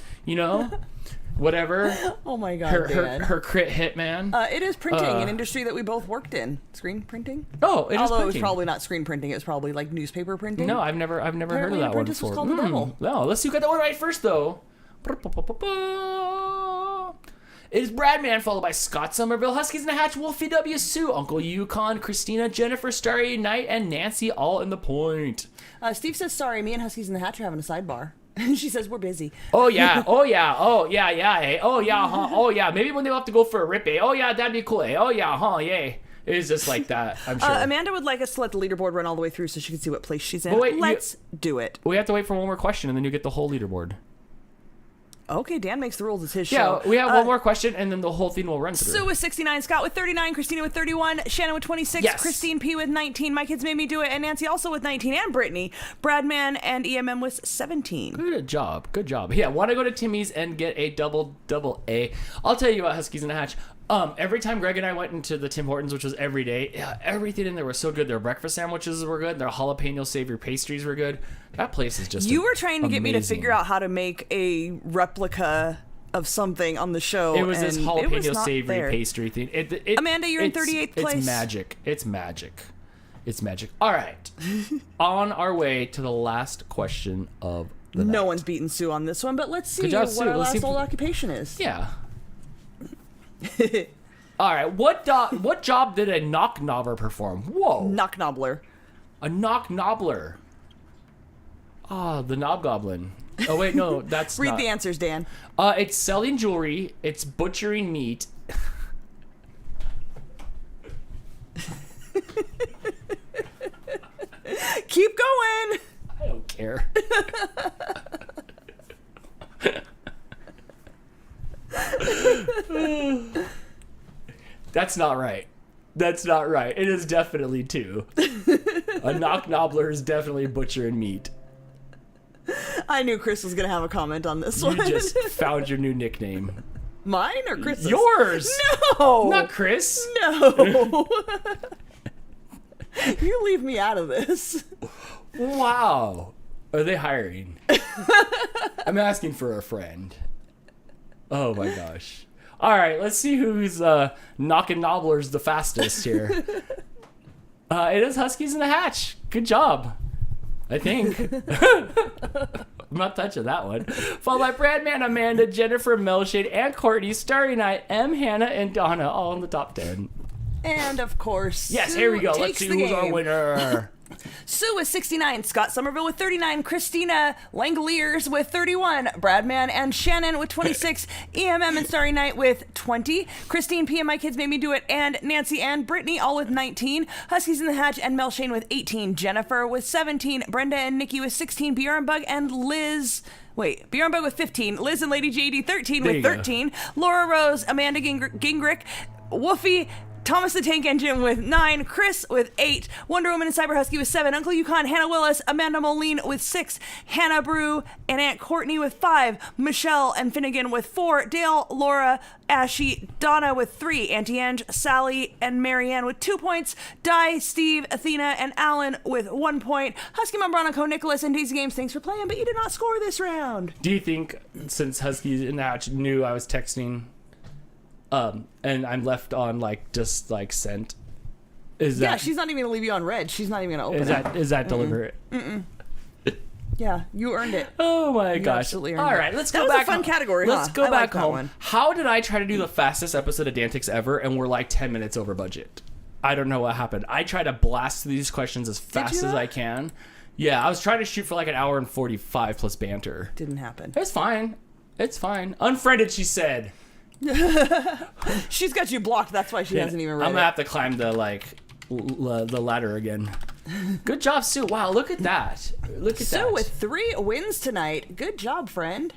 Whatever. Oh my God, Dan. Her crit hit, man. It is printing, an industry that we both worked in. Screen printing? Oh, it is Although it was printing. probably not screen printing, it was probably like newspaper printing. No, I've never heard of Apparently that one Apprentice was before. called the devil. No, let's see who got that one right first, though. It is Bradman, followed by Scott Somerville, Huskies in the Hatch, Wolfie W, Sue, Uncle Yukon, Christina, Jennifer, Starry Night, and Nancy all in the point. Steve says, sorry, me and Huskies in the Hatch are having a sidebar. She says, we're busy. Oh yeah, eh? Oh yeah, huh? Oh yeah, maybe when they have to go for a rip, eh? Oh yeah, that'd be cool, eh? Oh yeah, huh? Yay. It is just like that, I'm sure. Amanda would like us to let the leaderboard run all the way through so she can see what place she's in. But wait, Let's do it. We have to wait for one more question, and then you get the whole leaderboard. Okay, Dan makes the rules. It's his Yeah, show. we have one more question, and then the whole thing will run through. Sue with 69, Scott with 39, Christina with 31, Shannon with 26, Yes. Christine P with 19, My Kids Made Me Do It, and Nancy also with 19, and Brittany, Bradman, and EMM with 17. Good job. Yeah, want to go to Timmy's and get a double A. I'll tell you about Huskies in the Hatch. Every time Greg and I went into the Tim Hortons, which was every day, everything in there was so good. Their breakfast sandwiches were good. Their jalapeno savory pastries were good. That place is just You were trying to get me to amazing. figure out how to make a replica of something on the show. It was this and it jalapeno was not savory there. pastry thing. Amanda, you're in 38th place. It's magic. All right. On our way to the last question of the night. No one's beaten Sue on this one, but let's see Good job, what Sue. our Let's see last if- old occupation is. Yeah. All right. What job did a knock knobber perform? Whoa. Knock Knobbler. A knock knobbler. Ah, the knob goblin. Oh wait, no, that's Read not. the answers, Dan. It's selling jewelry. It's butchering meat. Keep going. I don't care. That's not right. It is definitely 2. A knock knobbler is definitely butchering meat. I knew Chris was going to have a comment on this You one. just found your new nickname. Mine or Chris's? Yours. No. Not Chris. No. You leave me out of this. Wow. Are they hiring? I'm asking for a friend. Oh my gosh. All right, let's see who's knocking nobblers the fastest here. It is Huskies in the Hatch. Good job. I think. I'm not touching that one. Followed by Bradman, Amanda, Jennifer, Melshade, and Courtney, Starry Night, M, Hannah, and Donna, all in the top 10. And of course, Yes, Sue here we go. Let's takes see the who's our game. winner. Sue with 69, Scott Somerville with 39, Christina Langoliers with 31, Bradman and Shannon with 26, EMM and Starry Night with 20, Christine P and My Kids Made Me Do It, and Nancy and Brittany all with 19, Huskies in the Hatch and Mel Shane with 18, Jennifer with 17, Brenda and Nikki with 16, Bjorn Bug and Liz... Wait, Bjorn Bug with 15, Liz and Lady JD 13 with 13, Laura Rose, Amanda Gingrich, Woofy, Thomas the Tank Engine with 9, Chris with 8, Wonder Woman and Cyber Husky with 7, Uncle Yukon, Hannah Willis, Amanda Moline with 6, Hannah Brew and Aunt Courtney with 5, Michelle and Finnegan with 4, Dale, Laura, Ashy, Donna with 3, Auntie Ange, Sally and Marianne with 2 points, Di, Steve, Athena, and Alan with 1 point, Husky Mom, Bronico, Nicholas, and Daisy Games, thanks for playing, but you did not score this round. Do you think, since Huskies in the Hatch knew I was texting... and I'm left on just sent. Yeah, she's not even gonna leave you on red. She's not even gonna open it. Is that deliberate? Yeah, you earned it. Oh my gosh! Absolutely earned All it. right, let's that go was back. A fun category. Let's go I back like that home. one. How did I try to do the fastest episode of DANtics ever, and we're like 10 minutes over budget? I don't know what happened. I try to blast through these questions as fast as I can. Yeah, I was trying to shoot for like an hour and 45 plus banter. Didn't happen. It's fine. It's fine. Unfriended, she said. She's got you blocked. That's why she hasn't even read I'm gonna have to climb the the ladder again. Good job, Sue. Wow, look at that. Look at that. Sue with 3 wins tonight. Good job, friend.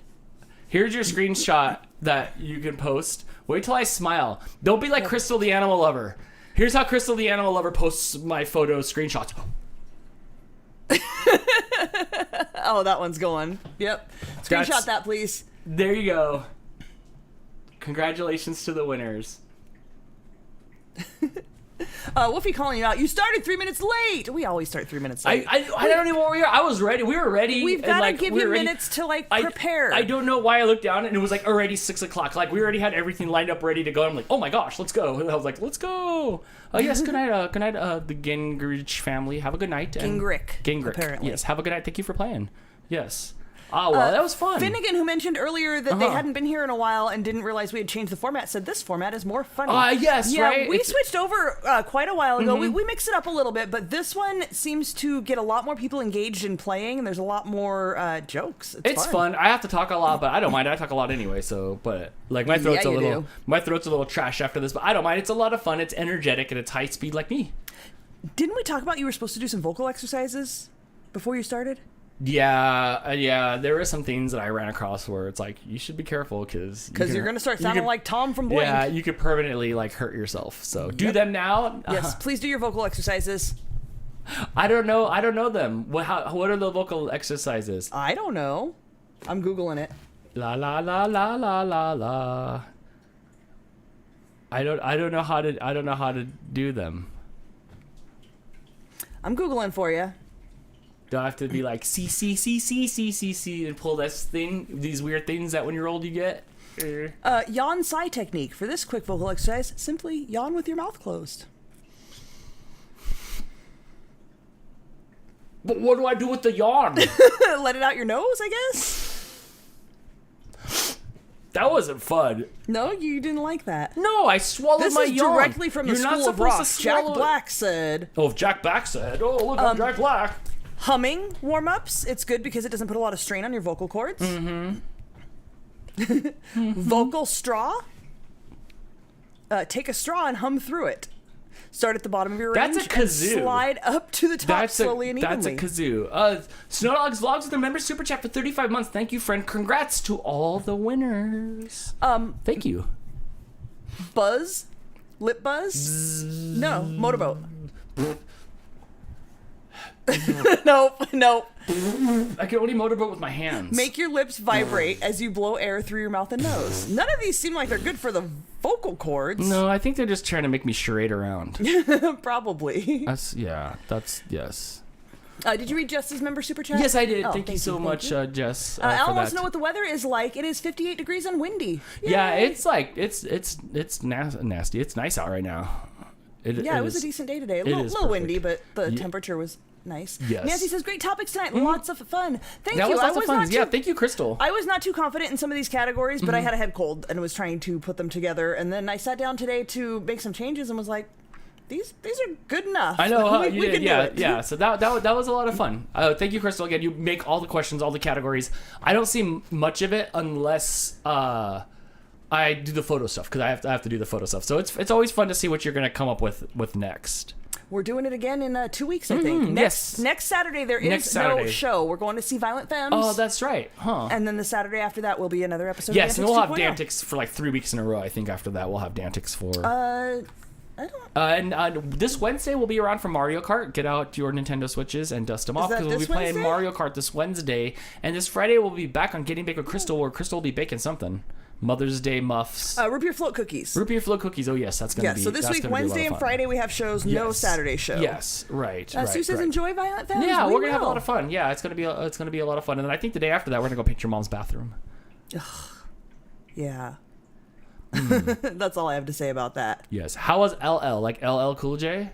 Here's your screenshot that you can post. Wait till I smile. Don't be like Crystal the Animal Lover. Here's how Crystal the Animal Lover posts my photo screenshots. Oh, that one's going. Yep. Screenshot that, please. There you go. Congratulations to the winners. Woofy calling you out. You started 3 minutes late. We always start 3 minutes late. I don't know where we are. I was ready. We were ready. We've got to give you minutes to prepare. I don't know why I looked down and it was like already 6 o'clock. Like we already had everything lined up ready to go. I'm like, oh my gosh, let's go. And I was like, let's go. Oh yes, good night. Good night, the Gingrich family. Have a good night. Gingrich. Apparently. Yes. Have a good night. Thank you for playing. Yes. Oh, well, that was fun. Finnegan, who mentioned earlier that they hadn't been here in a while and didn't realize we had changed the format, said this format is more funny. Yes, yeah, right? We switched over quite a while ago. We mixed it up a little bit, but this one seems to get a lot more people engaged in playing, and there's a lot more jokes. It's fun. I have to talk a lot, but I don't mind. I talk a lot anyway, so, but, like, my throat's a little trash after this, but I don't mind. It's a lot of fun. It's energetic, and it's high speed like me. Didn't we talk about you were supposed to do some vocal exercises before you started? Yeah, there were some things that I ran across where it's like, you should be careful because you're going to start sounding like Tom from Blink. Yeah, you could permanently like hurt yourself. So do them now. Yes, please do your vocal exercises. I don't know them. What are the vocal exercises? I don't know. I'm Googling it. La la la la la la la. I don't know how to do them. I'm Googling for you. Do I have to be like C and pull these weird things that when you're old you get? Yawn sigh technique. For this quick vocal exercise, simply yawn with your mouth closed. But what do I do with the yawn? Let it out your nose, I guess. That wasn't fun. No, you didn't like that. No, I swallowed my yawn. This is directly from the School of Rock. Jack Black said. Oh, if Jack Black said. Oh, look, I'm Jack Black. Humming warm-ups. It's good because it doesn't put a lot of strain on your vocal cords. Vocal straw. Take a straw and hum through it. Start at the bottom of your range. That's a kazoo. And slide up to the top slowly and evenly. That's a kazoo. Snow Dogs Vlogs with their member super chat for 35 months. Thank you, friend. Congrats to all the winners. Thank you. Buzz. Lip buzz. No. Motorboat. Nope. I can only motorboat with my hands. Make your lips vibrate as you blow air through your mouth and nose. None of these seem like they're good for the vocal cords. No, I think they're just trying to make me charade around. Probably. Yes. Did you read Jess's member super chat? Yes, I did. Thank you so much, Jess. Alan wants to know what the weather is like. It is 58 degrees and windy. Yay. Yeah, it's like it's nasty. It's nice out right now. It was a decent day today. A little windy, but the temperature was nice. Yes. Nancy says, great topics tonight. Lots of fun. Thank you. That was lots of fun. Thank you, Crystal. I was not too confident in some of these categories, but I had a head cold and was trying to put them together. And then I sat down today to make some changes and was like, these are good enough. I know, huh? we You did, can yeah, do it. yeah. So that was a lot of fun. Thank you, Crystal. Again, you make all the questions, all the categories. I don't see much of it unless I do the photo stuff, because I have to do the photo stuff. So it's always fun to see what you're gonna come up with next. We're doing it again in 2 weeks, I think. Yes. Next Saturday there is no show. We're going to see Violent Femmes. Oh, that's right, huh? And then the Saturday after that will be another episode. Yes, of and we'll have 2.0. DANtics for like 3 weeks in a row. I think after that we'll have DANtics for. I don't. And this Wednesday we'll be around for Mario Kart. Get out your Nintendo Switches and dust them off, that because we'll be this playing Wednesday? Mario Kart this Wednesday. And this Friday we'll be back on Getting Baked with Crystal, where Crystal will be baking something. Mother's Day muffs. Root beer float cookies. Root beer float cookies. Oh yes, that's gonna be. So this week, Wednesday and Friday, we have shows. No Yes. Saturday show. Yes, right. Sue says, "Enjoy Violent Femmes." Yeah, We we're gonna have a will. lot of fun. Yeah, it's gonna be a lot of fun. And then I think the day after that we're gonna go paint your mom's bathroom. Yeah. That's all I have to say about that. Yes. How was LL? Like LL Cool J?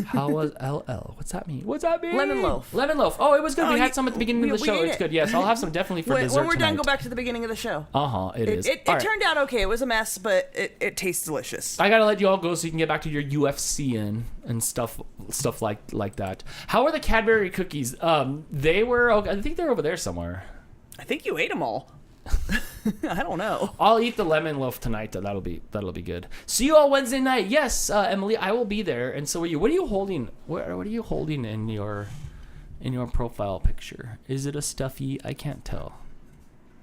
How was LL? What's that mean? Lemon loaf. Lemon loaf. Oh, it was good. Oh, we had some at the beginning of the we show. ate It's it. good. Yes, I'll have some definitely for dessert When we're tonight. done, go back to the beginning of the show. It is. It All right. turned out okay. It was a mess, but it tastes delicious. I gotta let you all go so you can get back to your UFC and stuff like that. How are the Cadbury cookies? They were. I think they're over there somewhere. I think you ate them all. I don't know. I'll eat the lemon loaf tonight. That'll be good. See you all Wednesday night. Yes, Emily, I will be there, and so are you. What are you holding? What are you holding in your profile picture? Is it a stuffy? I can't tell.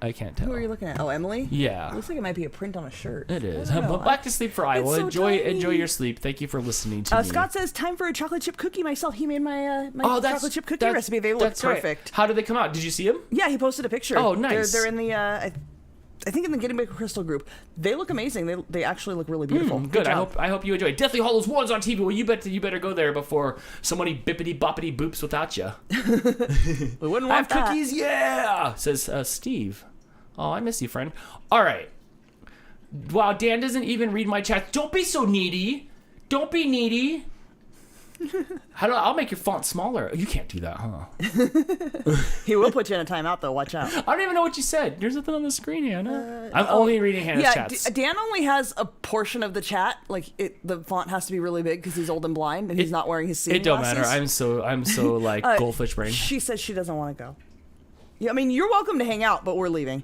Who are you looking at? Oh, Emily? Yeah. Looks like it might be a print on a shirt. It is. I don't know. But back to sleep for Iowa. so Enjoy tiny. your sleep. Thank you for listening to me. Scott says, "Time for a chocolate chip cookie myself." He made my chocolate chip cookie that's- recipe. They look that's right. perfect. How did they come out? Did you see them? Yeah, he posted a picture. Oh, nice. They're in the I think in the Getting Baked with Crystal group. They look amazing. They actually look really beautiful. Good. job. I hope you enjoy. Deathly Hollows 1's on TV. Well, you better go there before somebody bippity boppity boops without you. We wouldn't I want have that. cookies, yeah, says Steve. Oh, I miss you, friend. All right. Wow, Dan doesn't even read my chat. Don't be so needy. Don't be needy. I'll make your font smaller. You can't do that, huh? He will put you in a timeout, though. Watch out. I don't even know what you said. There's nothing on the screen, Hannah. I'm only reading Hannah's chats. Dan only has a portion of the chat. Like the font has to be really big because he's old and blind and he's not wearing his seeing It don't glasses. matter. I'm so like goldfish brain. She says she doesn't want to go. Yeah, I mean, you're welcome to hang out, but we're leaving.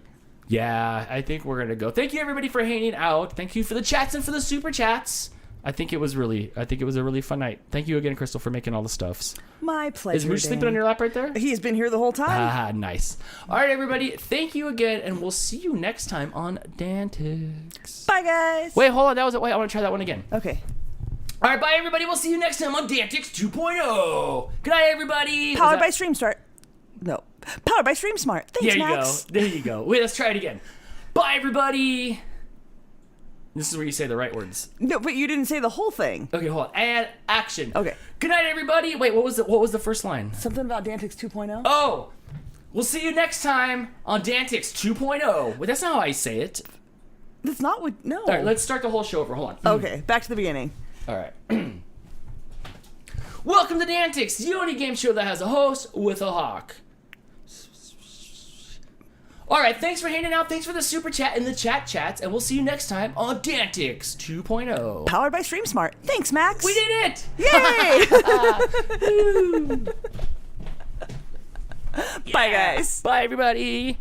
Yeah, I think we're gonna go. Thank you everybody for hanging out. Thank you for the chats and for the super chats. I think it was a really fun night. Thank you again, Crystal, for making all the stuffs. My pleasure. Is Mooch sleeping on your lap right there? He's been here the whole time. Ah, nice. All right, everybody. Thank you again, and we'll see you next time on DANtics. Bye, guys. Wait, hold on. That was it. Wait, I want to try that one again. Okay. All right, bye, everybody. We'll see you next time on DANtics 2.0. Good night, everybody. Powered by StreamSmart. No. Powered by StreamSmart. Thanks, There you Max. go. There you go. Wait, let's try it again. Bye, everybody. This is where you say the right words. No, but you didn't say the whole thing. Okay, hold on. And action. Okay. Good night, everybody. Wait, what was the first line? Something about DANtics 2.0? Oh, we'll see you next time on DANtics 2.0. Wait, that's not how I say it. That's not what... No. All right, let's start the whole show over. Hold on. Okay, back to the beginning. All right. Welcome to DANtics, the only game show that has a host with a hawk. All right, thanks for hanging out. Thanks for the super chat and the chat chats, and we'll see you next time on DANtics 2.0. Powered by StreamSmart. Thanks, Max. We did it! Yay! Bye, guys. Bye, everybody.